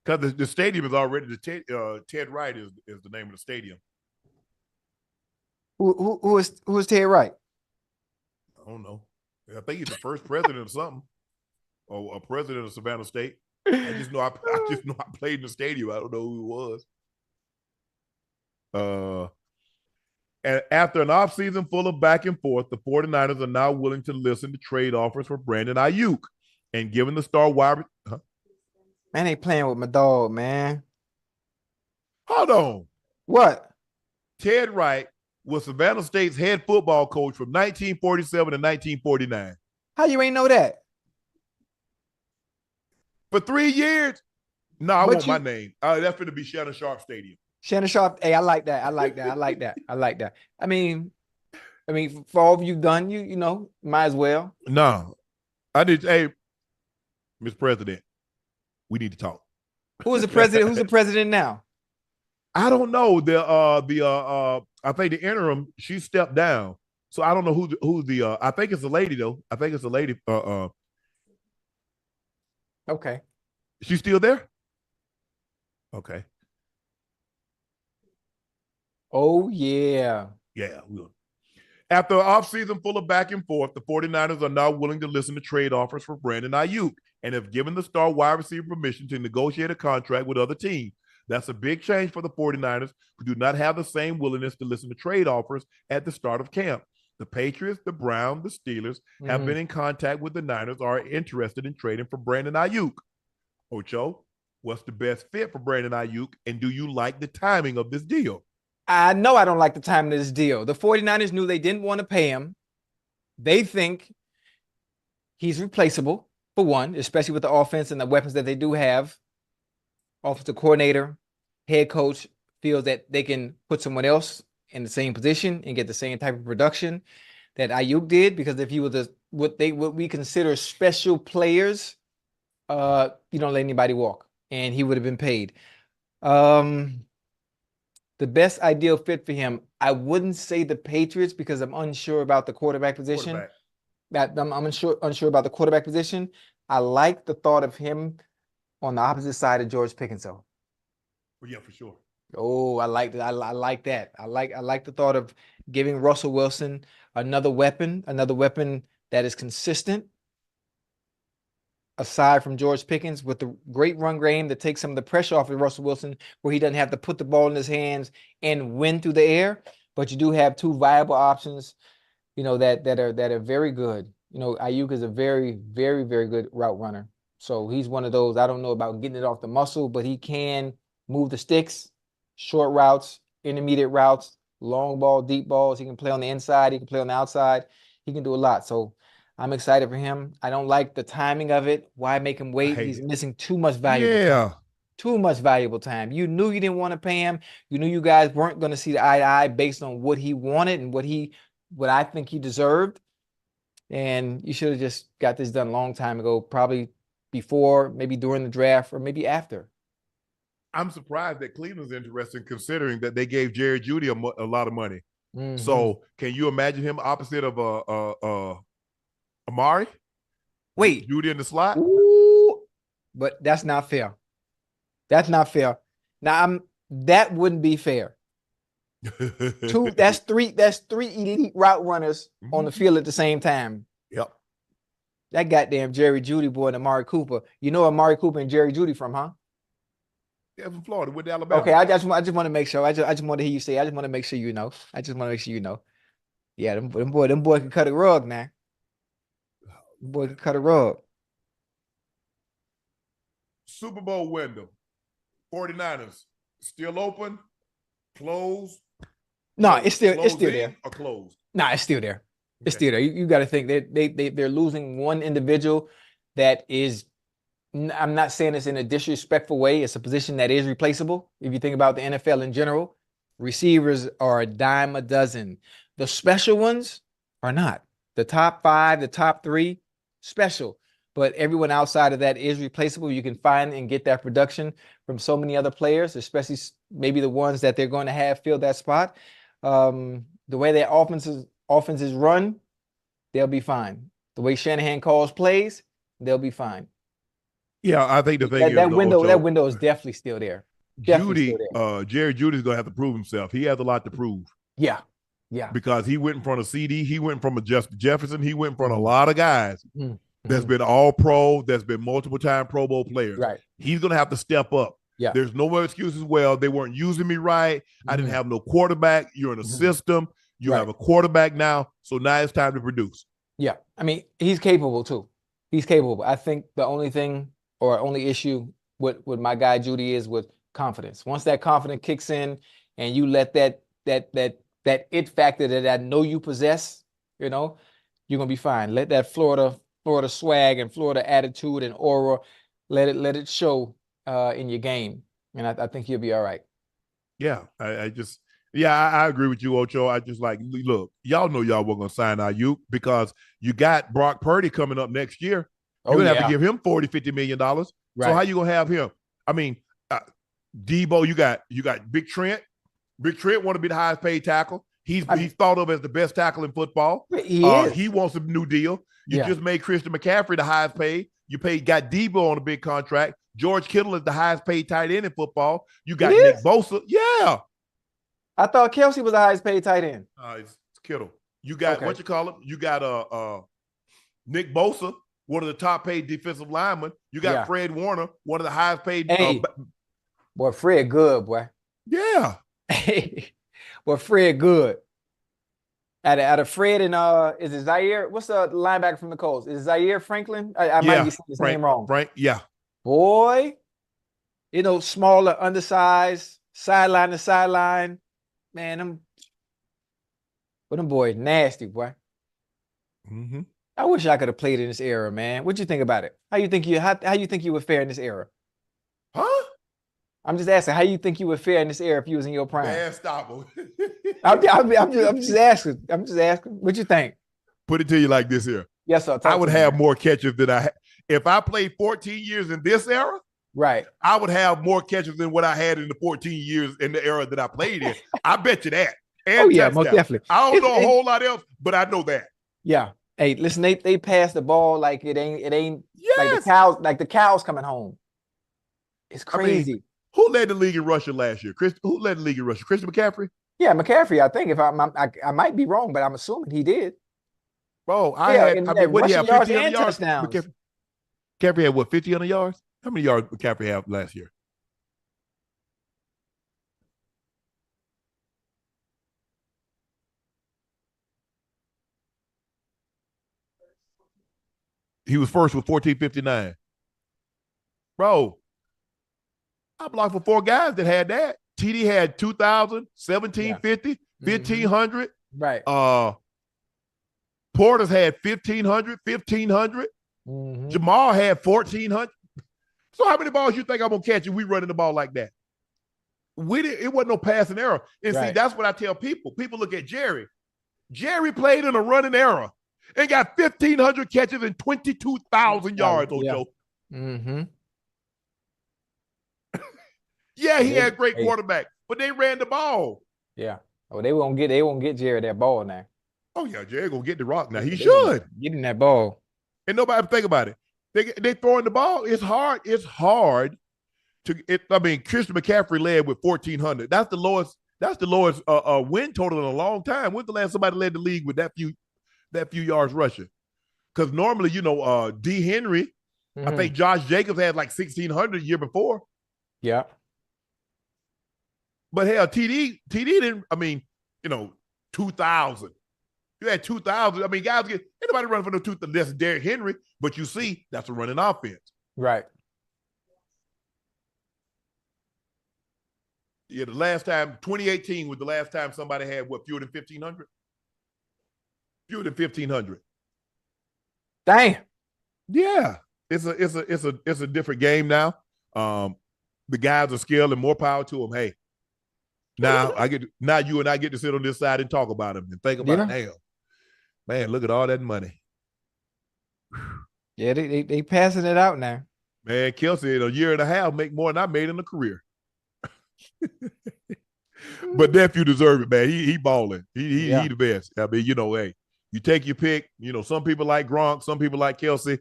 because the stadium is already Ted Wright is the name of the stadium. Who is Ted Wright? I don't know. I think he's the first president or something, or a president of Savannah State. I just know I played in the stadium. I don't know who it was. And after an offseason full of back and forth, the 49ers are now willing to listen to trade offers for Brandon Aiyuk. And given the star wide... Huh? Man, they playing with my dog, man. Hold on. What? Ted Wright was Savannah State's head football coach from 1947 to 1949. How you ain't know that? For 3 years? No, I want my name. That's going to be Shannon Sharpe Stadium. Shannon Sharpe. Hey, I like that. I mean, for all of you done, you know, might as well. No. Hey, Mr. President, we need to talk. Who's the president? Who's the president now? I don't know. I think the interim, she stepped down. So I don't know who the I think it's a lady though. I think it's a lady. Okay. She's still there? Okay. Oh, yeah. Yeah. After an offseason full of back and forth, the 49ers are now willing to listen to trade offers for Brandon Aiyuk and have given the star wide receiver permission to negotiate a contract with other teams. That's a big change for the 49ers, who do not have the same willingness to listen to trade offers at the start of camp. The Patriots, the Browns, the Steelers have been in contact with the Niners, are interested in trading for Brandon Aiyuk. Ocho, what's the best fit for Brandon Aiyuk, and do you like the timing of this deal? I know I don't like the timing of this deal. The 49ers knew they didn't want to pay him. They think he's replaceable, for one, especially with the offense and the weapons that they do have. Offensive coordinator, head coach feels that they can put someone else in the same position and get the same type of production that Aiyuk did, because if he was what we consider special players, you don't let anybody walk, and he would have been paid. The best ideal fit for him, I wouldn't say the Patriots, because I'm unsure about the quarterback position. I'm unsure about the quarterback position. I like the thought of him on the opposite side of George Pickens, though. Well, yeah, for sure. Oh, I like that. I like that. I like the thought of giving Russell Wilson another weapon that is consistent. aside from George Pickens, with the great run game that takes some of the pressure off of Russell Wilson, where he doesn't have to put the ball in his hands and win through the air. But you do have two viable options, that are very good. Aiyuk is a very, very, very good route runner. So he's one of those. I don't know about getting it off the muscle, but he can move the sticks, short routes, intermediate routes, long ball, deep balls. He can play on the inside. He can play on the outside. He can do a lot. So I'm excited for him. I don't like the timing of it. Why make him wait? He's missing too much valuable time. Too much valuable time. You knew you didn't want to pay him. You knew you guys weren't going to see the eye to eye based on what he wanted and what I think he deserved. And you should have just got this done a long time ago, probably before, maybe during the draft, or maybe after. I'm surprised that Cleveland's interested, considering that they gave Jerry Jeudy a lot of money. Mm-hmm. So can you imagine him opposite of Amari? Wait. Jeudy in the slot? Ooh, but that's not fair. That's not fair. Now that wouldn't be fair. That's three elite route runners on the field at the same time. Yep. That goddamn Jerry Jeudy boy and Amari Cooper. You know Amari Cooper and Jerry Jeudy from, huh? Yeah, from Florida, with Alabama. Okay, I just want to make sure. I just want to hear you say. I just want to make sure you know. Yeah, them boy can cut a rug now. Them boy can cut a rug. Super Bowl window. 49ers still open, closed. No, it's still there. Or closed. No, it's still there. It's still there. You got to think they're losing one individual that is. I'm not saying this in a disrespectful way. It's a position that is replaceable. If you think about the NFL in general, receivers are a dime a dozen. The special ones are not. The top 5, the top 3, special. But everyone outside of that is replaceable. You can find and get that production from so many other players, especially maybe the ones that they're going to have fill that spot. The way their offense is run, they'll be fine. The way Shanahan calls plays, they'll be fine. Yeah, I think the thing that window is definitely still there. Jerry Jeudy's gonna have to prove himself. He has a lot to prove. Yeah. Because he went in front of CD, he went in front of Justin Jefferson, he went in front of a lot of guys that's been all pro, that's been multiple time Pro Bowl players. Right. He's gonna have to step up. Yeah. There's no more excuses. Well, they weren't using me right. I didn't have no quarterback. You're in a system. You have a quarterback now. So now it's time to produce. Yeah. I mean, he's capable too. He's capable. I think the only thing or only issue with my guy Jeudy is with confidence. Once that confidence kicks in and you let that it factor that I know you possess, you're gonna be fine. Let that Florida swag and Florida attitude and aura, let it show in your game. And I think you'll be all right. Yeah, I agree with you, Ocho. I just look, y'all know y'all weren't gonna sign Aiyuk because you got Brock Purdy coming up next year. You're gonna have to give him $40-50 million. Right. So how you gonna have him? I mean, Debo, you got Big Trent. Big Trent want to be the highest paid tackle. He's thought of as the best tackle in football. He wants a new deal. You just made Christian McCaffrey the highest paid. Got Debo on a big contract. George Kittle is the highest paid tight end in football. You got Nick Bosa. Yeah. I thought Kelsey was the highest paid tight end. It's Kittle. You got what you call him? You got Nick Bosa, one of the top paid defensive linemen. You got Fred Warner, one of the highest paid. Boy, Fred good, boy. Yeah. Boy, Fred good. Out of Fred and is it Zaire? What's the linebacker from the Colts? Is it Zaire Franklin? I might be saying his name wrong. Frank, yeah. Boy, smaller, undersized, sideline to sideline. Man, them boys nasty, boy. Mm-hmm. I wish I could have played in this era, man. What'd you think about it? How you think you would fare in this era? Huh? I'm just asking, how you think you would fare in this era if you was in your prime? Man, stop him. I'm just asking. What you think? Put it to you like this here. Yes, sir. I would have more catches than I had. If I played 14 years in this era, right, I would have more catches than what I had in the 14 years in the era that I played in. I bet you that. And most definitely. I don't know a whole lot else, but I know that. Yeah. Hey, listen, they pass the ball like it ain't like the cows coming home. It's crazy. I mean, who led the league in rushing last year? Who led the league in rushing? Christian McCaffrey? Yeah, McCaffrey. I think if I might be wrong, but I'm assuming he did. Bro, what do you have? 15 yards? McCaffrey had what, 1,500 yards? How many yards McCaffrey have last year? He was first with 1,459. Bro, I blocked for 4 guys that had that. TD had 2,000, 1,750, 1,500. Right. Porter's had 1,500, 1,500. Jamal had 1,400. So how many balls you think I'm going to catch if we running the ball like that? It wasn't no passing error. And see, that's what I tell people. People look at Jerry. Jerry played in a running era and got 1,500 catches and 22,000 yards, Ocho. Yeah, he had great quarterback, but they ran the ball. Yeah. Oh, they won't get Jerry that ball now. Oh, yeah, Jerry gonna get the rock now. He should. Get in that ball. And nobody think about it. They throwing the ball. It's hard. It's hard Christian McCaffrey led with 1,400. That's the lowest win total in a long time. When's the last somebody led the league with that few yards rushing? Because normally, D. Henry, I think Josh Jacobs had like 1,600 the year before. Yeah. But hell, TD didn't, 2,000. You had 2,000. I mean, guys anybody running for no 2,000. That's Derrick Henry, but you see, that's a running offense. Right. Yeah, the last time, 2018 was the last time somebody had fewer than 1,500? Fewer than 1,500. Damn. Yeah. It's a different game now. The guys are skilled and more power to them. Hey, now you and I get to sit on this side and talk about them and think about damn, man, look at all that money. Yeah, they passing it out now. Man, Kelsey in a year and a half make more than I made in a career. But nephew deserve it, man. He balling. He the best. I mean, hey, you take your pick. Some people like Gronk, some people like Kelsey.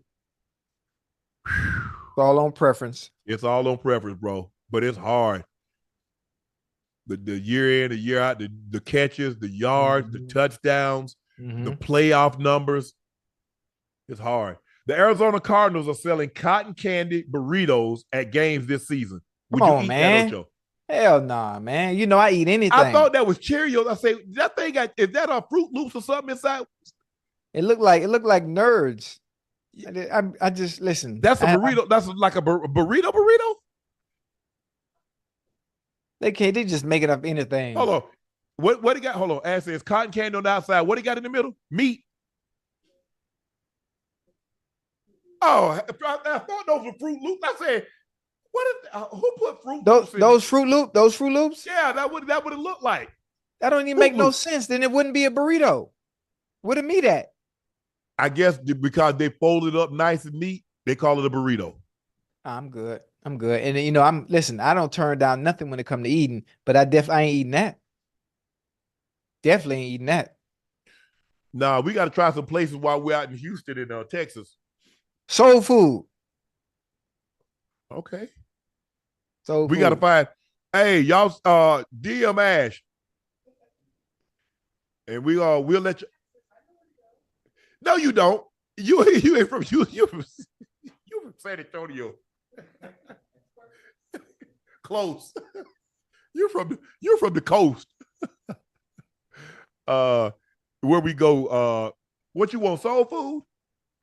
It's all on preference. It's all on preference, bro. But it's hard. The year in, the year out, the catches, the yards, the touchdowns, the playoff numbers. It's hard. The Arizona Cardinals are selling cotton candy burritos at games this season. Come on, man. Hell nah, man. I eat anything. I thought that was Cheerios. I say that thing is that a Fruit Loops or something inside? It looked like nerds. I just listen. That's a burrito. That's like a burrito. They just make it up anything. Hold on. What he got? Hold on. Ask says cotton candy on the outside. What he got in the middle? Meat. Oh, I thought those were Fruit Loops. I said, who put Fruit Loops in? Those Fruit Loops? Yeah, that would have looked like. That don't even make no sense. Then it wouldn't be a burrito. Where the meat at? I guess because they fold it up nice and neat, they call it a burrito. I'm good. And listen, I don't turn down nothing when it comes to eating, but I ain't eating that. Definitely ain't eating that. Nah, we got to try some places while we're out in Houston and Texas. Soul food. Okay. So we got to find, hey, y'all, DM Ash. And we'll let you. No, you don't. You ain't from you from San Antonio. Close. You're from the coast. Where we go, what you want, soul food?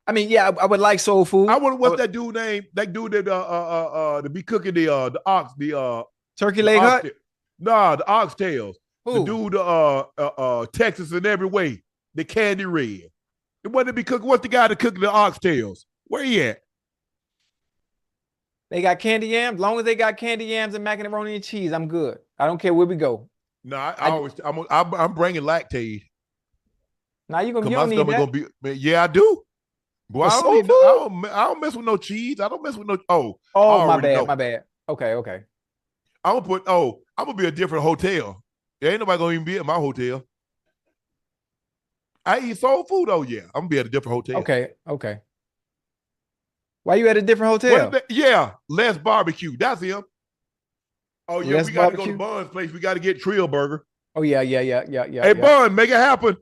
I mean, yeah, I would like soul food. I wonder what's that dude name? That dude that be cooking the ox, the Turkey leg hut? Nah, the oxtails. Who? The dude Texas in every way. The candy red. The one that be cooking. What's the guy that cooking the oxtails? Where he at? They got candy yams. As long as they got candy yams and macaroni and cheese, I'm good. I don't care where we go. No, I'm bringing lactate. Now you gonna my get stomach that? gonna be. Yeah, I do. Boy, I don't mess with no cheese. I don't mess with no. Oh, my bad. Okay. I'm gonna be a different hotel. There ain't nobody gonna even be at my hotel. I eat soul food. Oh yeah, I'm gonna be at a different hotel. Okay. Why you at a different hotel? Yeah, Les Barbecue. That's him. Oh yeah, Les we got to Barbecue? go to Bun's place. We got to get Trill Burger. Oh yeah. Hey Bun, make it happen.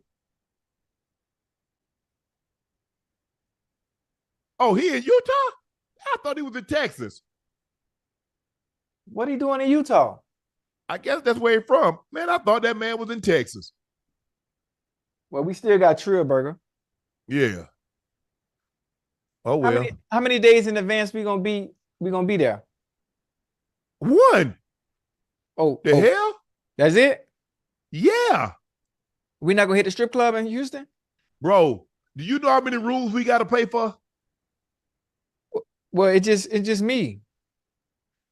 Oh, he in Utah? I thought he was in Texas. What are you doing in Utah? I guess that's where he's from. Man, I thought that man was in Texas. Well, we still got Trill Burger. Yeah. Oh well. How many days in advance we gonna be there? One. The Oh, hell? that's it? Yeah. We not gonna hit the strip club in Houston? Bro, do you know how many rooms we gotta pay for? Well, it's just me.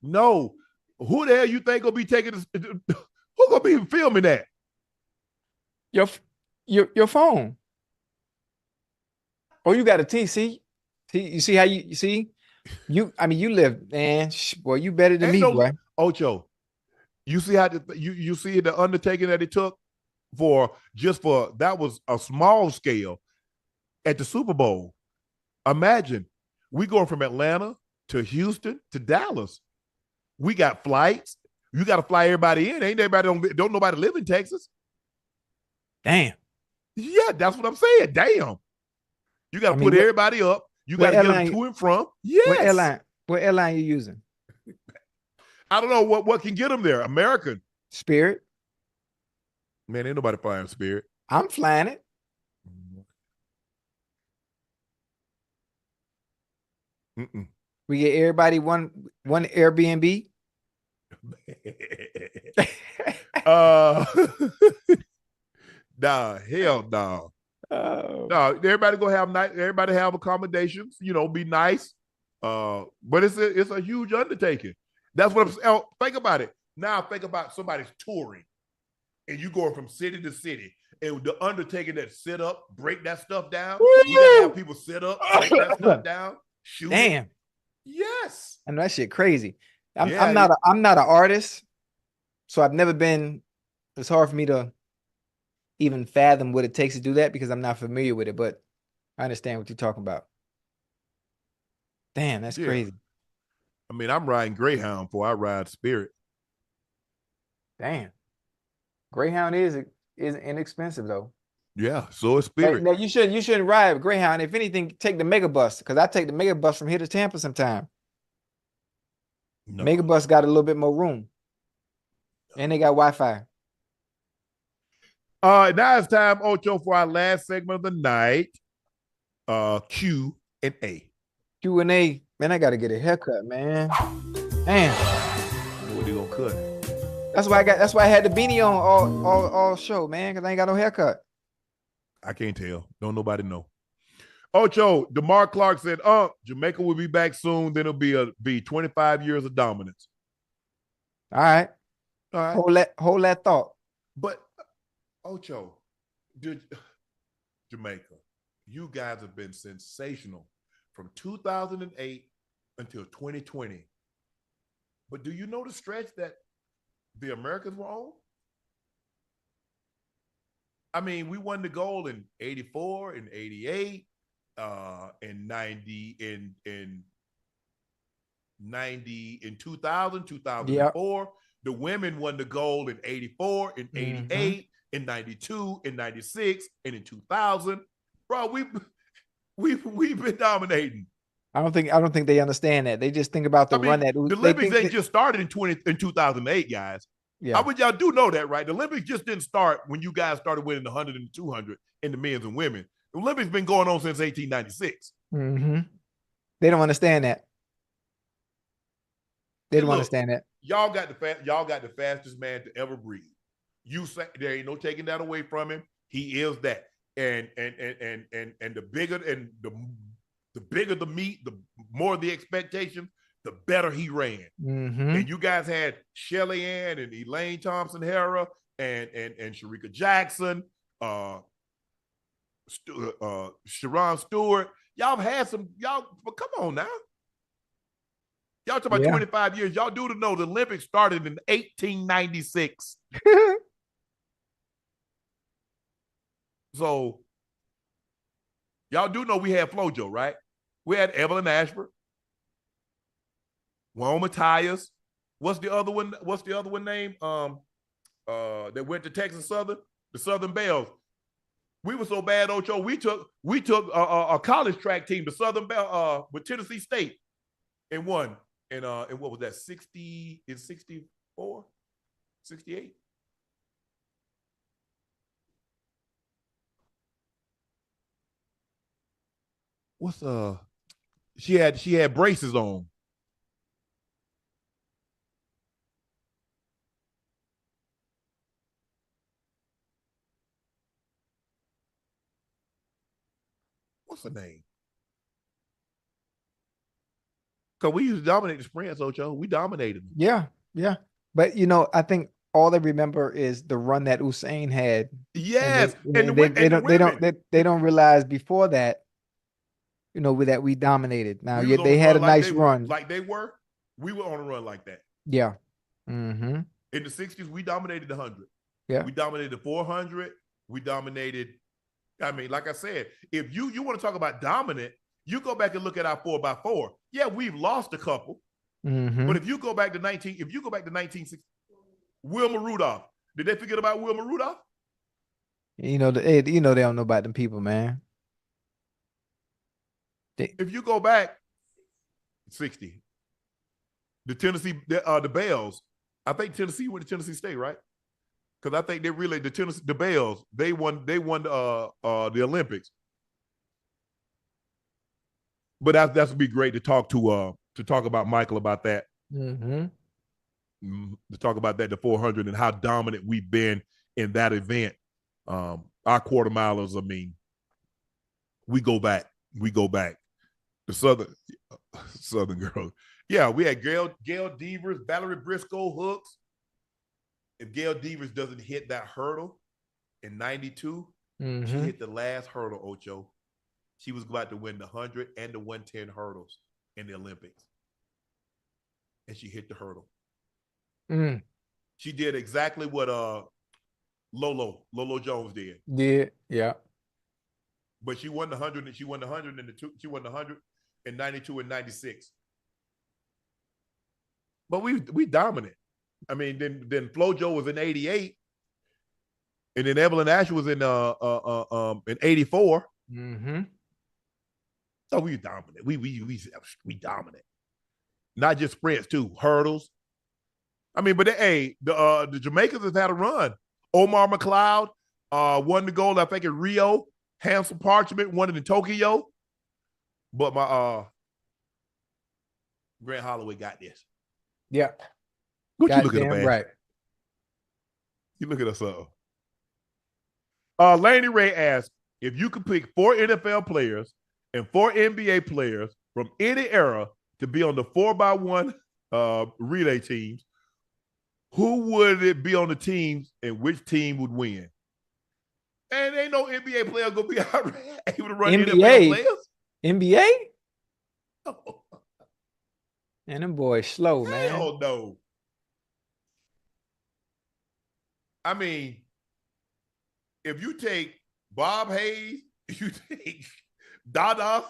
No. Who the hell you think gonna be taking this? Who gonna be filming that? Your phone. Oh, you got a T. See, you see how you see? I mean, you live, man. Boy, you better than me, boy. Ocho, you see how you see the undertaking that it took for that was a small scale at the Super Bowl. Imagine we going from Atlanta to Houston to Dallas. We got flights. You got to fly everybody in. Ain't everybody don't nobody live in Texas? Damn. Yeah, that's what I'm saying. Damn. You got to put everybody up. You got to get them to and from. Yes. What airline you using? I don't know what can get them there. American. Spirit. Man, ain't nobody flying Spirit. I'm flying it. Mm-mm. We get everybody one Airbnb. Nah, hell no. No, everybody gonna have everybody have accommodations, be nice. But it's a huge undertaking. That's what I'm saying. Think about it. Now think about somebody's touring and you going from city to city. And the undertaking that sit up, break that stuff down. We gotta have people sit up, break that stuff down, shoot. Damn. It. Yes. I know that shit crazy. I'm not an artist, so I've never been. It's hard for me to even fathom what it takes to do that because I'm not familiar with it. But I understand what you're talking about. Damn, that's crazy. I mean, I'm riding Greyhound before I ride Spirit. Damn, Greyhound is inexpensive though. Yeah, so is Spirit. Now you shouldn't ride Greyhound. If anything, take the Megabus because I take the Megabus from here to Tampa sometime. No. Megabus got a little bit more room, and they got Wi-Fi. Now it's time, Ocho, for our last segment of the night. Q&A. Q&A. Man, I got to get a haircut, man. Damn. What are you gonna cut? That's why I had the beanie on all show, man, because I ain't got no haircut. I can't tell. Don't nobody know. Ocho, DeMar Clark said, Jamaica will be back soon. Then it'll be 25 years of dominance. All right. Hold that thought. But Ocho, Jamaica, you guys have been sensational from 2008 until 2020. But do you know the stretch that the Americans were on? I mean, we won the gold in 84 and 88, in 90, in 2000, 2004. Yep. The women won the gold in 84, in 88, in 92, in 96, and in 2000. Bro, we've been dominating. I don't think they understand that. They just think about the run that the Olympics ain't just started in 2008, guys. Yeah. I would y'all do know that, right? The Olympics just didn't start when you guys started winning the 100 and the 200 in the men's and women. The Olympics been going on since 1896. They don't understand that. They don't understand that. Y'all got the fastest man to ever breathe. You say there ain't no taking that away from him. He is that. And the bigger and the bigger the meat, the more the expectation, the better he ran. And you guys had Shelly Ann and Elaine Thompson-Herah and Sharika Jackson, Sharon Stewart. Y'all have had some, but come on now. Y'all talking about 25 years. Y'all do to know the Olympics started in 1896. So y'all do know we had FloJo, right? We had Evelyn Ashford, Juan Matthias. What's the other one named? That went to Texas Southern, the Southern Bells. We were so bad, Ocho. We took a college track team, the Southern Bell, with Tennessee State. and won. And what was that? 60 in 64? 68? What's she had braces on. What's her name? Because we used to dominate the sprints, Ocho. We dominated them. Yeah, yeah. But I think all they remember is the run that Usain had. Yes, and they don't realize before that, that we dominated. Now, yeah, they had a nice run. Like they were. We were on a run like that. Yeah. Mm-hmm. In the 60s, we dominated the 100. Yeah. We dominated the 400. We dominated. I mean, like I said, if you want to talk about dominant, you go back and look at our 4x4. Yeah, we've lost a couple. Mm-hmm. But if you go back to 1960, Wilma Rudolph. Did they forget about Wilma Rudolph? They don't know about them people, man. If you go back 60, the Tennessee, the Bells, I think Tennessee went to Tennessee State, right? Because I think the Bells, they won the Olympics. But that would be great to talk about Michael about that. Mm-hmm. To talk about that, the 400 and how dominant we've been in that event. Our quarter milers, I mean, we go back. The Southern girls. Yeah, we had Gail Devers, Valerie Briscoe hooks. If Gail Devers doesn't hit that hurdle in 92, mm-hmm. She hit the last hurdle, Ocho. She was about to win the 100 and the 110 hurdles in the Olympics. And she hit the hurdle. Mm. She did exactly what Lolo Jones did. Yeah. But she won the 100 and she won the 100 and she won the 100 in 92 and 96. But we dominant. I mean, then FloJo was in 88. And then Evelyn Asher was in 84. Mm-hmm. So we dominant. We dominant. Not just sprints too, hurdles. I mean, but the Jamaicans have had a run. Omar McLeod won the gold, I think, in Rio. Hansel Parchment won it in Tokyo. But my Grant Holloway got this. Yeah. What you look at, man? Right. You look at us up. Laney Ray asked, if you could pick 4 NFL players and 4 NBA players from any era to be on the 4x1 relay teams, who would it be on the teams and which team would win? And ain't no NBA player gonna be able to run NBA players. NBA? Oh. And them boys slow, man. Hell no. I mean, if you take Bob Hayes, you take Dada,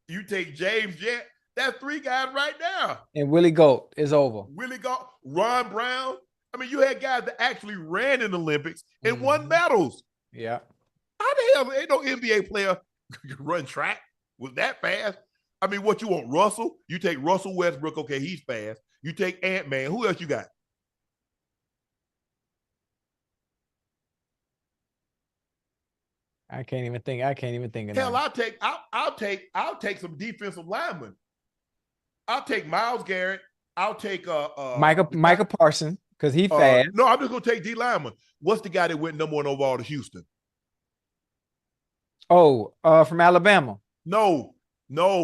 you take James Jett, that's 3 guys right now. And Willie Goat is over. Willie Goat, Ron Brown. I mean, you had guys that actually ran in the Olympics and won medals. Yeah. How the hell ain't no NBA player run track was that fast? I mean, what you want, Russell? You take Russell Westbrook, okay, he's fast. You take Ant-Man. Who else you got? I can't even think of hell, that. I'll take some defensive linemen. I'll take Myles Garrett. I'll take Micah Parsons, because he fast. No, I'm just gonna take D lineman. What's the guy that went number 1 overall to Houston? Oh, from Alabama. No,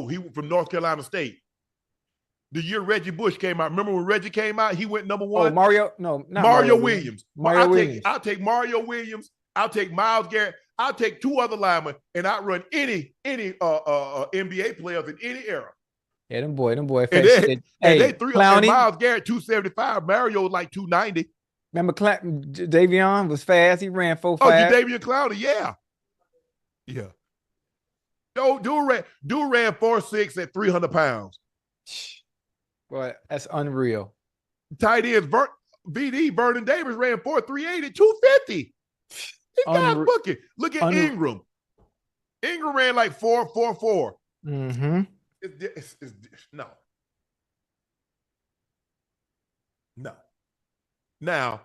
he from North Carolina State. The year Reggie Bush came out. Remember when Reggie came out? He went number 1. Oh, Mario Williams. I'll take Mario Williams. I'll take Myles Garrett. I'll take 2 other linemen, and I'll run any NBA players in any era. Yeah, them boy. And they 3 and Myles Garrett 275. Mario was like 290. Remember Davion was fast. He ran 4.5. Oh, Jadeveon Clowney, yeah. Yeah. Dude ran 4.6 at 300 pounds. Boy, that's unreal. Tight ends, VD, Vernon Davis ran 4.38 at 250. He got booking. Look at Ingram. Ingram ran like 4.44. Mm-hmm. No. No. Now,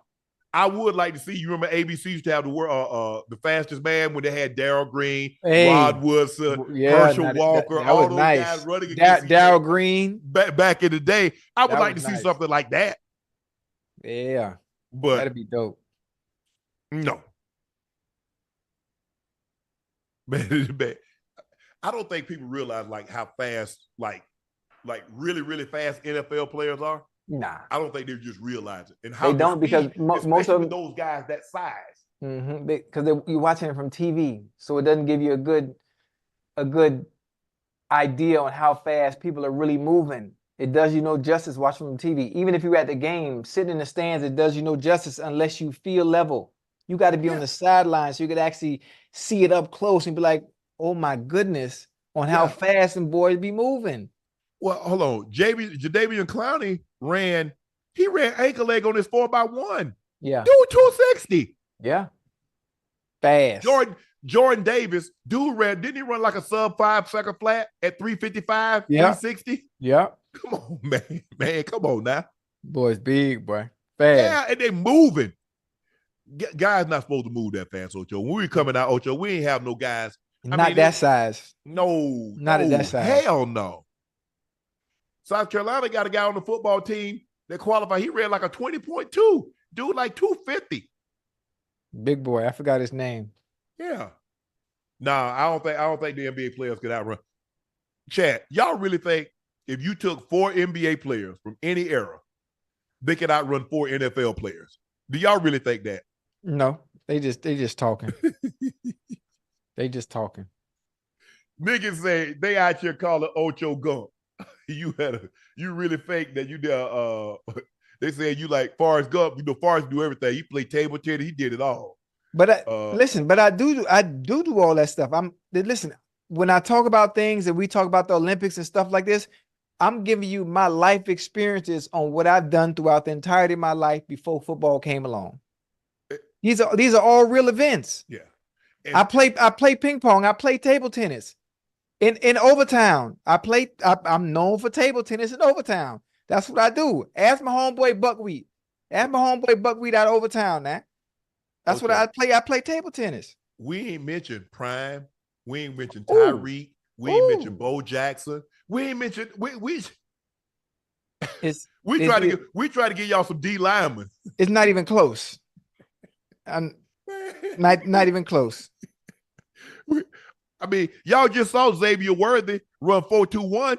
I would like to see. You remember ABC used to have the fastest man when they had Darryl Green, Rod Woodson, Herschel Walker, all those guys running against Darryl Green. Back in the day, I would like to see something like that. Yeah, but that'd be dope. No, man, I don't think people realize like how fast, like really, really fast NFL players are. Nah, I don't think they just realize it. And how they don't, because most of those guys that size. Because you're watching it from TV, so it doesn't give you a good idea on how fast people are really moving. It does you no justice watching from TV. Even if you're at the game, sitting in the stands, it does you no justice unless you feel level. You got to be on the sideline so you could actually see it up close and be like, oh my goodness, on how fast them boys be moving. Well, hold on. Jadeveon Clowney ran ankle leg on his 4x1. Yeah. Dude, 260. Yeah. Fast. Jordan Davis, didn't he run like a sub 5 second flat at 355, 360? Yeah. Come on, man. Come on now. Boy's big, boy. Fast. Yeah, and they moving. Guys not supposed to move that fast, Ocho. When we coming out, Ocho, we ain't have no guys. Not that size. No. Not at that size. Hell no. South Carolina got a guy on the football team that qualified. He ran like a 20.2. Dude, like 250. Big boy. I forgot his name. Yeah. Nah, I don't think the NBA players could outrun. Chad, y'all really think if you took 4 NBA players from any era, they could outrun 4 NFL players? Do y'all really think that? No, they just talking. They just talking. Niggas say they out here calling Ocho Gump. You really fake that you did. They said you like Forrest Gump. You know, Forrest do everything. He played table tennis. He did it all. But listen, but I do all that stuff. Listen, when I talk about things and we talk about the Olympics and stuff like this, I'm giving you my life experiences on what I've done throughout the entirety of my life before football came along. These are all real events. Yeah. And I play ping pong. I play table tennis. In Overtown, I'm known for table tennis in Overtown. That's what I do. Ask my homeboy Buckwheat. Ask my homeboy Buckwheat out of Overtown, man. That's what I play. I play table tennis. We ain't mentioned Prime. We ain't mentioned Tyreek. We ain't mentioned Bo Jackson. We ain't mentioned we try to get y'all some D linemen. It's not even close. Not even close. I mean, y'all just saw Xavier Worthy run 4.21.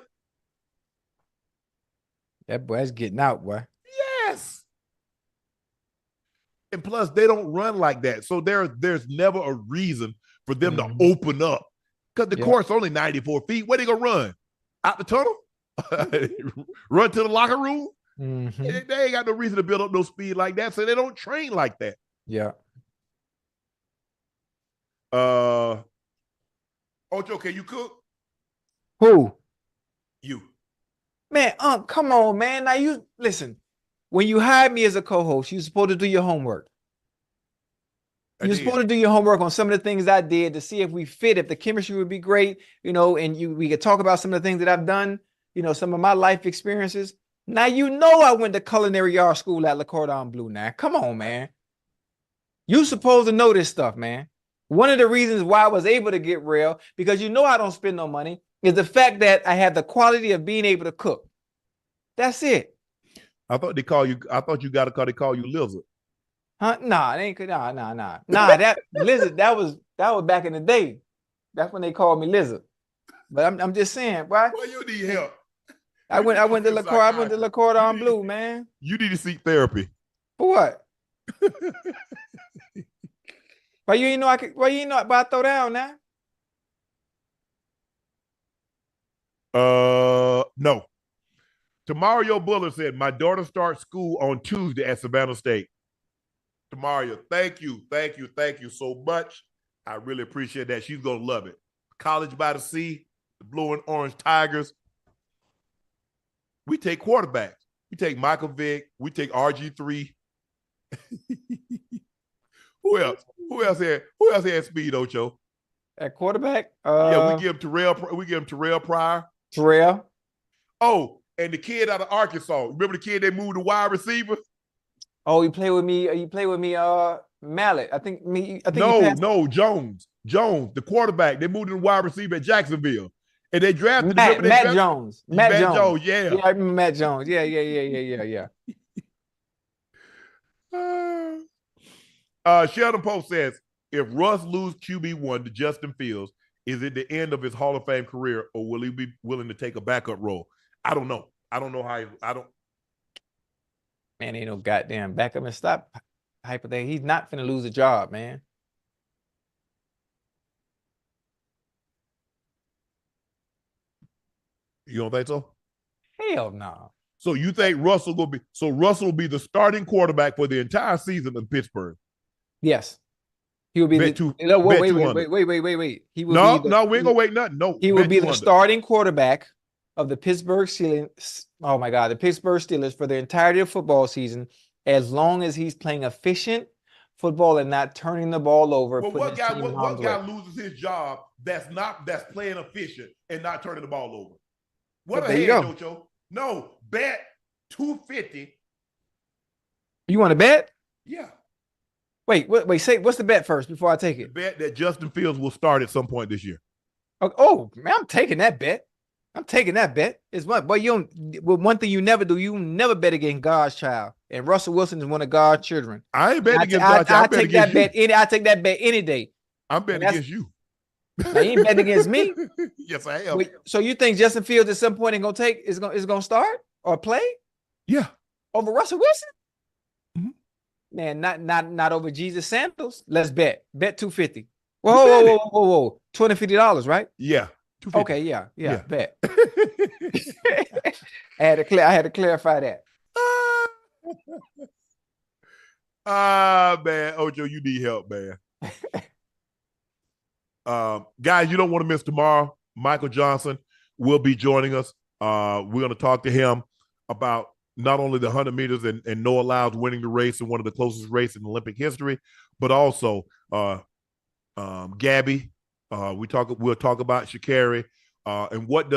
That boy's getting out, boy. Yes. And plus, they don't run like that. So there's never a reason for them to open up. Because the court's only 94 feet. Where they going to run? Out the tunnel? Run to the locker room? They ain't got no reason to build up no speed like that. So they don't train like that. Yeah. Ocho, can you cook? Who? You. Man, come on, man. Now you listen. When you hired me as a co-host, you're supposed to do your homework. You're supposed to do your homework on some of the things I did to see if we fit, if the chemistry would be great, and we could talk about some of the things that I've done, some of my life experiences. Now I went to culinary art school at Le Cordon Bleu. Now, come on, man. You supposed to know this stuff, man. One of the reasons why I was able to get real, because I don't spend no money, is the fact that I have the quality of being able to cook. That's it. I thought you got a call. They call you Lizard. Huh? Nah, it ain't. Nah. That Lizard. That was back in the day. That's when they called me Lizard. But I'm just saying, why? Well, you need help. I went to Le Cordon Bleu, man. You need to seek therapy. For what? Why you ain't know I could? Why you ain't know about throw down now? No. Tamario Bullard said, my daughter starts school on Tuesday at Savannah State. Tamario, thank you so much. I really appreciate that. She's going to love it. College by the Sea, the Blue and Orange Tigers. We take quarterbacks. We take Michael Vick. We take RG3. Who else? Who else had speed, Ocho? At quarterback? We give him Terrell Pryor. Terrell. Oh, and the kid out of Arkansas. Remember the kid they moved to wide receiver? Oh, you play with me. You play with me. Mallet. I think No, Jones, the quarterback. They moved to the wide receiver at Jacksonville, and they drafted Matt Jones. Matt Jones. Yeah, I remember Matt Jones. Yeah. Sheldon Post says, if Russ loses QB1 to Justin Fields, is it the end of his Hall of Fame career, or will he be willing to take a backup role? I don't know. I don't know how. Man, ain't no goddamn backup, and stop hypothetical. He's not finna lose a job, man. You don't think so? Hell no. So you think Russell will be the starting quarterback for the entire season in Pittsburgh? Yes. He will be wait. He will we be we ain't gonna wait nothing. No, he will be the starting quarterback of the Pittsburgh Steelers. Oh my God, the Pittsburgh Steelers for the entirety of football season, as long as he's playing efficient football and not turning the ball over. But what guy loses his job that's playing efficient and not turning the ball over? What the hell, Ocho? No, bet $250. You want to bet? Yeah. Wait, say what's the bet first before I take it? The bet that Justin Fields will start at some point this year. Oh man, I'm taking that bet. It's what, but one thing you never do, you never bet against God's child. And Russell Wilson is one of God's children. I ain't betting against God's child. I take that bet any day. I'm betting against you. You ain't betting against me. Yes, I am. Wait, so you think Justin Fields at some point is gonna start or play? Yeah. Over Russell Wilson? Mm-hmm. Man, not over Jesus Sandals. Let's bet. Bet $250. Whoa. $250, right? Yeah. Okay, yeah. Bet. I had to clarify that. Man, Ocho, you need help, man. Guys, you don't want to miss tomorrow. Michael Johnson will be joining us. We're going to talk to him about not only the 100 meters and Noah Lyles winning the race in one of the closest races in Olympic history, but also Gabby. We'll talk about Sha'Carri and when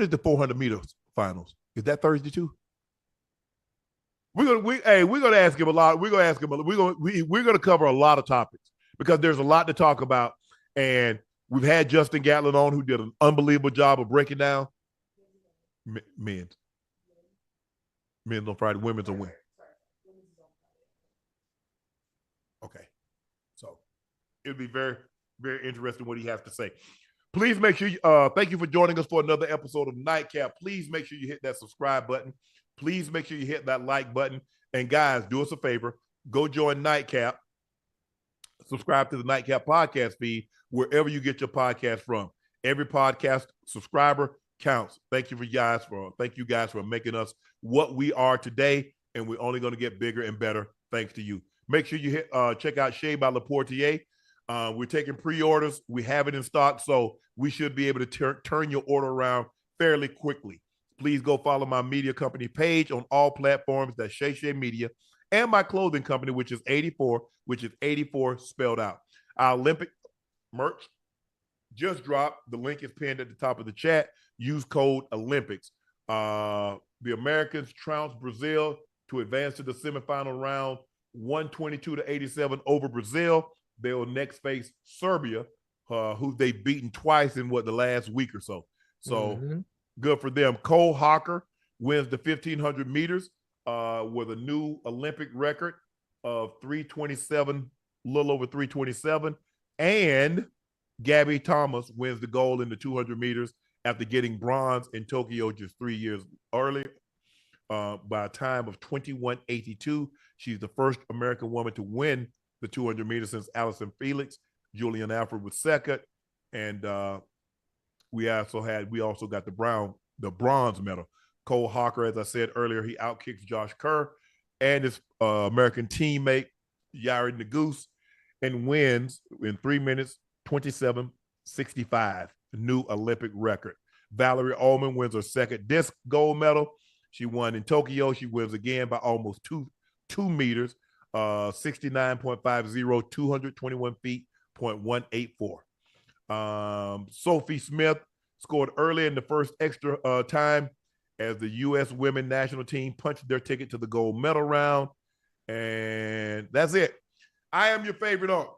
is the 400 meters finals? Is that Thursday too? We're gonna ask him a lot. We're gonna cover a lot of topics because there's a lot to talk about, and we've had Justin Gatlin on, who did an unbelievable job of breaking down men's on Friday, women's on Wednesday. Okay, so it'll be very, very interesting what he has to say. Please make sure thank you for joining us for another episode of Nightcap. Please make sure you hit that subscribe button. Please make sure you hit that like button. And guys, do us a favor. Go join Nightcap. Subscribe to the Nightcap podcast feed wherever you get your podcast from. Every podcast subscriber counts. Thank you guys for making us what we are today. And we're only going to get bigger and better thanks to you. Make sure you check out Shea by Laportier. We're taking pre-orders. We have it in stock, so we should be able to turn your order around fairly quickly. Please go follow my media company page on all platforms. That's Shay Media, and my clothing company, which is 84, which is 84 spelled out. Our Olympic merch just dropped. The link is pinned at the top of the chat. Use code Olympics. The Americans trounced Brazil to advance to the semifinal round, 122-87 over Brazil. They will next face Serbia, who they've beaten twice in the last week or so. So good for them. Cole Hocker wins the 1,500 meters with a new Olympic record of 327, a little over 327. And Gabby Thomas wins the gold in the 200 meters after getting bronze in Tokyo just 3 years earlier by a time of 21:82. She's the first American woman to win the 200 meters since Allison Felix. Julian Alfred was second. And we also got the bronze medal. Cole Hocker, as I said earlier, he outkicks Josh Kerr and his American teammate, Yared Nuguse, and wins in 3 minutes, 27:65, a new Olympic record. Valarie Allman wins her second disc gold medal. She won in Tokyo. She wins again by almost two meters, 69.50, 221 feet, 0.184. Sophie Smith scored early in the first extra time as the U.S. women national team punched their ticket to the gold medal round. And that's it. I am your favorite Unc,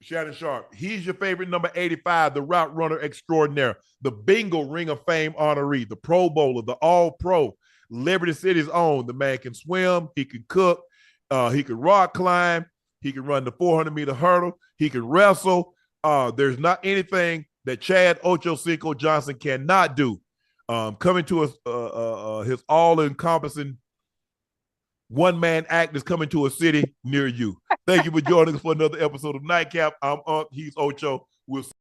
Shannon Sharpe. He's your favorite number 85, the route runner extraordinaire, the Bingo Ring of Fame honoree, the Pro Bowler, the All-Pro, Liberty City's own. The man can swim, he can cook, he can rock climb, he can run the 400-meter hurdle, he can wrestle. There's not anything that Chad Ochocinco Johnson cannot do. Coming to his all-encompassing one-man act is coming to a city near you. Thank you for joining us for another episode of Nightcap. I'm Unc. He's Ocho. We'll see